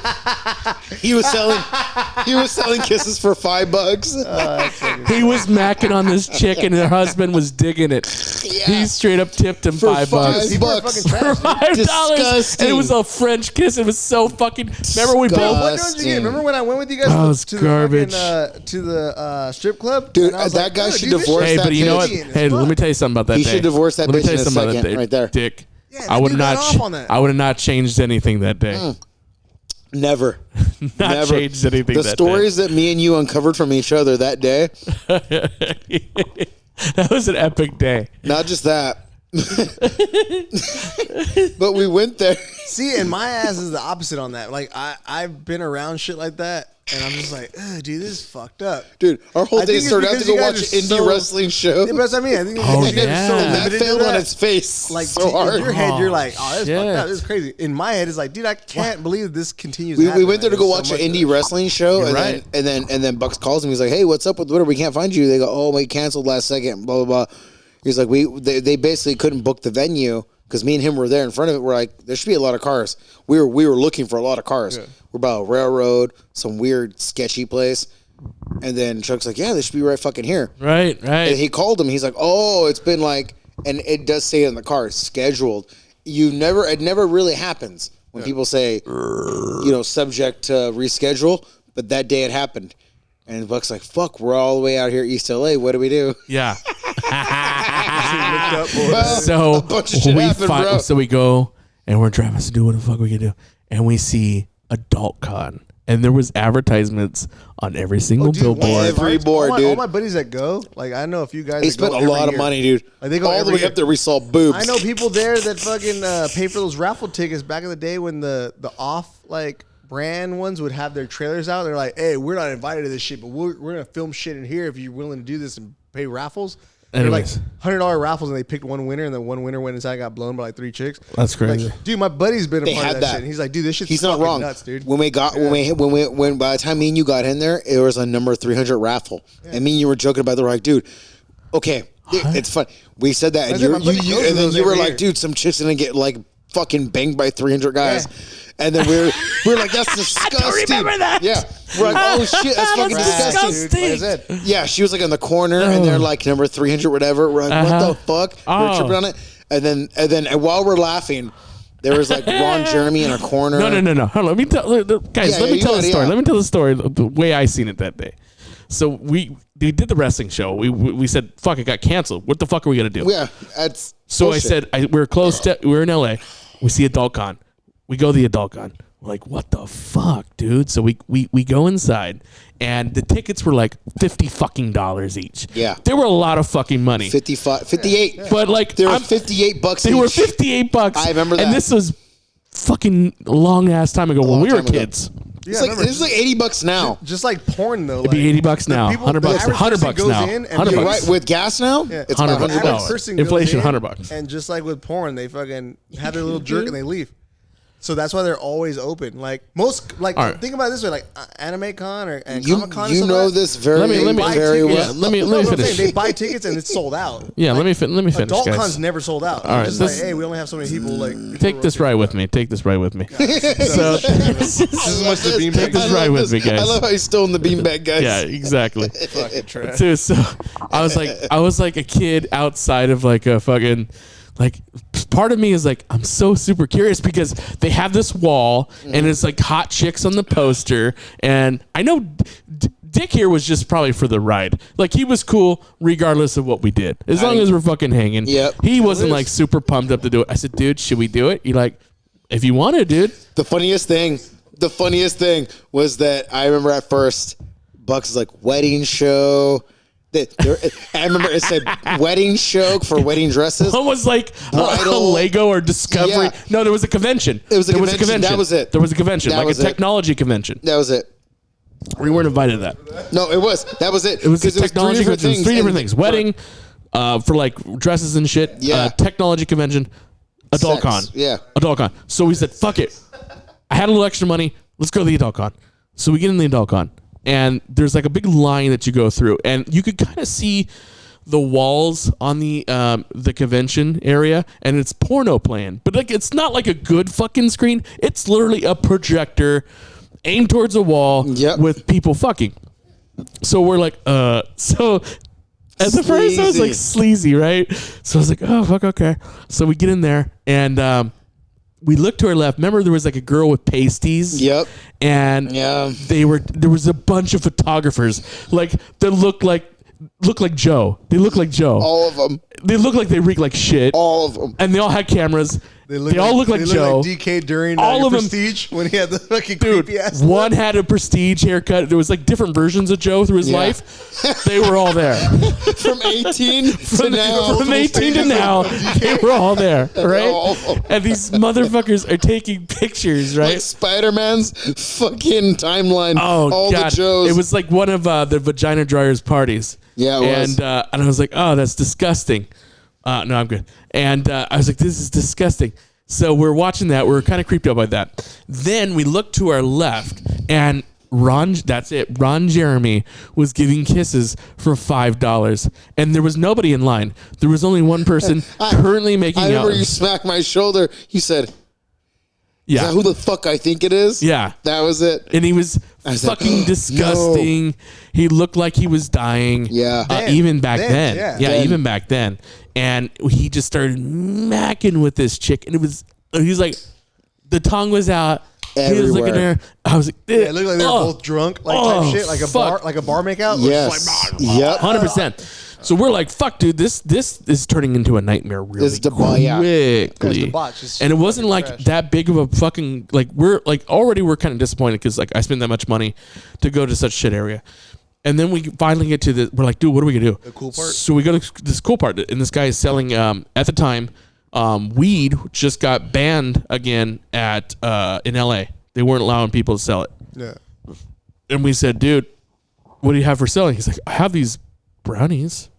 [SPEAKER 4] he was selling kisses for $5.
[SPEAKER 3] He was macking on this chick and her husband was digging it. He straight up tipped him
[SPEAKER 4] For
[SPEAKER 3] $5.
[SPEAKER 5] People are
[SPEAKER 4] $5.
[SPEAKER 5] fucking trash, dude.
[SPEAKER 3] $5.
[SPEAKER 4] Disgusting.
[SPEAKER 3] And it was a French kiss. It was so fucking. Remember we
[SPEAKER 5] What
[SPEAKER 3] both.
[SPEAKER 5] noise did you get? Remember when I went with you guys
[SPEAKER 3] Oh, it's
[SPEAKER 5] to
[SPEAKER 3] garbage.
[SPEAKER 5] the strip club?
[SPEAKER 4] Dude,
[SPEAKER 5] And I was
[SPEAKER 4] that guy
[SPEAKER 5] "Oh,
[SPEAKER 4] should
[SPEAKER 5] dude, this
[SPEAKER 4] divorce
[SPEAKER 5] shit's
[SPEAKER 3] Hey,
[SPEAKER 4] that
[SPEAKER 3] but you know what?
[SPEAKER 5] Canadian as
[SPEAKER 3] Hey,
[SPEAKER 5] fuck."
[SPEAKER 3] let me tell you something about that
[SPEAKER 4] He
[SPEAKER 3] day.
[SPEAKER 4] should divorce that
[SPEAKER 3] Let me
[SPEAKER 4] bitch
[SPEAKER 3] tell you
[SPEAKER 4] in a
[SPEAKER 3] something about
[SPEAKER 4] second,
[SPEAKER 3] that day.
[SPEAKER 4] right there.
[SPEAKER 3] Dick.
[SPEAKER 5] Yeah, that
[SPEAKER 3] I would
[SPEAKER 5] dude
[SPEAKER 3] not.
[SPEAKER 5] got off on that.
[SPEAKER 3] I would have not changed anything that day.
[SPEAKER 4] Never.
[SPEAKER 3] Not
[SPEAKER 4] Never.
[SPEAKER 3] changed anything.
[SPEAKER 4] The
[SPEAKER 3] that
[SPEAKER 4] stories that me and you uncovered from each other that day,
[SPEAKER 3] day. That was an epic day.
[SPEAKER 4] not just that. But we went there.
[SPEAKER 5] See, and my ass is the opposite on that. Like I've been around shit like that, and I'm just like, ugh, dude, this is fucked up.
[SPEAKER 4] Dude, our whole
[SPEAKER 5] I
[SPEAKER 4] day
[SPEAKER 5] think it's
[SPEAKER 4] started out to
[SPEAKER 5] because
[SPEAKER 4] go
[SPEAKER 5] you
[SPEAKER 4] watch
[SPEAKER 5] guys
[SPEAKER 4] an
[SPEAKER 5] are
[SPEAKER 4] indie
[SPEAKER 5] so-
[SPEAKER 4] wrestling show.
[SPEAKER 5] Yeah, but that's what I mean. I think
[SPEAKER 3] Oh,
[SPEAKER 5] you guys are so
[SPEAKER 3] yeah.
[SPEAKER 4] And that
[SPEAKER 5] limited to
[SPEAKER 4] failed on
[SPEAKER 5] that.
[SPEAKER 4] its face
[SPEAKER 5] Like
[SPEAKER 4] so
[SPEAKER 5] in
[SPEAKER 4] hard.
[SPEAKER 5] your head, you're like, oh, this is fucked
[SPEAKER 3] shit.
[SPEAKER 5] up. This is crazy. In my head, it's like, dude, I can't believe this continues.
[SPEAKER 4] We
[SPEAKER 5] happening.
[SPEAKER 4] went there to
[SPEAKER 5] Like,
[SPEAKER 4] go
[SPEAKER 5] there's
[SPEAKER 4] watch
[SPEAKER 5] so
[SPEAKER 4] an
[SPEAKER 5] much
[SPEAKER 4] indie
[SPEAKER 5] of it.
[SPEAKER 4] wrestling show, and
[SPEAKER 3] right.
[SPEAKER 4] then Bucks calls him. He's like, "Hey, what's up with Twitter? We can't find you." They go, "Oh, we canceled last second." Blah blah blah. He's like, they basically couldn't book the venue because me and him were there in front of it. We're like, there should be a lot of cars. We were looking for a lot of cars.
[SPEAKER 5] Yeah.
[SPEAKER 4] We're by a railroad, some weird sketchy place, and then Chuck's like, "Yeah, they should be right fucking here."
[SPEAKER 3] Right.
[SPEAKER 4] And he called him. He's like, "Oh, it's been like," and it does say in the car, scheduled. It never really happens when people say, subject to reschedule. But that day it happened, and Buck's like, "Fuck, we're all the way out here, East LA. What do we do?"
[SPEAKER 3] Yeah.
[SPEAKER 4] Well,
[SPEAKER 3] So
[SPEAKER 4] a bunch of shit happened, bro.
[SPEAKER 3] So we go and we're driving to do what the fuck we can do, and we see Adult Con, and there was advertisements on every single
[SPEAKER 5] Dude,
[SPEAKER 3] billboard.
[SPEAKER 4] Every board,
[SPEAKER 5] all
[SPEAKER 4] dude.
[SPEAKER 5] my buddies that go, like I know a few guys.
[SPEAKER 4] They
[SPEAKER 5] that go
[SPEAKER 4] spent a
[SPEAKER 5] every
[SPEAKER 4] lot of
[SPEAKER 5] year.
[SPEAKER 4] money, dude.
[SPEAKER 5] Like they go
[SPEAKER 4] all the
[SPEAKER 5] every
[SPEAKER 4] way
[SPEAKER 5] year.
[SPEAKER 4] up there. We saw boobs.
[SPEAKER 5] I know people there that fucking pay for those raffle tickets back in the day when the off like brand ones would have their trailers out. They're like, "Hey, we're not invited to this shit, but we're gonna film shit in here if you're willing to do this and pay raffles." They're like
[SPEAKER 3] Anyways.
[SPEAKER 5] $100 raffles, and they picked one winner, and then one winner went inside and got blown by like 3 chicks.
[SPEAKER 3] That's crazy.
[SPEAKER 5] Like, dude, my buddy's been a
[SPEAKER 4] They
[SPEAKER 5] part of
[SPEAKER 4] had
[SPEAKER 5] that
[SPEAKER 4] that.
[SPEAKER 5] shit. And he's like, dude, this shit's
[SPEAKER 4] He's not
[SPEAKER 5] fucking
[SPEAKER 4] wrong.
[SPEAKER 5] nuts, dude.
[SPEAKER 4] When by the time me and you got in there, it was a number 300 raffle, and me and you were joking about it. We're like, dude, okay, it's fun. We said that, and,
[SPEAKER 5] I said, my buddy goes to
[SPEAKER 4] and then
[SPEAKER 5] those
[SPEAKER 4] you were
[SPEAKER 5] every
[SPEAKER 4] like,
[SPEAKER 5] year.
[SPEAKER 4] dude, some chick's gonna get like fucking banged by 300 guys.
[SPEAKER 5] Yeah.
[SPEAKER 4] And then we're like, that's disgusting.
[SPEAKER 3] remember that.
[SPEAKER 4] Yeah, we're like, oh shit, that's fucking
[SPEAKER 5] Rad,
[SPEAKER 4] disgusting.
[SPEAKER 5] dude. Like I said,
[SPEAKER 4] Yeah, she was like in the corner, and they're like number 300, whatever. We're like, what the fuck? We're tripping on it, and then while we're laughing, there was like Ron Jeremy in a corner.
[SPEAKER 3] No. Hold on. Let me tell guys.
[SPEAKER 4] Yeah,
[SPEAKER 3] let me
[SPEAKER 4] you
[SPEAKER 3] tell
[SPEAKER 4] got
[SPEAKER 3] the
[SPEAKER 4] it,
[SPEAKER 3] story.
[SPEAKER 4] yeah.
[SPEAKER 3] Let me tell the story the way I seen it that day. So we did the wrestling show. We said, fuck, it got canceled. What the fuck are we gonna do?
[SPEAKER 4] Yeah, that's
[SPEAKER 3] So
[SPEAKER 4] bullshit.
[SPEAKER 3] I said, we're close to, we're in LA. We see Adult Con. We go to the Adult Con. We're like, what the fuck, dude? So we go inside, and the tickets were like $50 each.
[SPEAKER 4] Yeah.
[SPEAKER 3] They were a lot of fucking money.
[SPEAKER 4] 55, 58.
[SPEAKER 3] But like,
[SPEAKER 4] They were
[SPEAKER 3] I'm-
[SPEAKER 4] $58
[SPEAKER 3] they
[SPEAKER 4] each.
[SPEAKER 3] were $58.
[SPEAKER 4] I remember that.
[SPEAKER 3] And this was fucking long ass time ago when
[SPEAKER 4] long
[SPEAKER 3] we were
[SPEAKER 4] time ago.
[SPEAKER 3] kids.
[SPEAKER 5] yeah,
[SPEAKER 4] It's like
[SPEAKER 5] remember,
[SPEAKER 4] it's like $80 now.
[SPEAKER 5] just like porn though.
[SPEAKER 3] It'd be $80 now.
[SPEAKER 5] people-
[SPEAKER 3] $100
[SPEAKER 5] the average
[SPEAKER 3] $100
[SPEAKER 5] person goes
[SPEAKER 3] now.
[SPEAKER 5] in and
[SPEAKER 3] $100
[SPEAKER 4] You're
[SPEAKER 3] bucks.
[SPEAKER 4] right. With gas now,
[SPEAKER 5] Yeah.
[SPEAKER 4] it's about
[SPEAKER 3] $100.
[SPEAKER 5] The average
[SPEAKER 4] $100.
[SPEAKER 5] person goes
[SPEAKER 3] Inflation,
[SPEAKER 5] in,
[SPEAKER 3] $100.
[SPEAKER 5] And just like with porn, they fucking have their little jerk and they leave. So that's why they're always open. Like most, like
[SPEAKER 3] All right.
[SPEAKER 5] think about it this way, like Anime Con and
[SPEAKER 4] You,
[SPEAKER 5] Comic Con.
[SPEAKER 4] you know this very,
[SPEAKER 3] Let me-
[SPEAKER 4] very
[SPEAKER 3] yeah,
[SPEAKER 4] well.
[SPEAKER 3] let me
[SPEAKER 5] That's what I'm
[SPEAKER 3] finish.
[SPEAKER 5] saying. They buy tickets and it's sold out.
[SPEAKER 3] Yeah, let me finish,
[SPEAKER 5] Adult
[SPEAKER 3] guys.
[SPEAKER 5] Con's never sold out.
[SPEAKER 3] All right,
[SPEAKER 5] Just
[SPEAKER 3] this-
[SPEAKER 5] like, hey, we only have so many people. Like,
[SPEAKER 3] Take this right with me. Take this right with me. So
[SPEAKER 5] This is much the beanbag.
[SPEAKER 3] Take this right with me, guys.
[SPEAKER 4] I love how he's still in the beanbag, guys.
[SPEAKER 3] yeah, exactly.
[SPEAKER 5] fucking trash.
[SPEAKER 3] Dude, so I was like a kid outside of like a fucking like part of me is like I'm so super curious because they have this wall and it's like hot chicks on the poster, and I know Dick here was just probably for the ride. Like he was cool regardless of what we did, as long as we're fucking hanging.
[SPEAKER 4] Yep.
[SPEAKER 3] He wasn't like super pumped up to do it. I said, dude, should we do it? You're like, if you want to, dude.
[SPEAKER 4] The funniest thing was that I remember at first, Bucks is like wedding show. I remember it said wedding show for wedding dresses.
[SPEAKER 3] One was like a
[SPEAKER 4] Bridal.
[SPEAKER 3] Lego or Discovery.
[SPEAKER 4] Yeah.
[SPEAKER 3] No, there was a convention.
[SPEAKER 4] It was a
[SPEAKER 3] There
[SPEAKER 4] convention. That was it.
[SPEAKER 3] There was a convention,
[SPEAKER 4] That
[SPEAKER 3] like a
[SPEAKER 4] was it.
[SPEAKER 3] technology convention.
[SPEAKER 4] That was it.
[SPEAKER 3] We weren't invited to that.
[SPEAKER 4] No, it was. That was it.
[SPEAKER 3] It was a
[SPEAKER 4] 'Cause
[SPEAKER 3] technology convention. It was three different things. Wedding, for like dresses and shit.
[SPEAKER 4] Yeah.
[SPEAKER 3] Technology convention. Adult
[SPEAKER 4] Sex.
[SPEAKER 3] Con.
[SPEAKER 4] Yeah.
[SPEAKER 3] Adult Con. So we said, fuck it. I had a little extra money. Let's go to the Adult Con. So we get in the Adult Con. And there's like a big line that you go through. And you could kind of see the walls on the convention area, and it's porno playing. But like it's not like a good fucking screen. It's literally a projector aimed towards a wall
[SPEAKER 4] Yep.
[SPEAKER 3] with people fucking. So we're like, so at the first I was like sleazy, right? So I was like, oh fuck, okay. So we get in there and we look to our left. Remember there was like a girl with pasties?
[SPEAKER 4] Yep.
[SPEAKER 3] And
[SPEAKER 4] Yeah.
[SPEAKER 3] there was a bunch of photographers like that look like Joe. They look like Joe.
[SPEAKER 4] All of them.
[SPEAKER 3] They look like they reek like shit.
[SPEAKER 4] All of them.
[SPEAKER 3] And they all had cameras. They all look like
[SPEAKER 5] they
[SPEAKER 3] Joe.
[SPEAKER 5] Look like DK during
[SPEAKER 3] All of them-
[SPEAKER 5] Prestige when he had the fucking
[SPEAKER 3] Dude,
[SPEAKER 5] creepy ass.
[SPEAKER 3] one had a prestige haircut. There was like different versions of Joe through his
[SPEAKER 4] Yeah.
[SPEAKER 3] life. They were all there.
[SPEAKER 4] From 18 to now.
[SPEAKER 3] From 18 to now, they were all there, right?
[SPEAKER 4] All of them.
[SPEAKER 3] And these motherfuckers are taking pictures, right?
[SPEAKER 4] Like Spider-Man's fucking timeline.
[SPEAKER 3] Oh
[SPEAKER 4] all
[SPEAKER 3] God!
[SPEAKER 4] the Joes.
[SPEAKER 3] It was like one of the vagina dryer's parties.
[SPEAKER 4] Yeah, it was.
[SPEAKER 3] And I was like, oh, that's disgusting. No, I'm good. And I was like, this is disgusting. So we're watching that. We're kind of creeped out by that. Then we look to our left, and Ron Jeremy was giving kisses for $5, and there was nobody in line. There was only one person currently making
[SPEAKER 4] I
[SPEAKER 3] out.
[SPEAKER 4] remember you smacked my shoulder. You said, "Is
[SPEAKER 3] Yeah,
[SPEAKER 4] that who the fuck I think it is?"
[SPEAKER 3] yeah.
[SPEAKER 4] That was it.
[SPEAKER 3] And he was
[SPEAKER 4] was like,
[SPEAKER 3] fucking disgusting. He looked like he was dying.
[SPEAKER 4] Yeah.
[SPEAKER 3] Even back then.
[SPEAKER 5] yeah.
[SPEAKER 3] Yeah, even back then. And he just started macking with this chick, and he was like, the tongue was out. He was looking
[SPEAKER 4] Everywhere.
[SPEAKER 3] at her. I was like,
[SPEAKER 5] Yeah, it looked like they were both drunk, like type shit, like a
[SPEAKER 3] fuck.
[SPEAKER 5] bar makeout. where it's
[SPEAKER 4] Yes.
[SPEAKER 5] just like,
[SPEAKER 4] Yep.
[SPEAKER 3] 100%. So we're like, fuck, dude, this is turning into a nightmare really
[SPEAKER 4] It's yeah.
[SPEAKER 3] quickly.
[SPEAKER 5] debauch. It's
[SPEAKER 3] And it wasn't like
[SPEAKER 5] trash.
[SPEAKER 3] that big of a fucking, like, we're kind of disappointed because, like, I spent that much money to go to such shit area. And then we finally get to we're like, dude, what are we gonna do? The
[SPEAKER 5] cool part?
[SPEAKER 3] So we go to this cool part, and this guy is selling, at the time, weed just got banned again in LA. They weren't allowing people to sell it.
[SPEAKER 5] yeah.
[SPEAKER 3] And we said, dude, what do you have for selling? He's like, I have these brownies.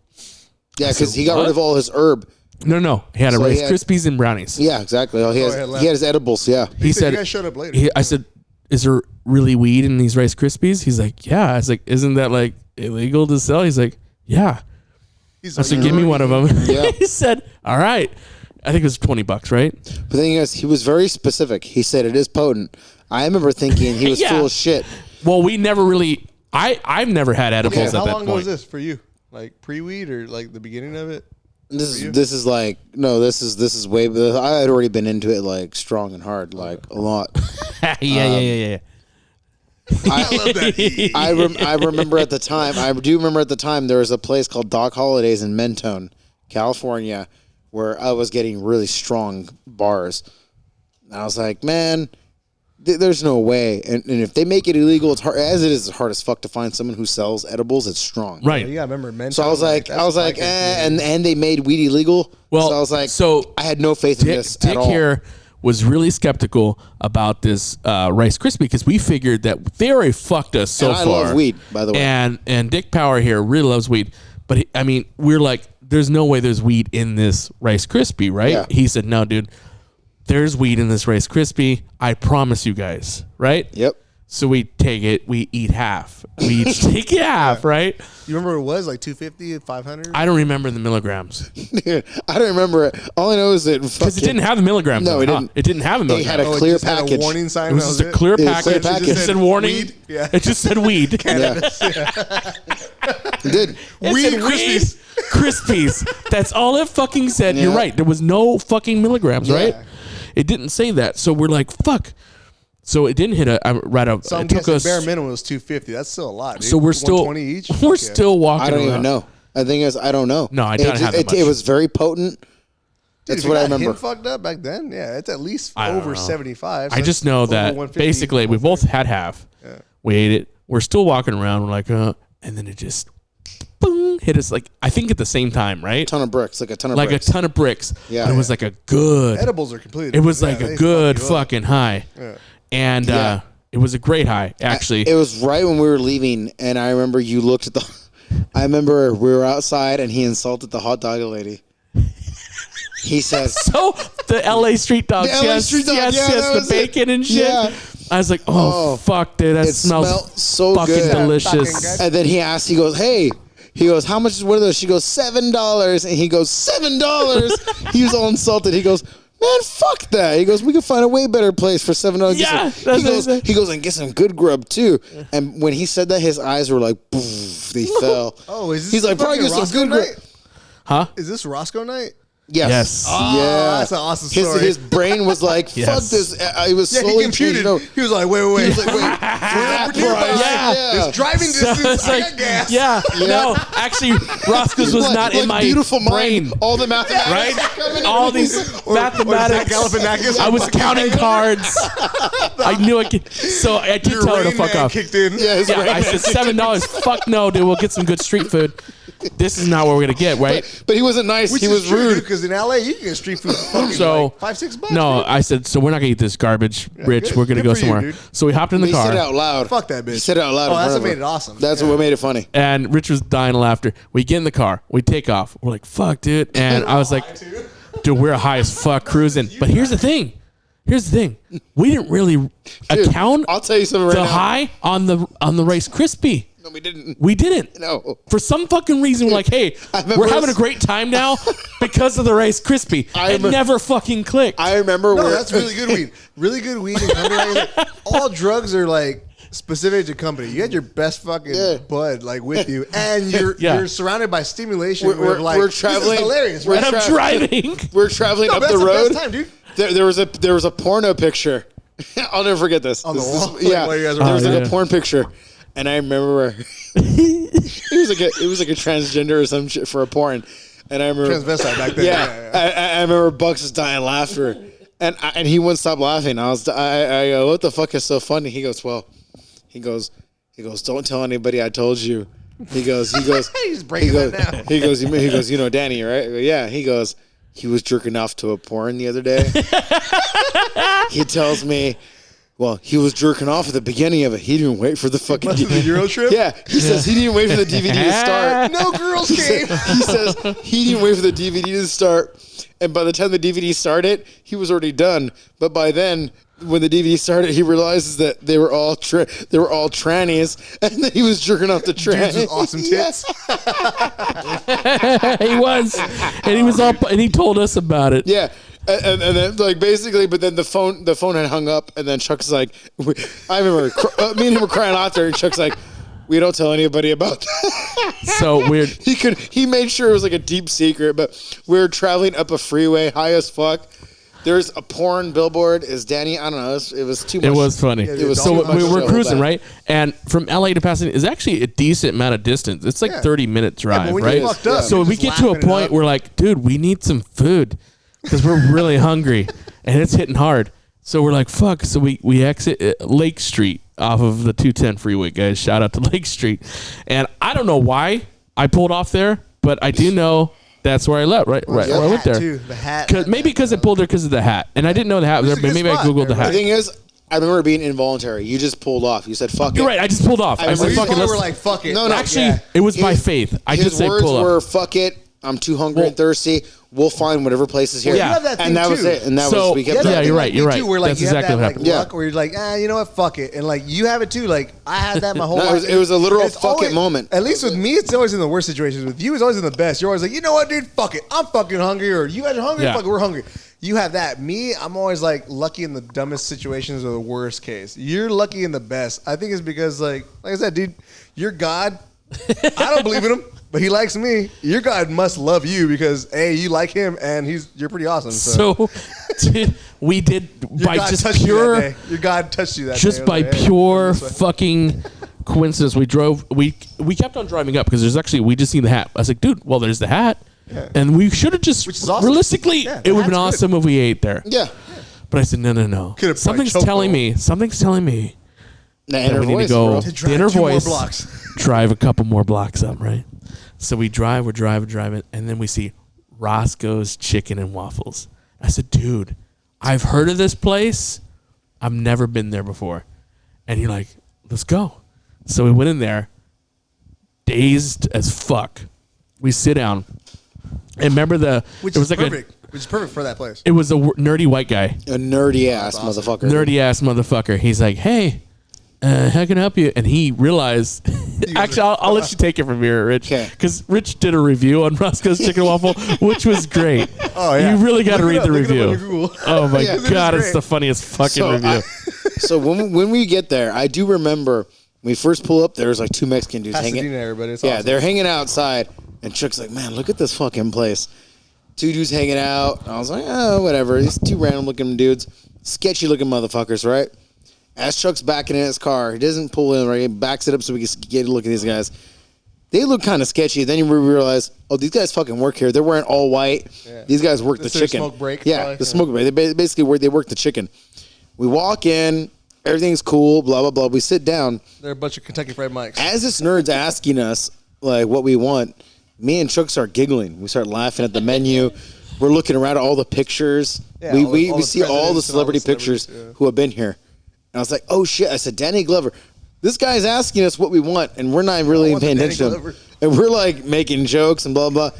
[SPEAKER 4] Yeah, because he got rid of all his herb.
[SPEAKER 3] No. He had a
[SPEAKER 4] So
[SPEAKER 3] Rice
[SPEAKER 4] he had-
[SPEAKER 3] Krispies and brownies.
[SPEAKER 4] Yeah, exactly. He
[SPEAKER 5] had
[SPEAKER 4] had his edibles. Yeah.
[SPEAKER 3] He said,
[SPEAKER 5] you guys showed up later.
[SPEAKER 3] I said, is there really weed in these Rice Krispies? He's like, yeah. I was like, isn't that like illegal to sell? He's like, yeah.
[SPEAKER 5] He's
[SPEAKER 3] I said, give me one of them.
[SPEAKER 4] Yeah.
[SPEAKER 3] He said, all right. I think it was $20, right?
[SPEAKER 4] But the thing is, he was very specific. He said it is potent. I remember thinking he was
[SPEAKER 3] Yeah.
[SPEAKER 4] full of shit.
[SPEAKER 3] Well, we never really. I've never had edibles
[SPEAKER 5] Yeah,
[SPEAKER 3] at
[SPEAKER 5] how
[SPEAKER 3] that
[SPEAKER 5] long ago was
[SPEAKER 3] point.
[SPEAKER 5] this for you? Like pre-weed or like the beginning of it?
[SPEAKER 4] This is like no. This is way. I had already been into it like strong and hard, like a lot.
[SPEAKER 3] yeah.
[SPEAKER 4] I remember at the time. I do remember at the time there was a place called Doc Holidays in Mentone, California, where I was getting really strong bars. And I was like, man, there's no way. And if they make it illegal, it's hard as it is hard as fuck to find someone who sells edibles. It's strong,
[SPEAKER 3] Right.
[SPEAKER 5] You gotta remember, men.
[SPEAKER 4] So I was like, and they made weed illegal.
[SPEAKER 3] Well,
[SPEAKER 4] so I was like,
[SPEAKER 3] so
[SPEAKER 4] I had no faith in this
[SPEAKER 3] Dick
[SPEAKER 4] at all.
[SPEAKER 3] here was really skeptical about this Rice Krispie because we figured that they already fucked us so
[SPEAKER 4] And I
[SPEAKER 3] far.
[SPEAKER 4] love weed, by the way.
[SPEAKER 3] And Dick Power here really loves weed, but we're like, there's no way there's weed in this Rice Krispie, right?
[SPEAKER 4] Yeah.
[SPEAKER 3] He said, no, dude, there's weed in this Rice Krispie. I promise you guys, right?
[SPEAKER 4] Yep.
[SPEAKER 3] So we take it, we eat half. We each take half, right?
[SPEAKER 5] You remember what it was like 250, 500?
[SPEAKER 3] I don't remember the milligrams
[SPEAKER 4] Dude, I don't remember it. All I know is that
[SPEAKER 3] because it didn't have the milligrams.
[SPEAKER 4] No,
[SPEAKER 3] in
[SPEAKER 4] it
[SPEAKER 3] huh?
[SPEAKER 4] didn't.
[SPEAKER 3] It didn't have a
[SPEAKER 4] They
[SPEAKER 3] milligram.
[SPEAKER 4] had a
[SPEAKER 5] it
[SPEAKER 4] clear
[SPEAKER 5] just had
[SPEAKER 4] package.
[SPEAKER 5] a warning sign.
[SPEAKER 3] It was
[SPEAKER 5] that
[SPEAKER 3] just a
[SPEAKER 5] it?
[SPEAKER 3] clear
[SPEAKER 4] It was a
[SPEAKER 3] package.
[SPEAKER 4] clear
[SPEAKER 3] It
[SPEAKER 4] package.
[SPEAKER 3] just said warning.
[SPEAKER 5] Weed. Yeah.
[SPEAKER 3] It just said weed.
[SPEAKER 4] Yeah. It did.
[SPEAKER 3] It
[SPEAKER 5] Weed
[SPEAKER 3] said
[SPEAKER 5] Krispies.
[SPEAKER 3] Krispies. That's all it fucking said. You're
[SPEAKER 4] Yeah.
[SPEAKER 3] right. There was no fucking milligrams,
[SPEAKER 4] Yeah.
[SPEAKER 3] right? It didn't say that. So we're like, fuck. So it didn't hit right up.
[SPEAKER 5] So I'm
[SPEAKER 3] It took
[SPEAKER 5] guessing
[SPEAKER 3] us.
[SPEAKER 5] bare minimum was 250. That's still a lot. Dude.
[SPEAKER 3] So we're still
[SPEAKER 5] 120 each.
[SPEAKER 3] We're
[SPEAKER 5] Yeah.
[SPEAKER 3] still walking.
[SPEAKER 4] I don't
[SPEAKER 3] around.
[SPEAKER 4] even know. The thing is, I don't know.
[SPEAKER 3] No, I don't have that much.
[SPEAKER 4] It was very potent.
[SPEAKER 5] Dude,
[SPEAKER 4] That's
[SPEAKER 5] if
[SPEAKER 4] what
[SPEAKER 5] you
[SPEAKER 4] I
[SPEAKER 5] got
[SPEAKER 4] remember.
[SPEAKER 5] him fucked up back then. Yeah, it's at least
[SPEAKER 3] I don't
[SPEAKER 5] over
[SPEAKER 3] know.
[SPEAKER 5] 75. so
[SPEAKER 3] I just know
[SPEAKER 5] over
[SPEAKER 3] that
[SPEAKER 5] 150,
[SPEAKER 3] basically we both had half.
[SPEAKER 5] Yeah.
[SPEAKER 3] We ate it. We're still walking around. We're like, and then it just boom, hit us like I think at the same time, right?
[SPEAKER 4] Ton of bricks, like a ton of
[SPEAKER 3] Like
[SPEAKER 4] bricks.
[SPEAKER 3] a ton of bricks.
[SPEAKER 4] Yeah.
[SPEAKER 3] And it was like a good.
[SPEAKER 5] Edibles are completely.
[SPEAKER 3] It was
[SPEAKER 5] different.
[SPEAKER 3] like
[SPEAKER 5] Yeah,
[SPEAKER 3] a
[SPEAKER 5] they
[SPEAKER 3] good
[SPEAKER 5] fuck you up.
[SPEAKER 3] fucking high.
[SPEAKER 5] Yeah.
[SPEAKER 3] And
[SPEAKER 4] Yeah.
[SPEAKER 3] it was a great high, actually.
[SPEAKER 4] It was right when we were leaving, and I remember you looked at the. I remember we were outside, and he insulted the hot dog lady. He says,
[SPEAKER 3] so the LA street dogs,
[SPEAKER 4] The LA street dog,
[SPEAKER 3] yes,
[SPEAKER 4] yeah,
[SPEAKER 3] yes,
[SPEAKER 4] that
[SPEAKER 3] the
[SPEAKER 4] was
[SPEAKER 3] bacon
[SPEAKER 4] it.
[SPEAKER 3] and shit.
[SPEAKER 4] Yeah.
[SPEAKER 3] I was like, oh,
[SPEAKER 4] Oh,
[SPEAKER 3] fuck, dude, that
[SPEAKER 4] it
[SPEAKER 3] smells
[SPEAKER 4] smelled so
[SPEAKER 3] fucking
[SPEAKER 4] good.
[SPEAKER 3] delicious.
[SPEAKER 5] Fucking good.
[SPEAKER 4] and then he asked, he goes, hey. He goes, how much is one of those? She goes, $7. And he goes, $7? He was all insulted. He goes, man, fuck that. He goes, we can find a way better place for $7.
[SPEAKER 3] Yeah,
[SPEAKER 4] he
[SPEAKER 3] that's what he
[SPEAKER 4] goes,
[SPEAKER 3] said.
[SPEAKER 4] he goes, and get some good grub too. And when he said that, his eyes were like, poof, they fell.
[SPEAKER 5] Oh, is this
[SPEAKER 4] He's like, probably
[SPEAKER 5] fucking
[SPEAKER 4] get some
[SPEAKER 5] Roscoe
[SPEAKER 4] good grub.
[SPEAKER 5] night?
[SPEAKER 3] Huh?
[SPEAKER 5] Is this Roscoe night?
[SPEAKER 4] Yes.
[SPEAKER 3] Yes.
[SPEAKER 5] Oh,
[SPEAKER 4] Yeah.
[SPEAKER 5] that's an awesome story.
[SPEAKER 4] His brain was like, fuck
[SPEAKER 3] Yes.
[SPEAKER 4] this. He was
[SPEAKER 5] Yeah, he
[SPEAKER 4] slowly
[SPEAKER 5] computed.
[SPEAKER 4] changing out.
[SPEAKER 5] He was like, wait.
[SPEAKER 4] He was like, wait, for that price.
[SPEAKER 3] Yeah.
[SPEAKER 5] It's driving distance.
[SPEAKER 3] It's
[SPEAKER 5] I
[SPEAKER 3] like,
[SPEAKER 5] got gas.
[SPEAKER 3] yeah, no, actually, Roscoe's was
[SPEAKER 4] Like-
[SPEAKER 3] not in
[SPEAKER 4] like
[SPEAKER 3] my
[SPEAKER 4] beautiful
[SPEAKER 3] brain.
[SPEAKER 4] mind. All the mathematics.
[SPEAKER 3] Right?
[SPEAKER 4] coming
[SPEAKER 3] All
[SPEAKER 4] in.
[SPEAKER 3] these
[SPEAKER 5] Zach
[SPEAKER 3] mathematics.
[SPEAKER 5] Galifianakis.
[SPEAKER 3] I was counting cards. I knew I could. So I did
[SPEAKER 5] Your
[SPEAKER 3] tell her to
[SPEAKER 5] Rain
[SPEAKER 3] fuck
[SPEAKER 5] Man
[SPEAKER 3] off.
[SPEAKER 5] kicked in.
[SPEAKER 4] Yeah, his
[SPEAKER 3] Yeah,
[SPEAKER 4] brain-
[SPEAKER 3] I said $7. Fuck no, dude. We'll get some good street food. This is not what we're gonna get, right?
[SPEAKER 4] But he wasn't nice.
[SPEAKER 5] Which
[SPEAKER 4] he
[SPEAKER 5] is
[SPEAKER 4] was
[SPEAKER 5] true,
[SPEAKER 4] rude.
[SPEAKER 5] because in LA you can get street food for fucking
[SPEAKER 3] So
[SPEAKER 5] like $5-6.
[SPEAKER 3] no,
[SPEAKER 5] dude.
[SPEAKER 3] I said so. We're not gonna eat this garbage, Rich.
[SPEAKER 5] good.
[SPEAKER 3] We're gonna
[SPEAKER 5] Good
[SPEAKER 3] go
[SPEAKER 5] for you,
[SPEAKER 3] somewhere.
[SPEAKER 5] dude.
[SPEAKER 3] So we hopped in the
[SPEAKER 4] He said it
[SPEAKER 3] car,
[SPEAKER 4] out loud.
[SPEAKER 5] Fuck that bitch.
[SPEAKER 4] He said it out loud.
[SPEAKER 5] Oh,
[SPEAKER 4] in
[SPEAKER 5] that's
[SPEAKER 4] front
[SPEAKER 5] what
[SPEAKER 4] of
[SPEAKER 5] made
[SPEAKER 4] her.
[SPEAKER 5] it awesome.
[SPEAKER 4] That's
[SPEAKER 5] Yeah.
[SPEAKER 4] what made it funny.
[SPEAKER 3] and Rich was dying of laughter. We get in the car, we take off. We're like, "Fuck, dude!" And I was like, "Dude, we're high as fuck cruising." But here's the thing. We didn't really account
[SPEAKER 4] I'll tell you something right
[SPEAKER 3] the
[SPEAKER 4] now.
[SPEAKER 3] high on the Rice Krispie.
[SPEAKER 4] No, we didn't.
[SPEAKER 3] We didn't.
[SPEAKER 4] No.
[SPEAKER 3] For some fucking reason, we're like, hey,
[SPEAKER 4] remember
[SPEAKER 3] we're having a
[SPEAKER 4] this-
[SPEAKER 3] great time now because of the Rice Krispie.
[SPEAKER 4] I
[SPEAKER 3] It
[SPEAKER 4] remember-
[SPEAKER 3] never fucking clicked.
[SPEAKER 4] I remember
[SPEAKER 5] No,
[SPEAKER 4] where
[SPEAKER 5] that's really good weed. Really good weed. And company, like, all drugs are like specific to company. You had your best fucking
[SPEAKER 4] Yeah.
[SPEAKER 5] bud like with you, and you're
[SPEAKER 3] Yeah.
[SPEAKER 5] you're surrounded by stimulation.
[SPEAKER 4] We're-
[SPEAKER 5] where, like,
[SPEAKER 4] we're
[SPEAKER 5] this is
[SPEAKER 4] traveling-
[SPEAKER 5] hilarious.
[SPEAKER 4] we're
[SPEAKER 5] Right?
[SPEAKER 3] and I'm driving.
[SPEAKER 4] we're traveling
[SPEAKER 5] No,
[SPEAKER 4] up
[SPEAKER 5] that's
[SPEAKER 4] the
[SPEAKER 5] the
[SPEAKER 4] road.
[SPEAKER 5] best time, dude.
[SPEAKER 4] There was a porno picture. I'll never forget this.
[SPEAKER 5] On the
[SPEAKER 4] This
[SPEAKER 5] wall?
[SPEAKER 4] is- yeah,
[SPEAKER 5] Like, while you guys were
[SPEAKER 4] there was
[SPEAKER 3] Oh,
[SPEAKER 4] like
[SPEAKER 3] yeah.
[SPEAKER 4] a porn picture, and I remember it was like a transgender or some shit for a porn, and I remember
[SPEAKER 5] Transvestite back then.
[SPEAKER 4] Yeah, I remember Bucks was dying laughter, and he wouldn't stop laughing. I go, what the fuck is so funny? He goes, he goes, don't tell anybody I told you. He goes,
[SPEAKER 5] He's breaking that down.
[SPEAKER 4] he goes, you know Danny, right? I go, yeah. He goes, he was jerking off to a porn the other day. He tells me, Well, he was jerking off at the beginning of it. He didn't wait for the fucking
[SPEAKER 5] The Euro trip?
[SPEAKER 4] Yeah, he says he didn't wait for the DVD to start.
[SPEAKER 5] No girls came.
[SPEAKER 4] He says he didn't wait for the DVD to start, and by the time the DVD started, he was already done. But by then, when the DVD started, he realizes that they were all trannies, and then he was jerking off the trannies.
[SPEAKER 5] Dudes with awesome tits.
[SPEAKER 3] He was, and he was all, and he told us about it.
[SPEAKER 4] Yeah. And then like basically, but then the phone had hung up, and then Chuck's like, I remember me and him were crying after, and Chuck's like, we don't tell anybody about that.
[SPEAKER 3] So weird.
[SPEAKER 4] He made sure it was like a deep secret, but we were traveling up a freeway, high as fuck. There's a porn billboard. Is Danny? I don't know. It was too much.
[SPEAKER 3] It was funny.
[SPEAKER 4] It was
[SPEAKER 3] so
[SPEAKER 4] too much
[SPEAKER 3] we were
[SPEAKER 4] to
[SPEAKER 3] cruising,
[SPEAKER 4] hold back.
[SPEAKER 3] right? And from LA to Pasadena is actually a decent amount of distance. It's like 30-minute drive,
[SPEAKER 5] but when
[SPEAKER 3] right?
[SPEAKER 5] you fucked up,
[SPEAKER 3] So
[SPEAKER 5] you're
[SPEAKER 3] we
[SPEAKER 5] just
[SPEAKER 3] get to a
[SPEAKER 5] laughing it
[SPEAKER 3] point
[SPEAKER 5] up.
[SPEAKER 3] where like, dude, we need some food because we're really hungry and it's hitting hard. So we're like, fuck. So we exit Lake Street off of the 210 freeway, guys. Shout out to Lake Street. And I don't know why I pulled off there, but I do know that's where I left, right where I went there.
[SPEAKER 5] Too. The hat.
[SPEAKER 3] Maybe because I pulled there because of the hat. And I didn't know the hat was there,
[SPEAKER 5] It's a
[SPEAKER 3] but
[SPEAKER 5] good
[SPEAKER 3] maybe I
[SPEAKER 5] spot.
[SPEAKER 3] Googled the
[SPEAKER 4] The
[SPEAKER 3] hat.
[SPEAKER 4] thing is, I remember it being involuntary. You just pulled off. You said, "Fuck
[SPEAKER 3] You're
[SPEAKER 4] it."
[SPEAKER 3] right. I just pulled off. I
[SPEAKER 4] remember
[SPEAKER 3] said,
[SPEAKER 4] you
[SPEAKER 3] fuck it.
[SPEAKER 5] We're
[SPEAKER 3] Let's,
[SPEAKER 5] like, fuck it.
[SPEAKER 4] No, no.
[SPEAKER 3] actually,
[SPEAKER 4] Yeah.
[SPEAKER 3] it was by
[SPEAKER 4] His-
[SPEAKER 3] faith. I
[SPEAKER 4] His
[SPEAKER 3] just said
[SPEAKER 4] words
[SPEAKER 3] pull up.
[SPEAKER 4] were, "Fuck it. I'm too hungry and thirsty. We'll find whatever place is here."
[SPEAKER 3] Yeah. You have
[SPEAKER 5] that thing
[SPEAKER 4] and that was
[SPEAKER 5] too.
[SPEAKER 4] it. And that
[SPEAKER 3] So,
[SPEAKER 4] was we kept
[SPEAKER 3] yeah,
[SPEAKER 4] driving.
[SPEAKER 3] you're right. You're right.
[SPEAKER 5] Where, like,
[SPEAKER 3] That's
[SPEAKER 5] you have
[SPEAKER 3] exactly
[SPEAKER 5] that,
[SPEAKER 3] what
[SPEAKER 5] like,
[SPEAKER 3] happened.
[SPEAKER 5] luck where you're like, you know what, fuck it. And like you have it too. Like I had that my whole
[SPEAKER 4] No,
[SPEAKER 5] life.
[SPEAKER 4] it was a literal
[SPEAKER 5] It's
[SPEAKER 4] fuck it
[SPEAKER 5] always-
[SPEAKER 4] moment.
[SPEAKER 5] At least with me, it's always in the worst situations. With you, it's always in the best. You're always like, you know what, dude, fuck it. I'm fucking hungry, or you guys are hungry.
[SPEAKER 3] Yeah.
[SPEAKER 5] Fuck it, we're hungry. You have that. Me, I'm always like lucky in the dumbest situations or the worst case. You're lucky in the best. I think it's because like I said, dude, your God. I don't believe in him, but he likes me. Your God must love you because A, you like him, and you're pretty awesome. So,
[SPEAKER 3] So we did
[SPEAKER 5] your
[SPEAKER 3] by
[SPEAKER 5] God
[SPEAKER 3] just
[SPEAKER 5] touched you
[SPEAKER 3] pure,
[SPEAKER 5] that day. Your God touched you that day.
[SPEAKER 3] just
[SPEAKER 5] I was
[SPEAKER 3] by
[SPEAKER 5] like, hey,
[SPEAKER 3] pure
[SPEAKER 5] this way.
[SPEAKER 3] fucking coincidence. We drove. We kept on driving up because there's actually we just seen the hat. I was like, dude, well, there's the hat, and we should have just
[SPEAKER 5] Which is awesome.
[SPEAKER 3] realistically,
[SPEAKER 5] Yeah,
[SPEAKER 3] it would have been
[SPEAKER 5] the hat's good.
[SPEAKER 3] awesome if we ate there.
[SPEAKER 4] Yeah.
[SPEAKER 3] But I said, no.
[SPEAKER 5] Could've
[SPEAKER 3] Something's
[SPEAKER 5] probably
[SPEAKER 3] telling
[SPEAKER 5] choked
[SPEAKER 3] me. Something's telling me
[SPEAKER 4] The
[SPEAKER 3] that
[SPEAKER 4] inner
[SPEAKER 3] we need
[SPEAKER 4] voice,
[SPEAKER 3] to go
[SPEAKER 4] bro.
[SPEAKER 5] To
[SPEAKER 3] the
[SPEAKER 5] drive
[SPEAKER 3] inner
[SPEAKER 5] 2 more
[SPEAKER 3] voice.
[SPEAKER 5] blocks.
[SPEAKER 3] Drive a couple more blocks up, right? So we're driving, and then we see Roscoe's Chicken and Waffles. I said, dude, I've heard of this place. I've never been there before. And you're like, let's go. So we went in there, dazed as fuck. We sit down. And remember
[SPEAKER 5] Which
[SPEAKER 3] it was
[SPEAKER 5] is
[SPEAKER 3] like
[SPEAKER 5] perfect. Which is perfect for that place.
[SPEAKER 3] it was a nerdy white guy.
[SPEAKER 4] A nerdy ass motherfucker.
[SPEAKER 3] Nerdy ass motherfucker. He's like, hey, how can I help you? And he realized, actually, I'll let you take it from here, Rich.
[SPEAKER 4] Okay.
[SPEAKER 3] Because Rich did a review on Roscoe's Chicken Waffle, which was great.
[SPEAKER 5] Oh, yeah.
[SPEAKER 3] You really got to
[SPEAKER 5] Look it
[SPEAKER 3] read
[SPEAKER 5] up,
[SPEAKER 3] the
[SPEAKER 5] look it up
[SPEAKER 3] review.
[SPEAKER 5] on Google.
[SPEAKER 3] Oh, my
[SPEAKER 4] Yeah, it
[SPEAKER 3] God.
[SPEAKER 5] is
[SPEAKER 3] It's
[SPEAKER 5] great.
[SPEAKER 3] the funniest fucking review.
[SPEAKER 4] So when we get there, I do remember when we first pull up, there's like 2 Mexican dudes
[SPEAKER 5] Pasadena,
[SPEAKER 4] hanging.
[SPEAKER 5] everybody. It's
[SPEAKER 4] Yeah,
[SPEAKER 5] awesome.
[SPEAKER 4] they're hanging outside, and Chuck's like, "Man, look at this fucking place." 2 dudes hanging out. I was like, "Oh, whatever." These 2 random looking dudes, sketchy looking motherfuckers, right? As Chuck's backing in his car, he doesn't pull in, right? He backs it up so we can get a look at these guys. They look kind of sketchy. Then you realize, oh, these guys fucking work here. They're wearing all white.
[SPEAKER 5] Yeah.
[SPEAKER 4] These guys work
[SPEAKER 5] That's
[SPEAKER 4] the
[SPEAKER 5] their
[SPEAKER 4] chicken.
[SPEAKER 5] smoke break,
[SPEAKER 4] Yeah,
[SPEAKER 5] probably.
[SPEAKER 4] the smoke break. They basically they work the chicken. We walk in, everything's cool, blah blah blah. We sit down.
[SPEAKER 5] They're a bunch of Kentucky Fried Mikes.
[SPEAKER 4] As this nerd's asking us like what we want, me and Chuck start giggling. We start laughing at the menu. We're looking around at all the pictures.
[SPEAKER 5] Yeah,
[SPEAKER 4] we
[SPEAKER 5] all the
[SPEAKER 4] see all the
[SPEAKER 5] presidents and all the
[SPEAKER 4] celebrity pictures
[SPEAKER 5] celebrities, yeah.
[SPEAKER 4] who have been here. And I was like, oh shit. I said, Danny Glover. This guy's asking us what we want, and we're not really
[SPEAKER 5] want the
[SPEAKER 4] paying
[SPEAKER 5] Danny
[SPEAKER 4] attention to him.
[SPEAKER 5] Glover.
[SPEAKER 4] And we're like making jokes and blah blah.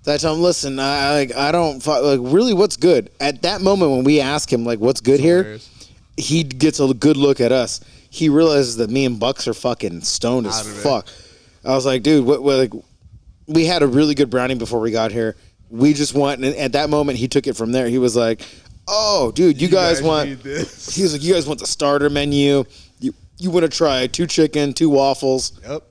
[SPEAKER 4] So I tell him, listen, I don't like really what's good. At that moment when we ask him like what's good here,
[SPEAKER 5] hilarious.
[SPEAKER 4] he gets a good look at us. He realizes that me and Bucks are fucking stoned as
[SPEAKER 5] Out of it.
[SPEAKER 4] fuck. I was like, dude, what like we had a really good brownie before we got here. We just want, and at that moment, he took it from there. He was like, oh, dude, you guys want,
[SPEAKER 5] need this.
[SPEAKER 4] he was like, you guys want the starter menu. You want to try 2 chicken, 2 waffles.
[SPEAKER 5] Yep.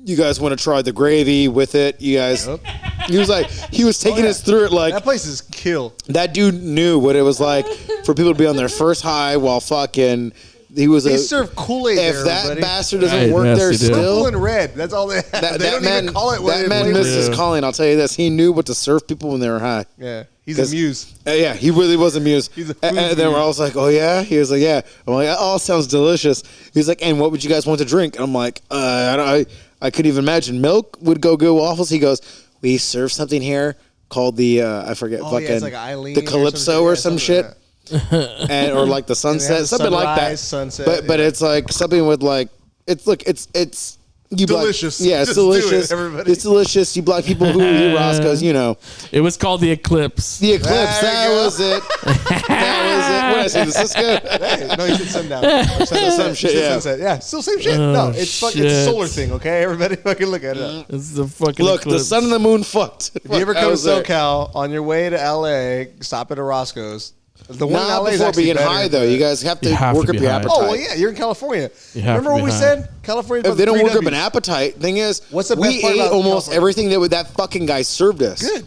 [SPEAKER 4] You guys want to try the gravy with it. You guys,
[SPEAKER 5] Yep.
[SPEAKER 4] he was like, he was taking us through it like,
[SPEAKER 5] That place is kill.
[SPEAKER 4] that dude knew what it was like for people to be on their first high while fucking, he was
[SPEAKER 5] They
[SPEAKER 4] a,
[SPEAKER 5] serve Kool-Aid
[SPEAKER 4] if
[SPEAKER 5] there,
[SPEAKER 4] that
[SPEAKER 5] everybody.
[SPEAKER 4] bastard doesn't
[SPEAKER 3] Right,
[SPEAKER 4] work
[SPEAKER 3] yes,
[SPEAKER 4] there
[SPEAKER 3] he did.
[SPEAKER 5] Purple
[SPEAKER 4] still,
[SPEAKER 5] and red. That's all they have.
[SPEAKER 4] that
[SPEAKER 5] They don't
[SPEAKER 4] man,
[SPEAKER 5] even call it what
[SPEAKER 4] that
[SPEAKER 5] it
[SPEAKER 4] man
[SPEAKER 5] flavors.
[SPEAKER 4] missed his calling. I'll tell you this. He knew what to serve people when they were high.
[SPEAKER 5] Yeah. He's
[SPEAKER 4] 'Cause-
[SPEAKER 5] a muse.
[SPEAKER 4] Yeah, he really was amused.
[SPEAKER 5] He's a
[SPEAKER 4] and
[SPEAKER 5] food
[SPEAKER 4] then
[SPEAKER 5] muse.
[SPEAKER 4] I was like, oh yeah? He was like, yeah. I'm like, that all sounds delicious. He's like, and what would you guys want to drink? I'm like, I couldn't even imagine. Milk would go good. Waffles. He goes, we serve something here called the, I forget,
[SPEAKER 5] Oh,
[SPEAKER 4] fucking,
[SPEAKER 5] yeah, it's like Eileen
[SPEAKER 4] the
[SPEAKER 5] or
[SPEAKER 4] Calypso
[SPEAKER 5] some shit.
[SPEAKER 4] or
[SPEAKER 5] Yeah,
[SPEAKER 4] some
[SPEAKER 5] something
[SPEAKER 4] shit.
[SPEAKER 5] like that.
[SPEAKER 4] and or like the sunset, something like that.
[SPEAKER 5] Sunset,
[SPEAKER 4] but it's like something with like it's you
[SPEAKER 5] delicious.
[SPEAKER 4] Black, yeah, it's
[SPEAKER 5] Just do it,
[SPEAKER 4] delicious.
[SPEAKER 5] everybody.
[SPEAKER 4] It's delicious. You black people who eat Roscoe's, you know.
[SPEAKER 3] It was called the Eclipse.
[SPEAKER 4] The Eclipse. That was it. What did I say? The Cisco.
[SPEAKER 5] No, you said sundown. Or
[SPEAKER 4] Some shit, yeah.
[SPEAKER 5] Sunset. Yeah, still same shit. No, it's fucking it's a
[SPEAKER 3] shit.
[SPEAKER 5] solar thing. Okay, everybody, fucking look at it.
[SPEAKER 3] It's the fucking
[SPEAKER 4] Look,
[SPEAKER 3] Eclipse.
[SPEAKER 4] the sun and the moon fucked.
[SPEAKER 5] If you ever come to SoCal on your way to LA, stop at a Roscoe's. The one in
[SPEAKER 4] Not
[SPEAKER 5] LA is
[SPEAKER 4] before
[SPEAKER 5] actually
[SPEAKER 4] being
[SPEAKER 5] better,
[SPEAKER 4] high though.
[SPEAKER 5] but-
[SPEAKER 4] You guys have to
[SPEAKER 3] You have
[SPEAKER 4] work
[SPEAKER 3] to
[SPEAKER 4] up
[SPEAKER 3] be
[SPEAKER 4] your
[SPEAKER 3] high.
[SPEAKER 4] appetite.
[SPEAKER 5] Oh well, yeah, you're in California.
[SPEAKER 3] You have
[SPEAKER 5] Remember
[SPEAKER 3] to
[SPEAKER 5] what
[SPEAKER 3] be
[SPEAKER 5] we
[SPEAKER 3] high.
[SPEAKER 5] said? California.
[SPEAKER 4] If they don't work up an
[SPEAKER 5] W's.
[SPEAKER 4] appetite, thing is,
[SPEAKER 5] What's the
[SPEAKER 4] we
[SPEAKER 5] best part
[SPEAKER 4] ate
[SPEAKER 5] about
[SPEAKER 4] almost
[SPEAKER 5] California?
[SPEAKER 4] everything that fucking guy served us.
[SPEAKER 5] Good.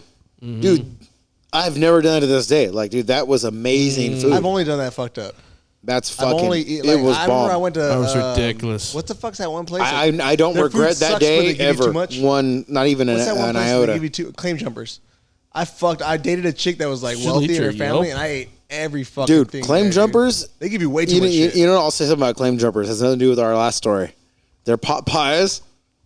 [SPEAKER 4] Dude. I've never done it to this day. Like, dude, that was amazing food.
[SPEAKER 5] I've only done that fucked up.
[SPEAKER 4] That's
[SPEAKER 5] I've
[SPEAKER 4] fucking.
[SPEAKER 5] only
[SPEAKER 4] It
[SPEAKER 5] like,
[SPEAKER 4] was
[SPEAKER 5] I remember I
[SPEAKER 4] bomb.
[SPEAKER 5] went to.
[SPEAKER 3] That was ridiculous.
[SPEAKER 5] What the fuck's that one place?
[SPEAKER 4] I don't
[SPEAKER 5] Their food
[SPEAKER 4] regret that
[SPEAKER 5] sucks, but they
[SPEAKER 4] day
[SPEAKER 5] give you
[SPEAKER 4] ever.
[SPEAKER 5] too much.
[SPEAKER 4] One, not even
[SPEAKER 5] What's that one
[SPEAKER 4] an
[SPEAKER 5] place
[SPEAKER 4] iota.
[SPEAKER 5] they give you two claim jumpers? I dated a chick that was like
[SPEAKER 3] Should
[SPEAKER 5] wealthy
[SPEAKER 3] eat
[SPEAKER 5] in her
[SPEAKER 3] your
[SPEAKER 5] family,
[SPEAKER 3] Yelp.
[SPEAKER 5] and I ate every fucking
[SPEAKER 4] Dude,
[SPEAKER 5] thing.
[SPEAKER 4] claim
[SPEAKER 5] there,
[SPEAKER 4] jumpers.
[SPEAKER 5] Dude. They give you way too
[SPEAKER 4] You know,
[SPEAKER 5] much shit.
[SPEAKER 4] you know, I'll say something about claim jumpers. It has nothing to do with our last story. Their pot pies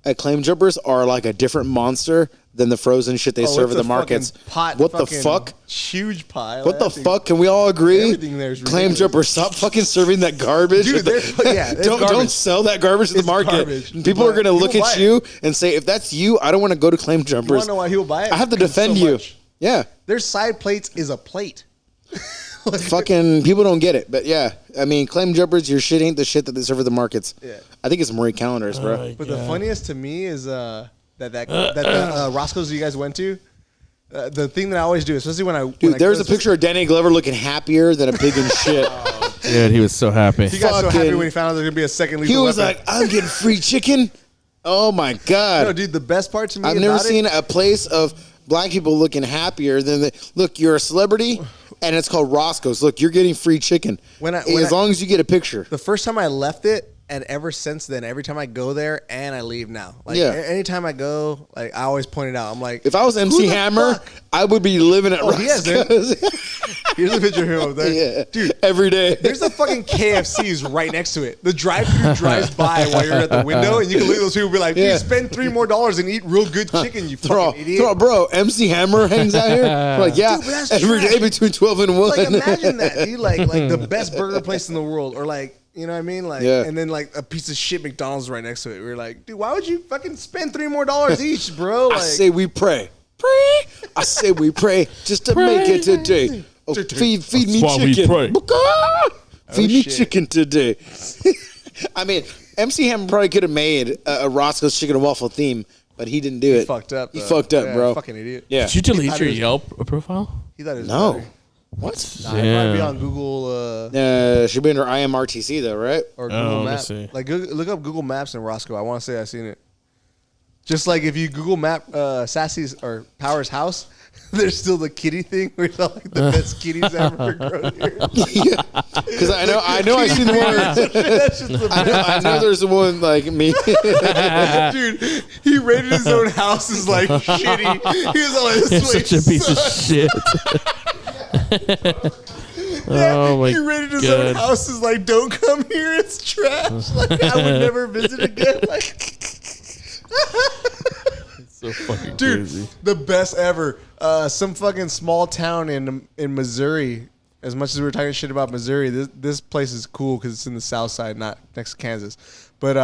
[SPEAKER 4] at claim jumpers are like a different monster than the frozen shit they serve
[SPEAKER 5] it's
[SPEAKER 4] at the
[SPEAKER 5] a
[SPEAKER 4] markets.
[SPEAKER 5] fucking pot,
[SPEAKER 4] What the
[SPEAKER 5] fucking
[SPEAKER 4] fuck?
[SPEAKER 5] Huge pie.
[SPEAKER 4] What the
[SPEAKER 5] That thing-
[SPEAKER 4] fuck? Can we all agree?
[SPEAKER 5] Everything there is
[SPEAKER 4] Claim
[SPEAKER 5] ridiculous.
[SPEAKER 4] jumpers, stop fucking serving that garbage.
[SPEAKER 5] Dude, yeah, it's
[SPEAKER 4] don't
[SPEAKER 5] garbage.
[SPEAKER 4] sell that garbage to the
[SPEAKER 5] It's
[SPEAKER 4] market.
[SPEAKER 5] garbage.
[SPEAKER 4] People are
[SPEAKER 5] But
[SPEAKER 4] gonna look
[SPEAKER 5] people
[SPEAKER 4] at
[SPEAKER 5] buy
[SPEAKER 4] you and say, if that's you, I don't want to go to claim
[SPEAKER 5] You
[SPEAKER 4] jumpers.
[SPEAKER 5] want to know why people buy it?
[SPEAKER 4] I have to
[SPEAKER 5] Because it's
[SPEAKER 4] defend
[SPEAKER 5] so
[SPEAKER 4] you.
[SPEAKER 5] much.
[SPEAKER 4] Yeah.
[SPEAKER 5] Their side plates is a plate.
[SPEAKER 4] Fucking people don't get it, but yeah, I mean, claim jumpers, your shit ain't the shit that they serve at the markets.
[SPEAKER 5] Yeah.
[SPEAKER 4] I think it's Marie Callender's, bro.
[SPEAKER 5] But the funniest to me is that the Roscoe's you guys went to. The thing that I always do, especially when I
[SPEAKER 4] Dude, there's a picture of Danny Glover looking happier than a pig in shit.
[SPEAKER 3] Dude, he was so happy.
[SPEAKER 5] He got so happy
[SPEAKER 4] fucking-
[SPEAKER 5] when he found out there's gonna be a second
[SPEAKER 4] He
[SPEAKER 5] lethal
[SPEAKER 4] was
[SPEAKER 5] weapon.
[SPEAKER 4] like, I'm getting free chicken. Oh my god!
[SPEAKER 5] No, dude, the best part to me
[SPEAKER 4] I've never
[SPEAKER 5] about
[SPEAKER 4] seen a place of black people looking happier than the. Look, you're a celebrity, and it's called Roscoe's. Look, you're getting free chicken. As long as you get a picture.
[SPEAKER 5] the first time I left it, and ever since then, every time I go there and I leave now, like
[SPEAKER 4] Yeah.
[SPEAKER 5] anytime I go, like I always point it out. I'm like,
[SPEAKER 4] If I was
[SPEAKER 5] who
[SPEAKER 4] MC
[SPEAKER 5] the
[SPEAKER 4] Hammer,
[SPEAKER 5] fuck?
[SPEAKER 4] I would be living at
[SPEAKER 5] Oh, he has it.
[SPEAKER 4] Roscoe's.
[SPEAKER 5] Here's a picture of him up there,
[SPEAKER 4] Yeah,
[SPEAKER 5] dude.
[SPEAKER 4] every day.
[SPEAKER 5] There's a fucking KFC's right next to it. The drive-thru drives by while you're at the window, and you can look at those people and be like, dude,
[SPEAKER 4] Yeah.
[SPEAKER 5] spend $3 more and eat real good chicken, you fucking idiot.
[SPEAKER 4] Bro, MC Hammer hangs out here. Like, yeah,
[SPEAKER 5] Dude, but that's
[SPEAKER 4] every day
[SPEAKER 5] trash.
[SPEAKER 4] between 12 and 1.
[SPEAKER 5] Like, imagine that, dude. Like the best burger place in the world, or like, you know what I mean? Like,
[SPEAKER 4] Yeah.
[SPEAKER 5] and then like a piece of shit McDonald's right next to it. We're like, dude, why would you fucking spend $3 more each, bro? Like,
[SPEAKER 4] I say we pray. Pray. I say we pray just to make it today. Oh, feed me
[SPEAKER 3] That's why we
[SPEAKER 4] chicken.
[SPEAKER 3] pray.
[SPEAKER 4] Feed me
[SPEAKER 5] shit.
[SPEAKER 4] chicken today. I mean, MC Hammer probably could have made a Roscoe's chicken and waffle theme, but he didn't do it.
[SPEAKER 5] fucked up.
[SPEAKER 4] He
[SPEAKER 5] though.
[SPEAKER 4] fucked up,
[SPEAKER 5] Yeah,
[SPEAKER 4] bro.
[SPEAKER 5] Fucking idiot.
[SPEAKER 4] Yeah.
[SPEAKER 3] Did you delete your
[SPEAKER 5] was-
[SPEAKER 3] Yelp profile?
[SPEAKER 5] He thought it was
[SPEAKER 4] No.
[SPEAKER 5] better.
[SPEAKER 4] What?
[SPEAKER 5] Nah, it might be on Google
[SPEAKER 4] Should be under IMRTC though, right?
[SPEAKER 5] or
[SPEAKER 3] Oh,
[SPEAKER 5] Google
[SPEAKER 3] let me
[SPEAKER 5] Maps.
[SPEAKER 3] see.
[SPEAKER 5] Like, look up Google Maps in Roscoe. I want to say I've seen it. Just like if you Google Map Sassy's or Power's house, there's still the kitty thing where it's all like the best kitties ever grown here.
[SPEAKER 4] Because I know I seen the one.
[SPEAKER 5] That's just the
[SPEAKER 4] I know there's the one like me.
[SPEAKER 5] dude. He rated his own house as like shitty. He was all like,
[SPEAKER 3] It's
[SPEAKER 5] "This
[SPEAKER 3] such a piece of
[SPEAKER 5] sucks."
[SPEAKER 3] shit. Oh my
[SPEAKER 5] He rated his own
[SPEAKER 3] god.
[SPEAKER 5] house as like, "Don't come here, it's trash." Like, I would never visit again. Like,
[SPEAKER 3] So fucking
[SPEAKER 5] dude,
[SPEAKER 3] crazy.
[SPEAKER 5] the best ever. Some fucking small town in Missouri. As much as we were talking shit about Missouri, this place is cool because it's in the South Side, not next to Kansas. But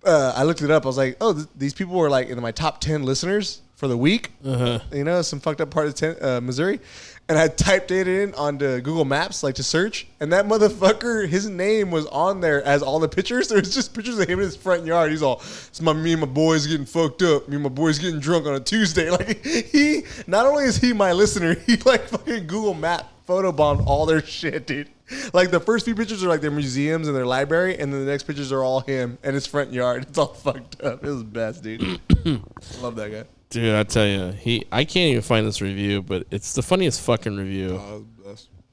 [SPEAKER 5] I looked it up. I was like, oh, these people were like in my top 10 listeners for the week. You know, some fucked up part of Missouri. And I typed it in onto Google Maps, like to search, and that motherfucker, his name was on there as all the pictures. There was just pictures of him in his front yard. He's all, it's me and my boys getting fucked up. Me and my boys getting drunk on a Tuesday. Like, he, not only is he my listener, he like fucking Google Map photobombed all their shit, dude. Like, the first few pictures are like their museums and their library, and then the next pictures are all him and his front yard. It's all fucked up. It was the best, dude. Love that guy.
[SPEAKER 3] Dude, I tell you, I can't even find this review, but it's the funniest fucking review.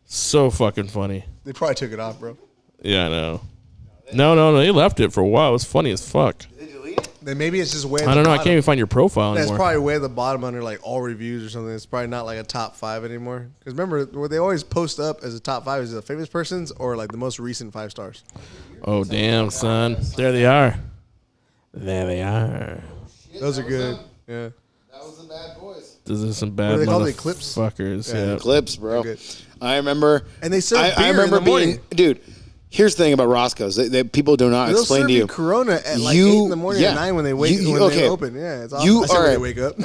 [SPEAKER 3] So fucking funny.
[SPEAKER 5] They probably took it off, bro.
[SPEAKER 3] Yeah, I know. No, they left it for a while. It was funny as fuck.
[SPEAKER 5] Then maybe it's just way at
[SPEAKER 3] I
[SPEAKER 5] the
[SPEAKER 3] don't know. I
[SPEAKER 5] bottom.
[SPEAKER 3] can't even find your profile
[SPEAKER 5] That's
[SPEAKER 3] anymore.
[SPEAKER 5] probably way at the bottom under like all reviews or something. It's probably not like a top 5 anymore. Because remember, what they always post up as a top 5 is the famous persons or like the most recent 5 stars.
[SPEAKER 3] Oh, damn, son. There they are. There they are.
[SPEAKER 5] Those are good. Yeah.
[SPEAKER 4] That was the bad boys.
[SPEAKER 3] Those are some bad
[SPEAKER 5] What do they call it? Clips?
[SPEAKER 3] fuckers.
[SPEAKER 5] Yeah.
[SPEAKER 3] Yeah.
[SPEAKER 4] Clips, bro.
[SPEAKER 5] Good.
[SPEAKER 4] I remember.
[SPEAKER 5] And they serve
[SPEAKER 4] I
[SPEAKER 5] beer
[SPEAKER 4] remember
[SPEAKER 5] in the morning.
[SPEAKER 4] dude. Here's the thing about Roscoe's. They people do not
[SPEAKER 5] They'll
[SPEAKER 4] explain
[SPEAKER 5] serve
[SPEAKER 4] to you.
[SPEAKER 5] Corona at like 8 in the morning or 9 when they wake when they open. Yeah, it's awesome.
[SPEAKER 4] You
[SPEAKER 5] I said when
[SPEAKER 4] are-
[SPEAKER 5] they wake up.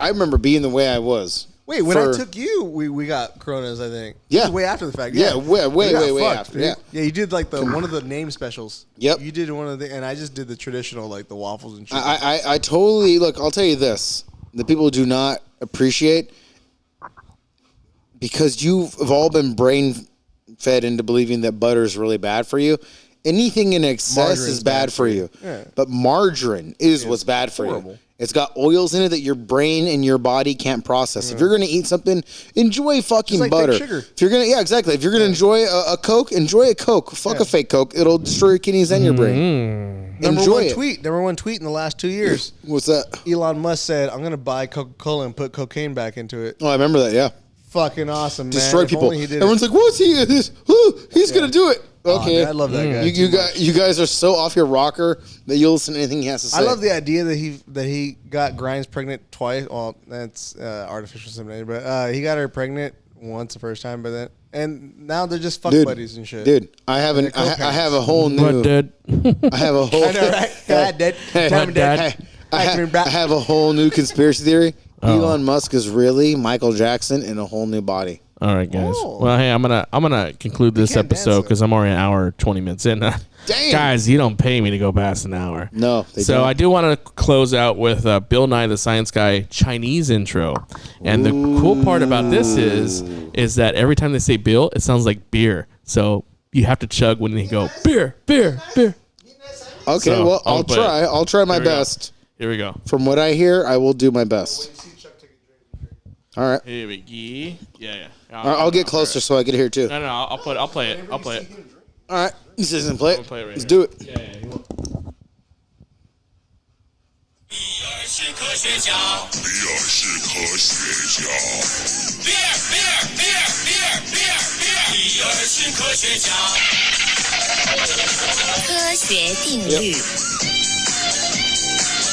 [SPEAKER 4] I remember being the way I was.
[SPEAKER 5] Wait, when I
[SPEAKER 4] for-
[SPEAKER 5] took you, we got Coronas, I think.
[SPEAKER 4] Yeah.
[SPEAKER 5] This is way after the fact.
[SPEAKER 4] Yeah, way
[SPEAKER 5] We got fucked,
[SPEAKER 4] after,
[SPEAKER 5] dude.
[SPEAKER 4] yeah.
[SPEAKER 5] Yeah, you did like one of the name specials.
[SPEAKER 4] Yep.
[SPEAKER 5] You did one of the, and I just did the traditional, like the waffles and shit.
[SPEAKER 4] I totally look. I'll tell you this: the people do not appreciate because you've all been brain fed into believing that butter is really bad for you. Anything in excess
[SPEAKER 5] Margarine's
[SPEAKER 4] is bad for you.
[SPEAKER 5] Yeah.
[SPEAKER 4] But margarine is what's bad for
[SPEAKER 5] horrible.
[SPEAKER 4] you. It's got oils in it that your brain and your body can't process. If you're gonna eat something, enjoy fucking
[SPEAKER 5] Just like
[SPEAKER 4] butter.
[SPEAKER 5] fake sugar.
[SPEAKER 4] If you're gonna, yeah, exactly. If you're gonna enjoy a Coke, enjoy a Coke. Fuck a fake Coke. It'll destroy your kidneys and your brain.
[SPEAKER 5] Number one tweet in the last 2 years.
[SPEAKER 4] What's that?
[SPEAKER 5] Elon Musk said, "I'm gonna buy Coca-Cola and put cocaine back into it."
[SPEAKER 4] Oh, I remember that. Yeah.
[SPEAKER 5] Fucking awesome, man.
[SPEAKER 4] Destroy
[SPEAKER 5] If
[SPEAKER 4] people.
[SPEAKER 5] only he did
[SPEAKER 4] Everyone's
[SPEAKER 5] it.
[SPEAKER 4] like, "What's he? He's gonna do it." Okay,
[SPEAKER 5] dude, I love that guy.
[SPEAKER 4] You guys are so off your rocker that you'll listen to anything he has to say.
[SPEAKER 5] I love the idea that he got Grimes pregnant twice. Well, that's artificial insemination, but he got her pregnant once the first time, but then and now they're just fuck buddies and shit.
[SPEAKER 4] Dude, I have a whole new.
[SPEAKER 3] What, Dad?
[SPEAKER 4] I have a whole.
[SPEAKER 5] I know, right? God, Dad. Tell me, Dad.
[SPEAKER 4] I have a whole new conspiracy theory. Elon Musk is really Michael Jackson in a whole new body.
[SPEAKER 3] All right, guys.
[SPEAKER 5] Oh.
[SPEAKER 3] Well, hey, I'm gonna conclude this
[SPEAKER 5] can't dance,
[SPEAKER 3] episode
[SPEAKER 5] though.
[SPEAKER 3] because I'm already an hour 20 minutes in.
[SPEAKER 4] Damn.
[SPEAKER 3] Guys, you don't pay me to go past an hour.
[SPEAKER 4] No, they
[SPEAKER 3] So
[SPEAKER 4] don't.
[SPEAKER 3] I do want to close out with Bill Nye the Science Guy Chinese intro, and the cool part about this is that every time they say Bill, it sounds like beer. So you have to chug when they go beer, beer, beer.
[SPEAKER 4] Okay,
[SPEAKER 3] So,
[SPEAKER 4] well,
[SPEAKER 3] I'll
[SPEAKER 4] I'll
[SPEAKER 3] put
[SPEAKER 4] try.
[SPEAKER 3] it.
[SPEAKER 4] I'll try my
[SPEAKER 3] Here we go.
[SPEAKER 4] best.
[SPEAKER 3] Here we go.
[SPEAKER 4] From what I hear, I will do my best. All right.
[SPEAKER 3] Here we go. Yeah.
[SPEAKER 4] I'll get closer so I can hear too.
[SPEAKER 3] No, I'll play it. I'll play it.
[SPEAKER 4] All right. This isn't play it.
[SPEAKER 3] play it right
[SPEAKER 4] Let's
[SPEAKER 3] here.
[SPEAKER 4] do it.
[SPEAKER 3] Yeah.
[SPEAKER 7] 是科学家，比尔是科学家，比尔是科学家，
[SPEAKER 8] 科学定律，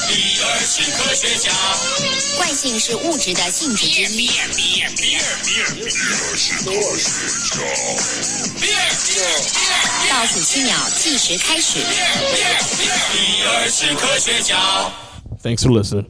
[SPEAKER 7] 比尔是科学家，
[SPEAKER 8] 惯性是物质的性质之一。
[SPEAKER 7] 比尔是科学家，
[SPEAKER 8] 倒数7秒，计时开始。
[SPEAKER 7] 比尔是科学家。
[SPEAKER 3] Thanks for listening.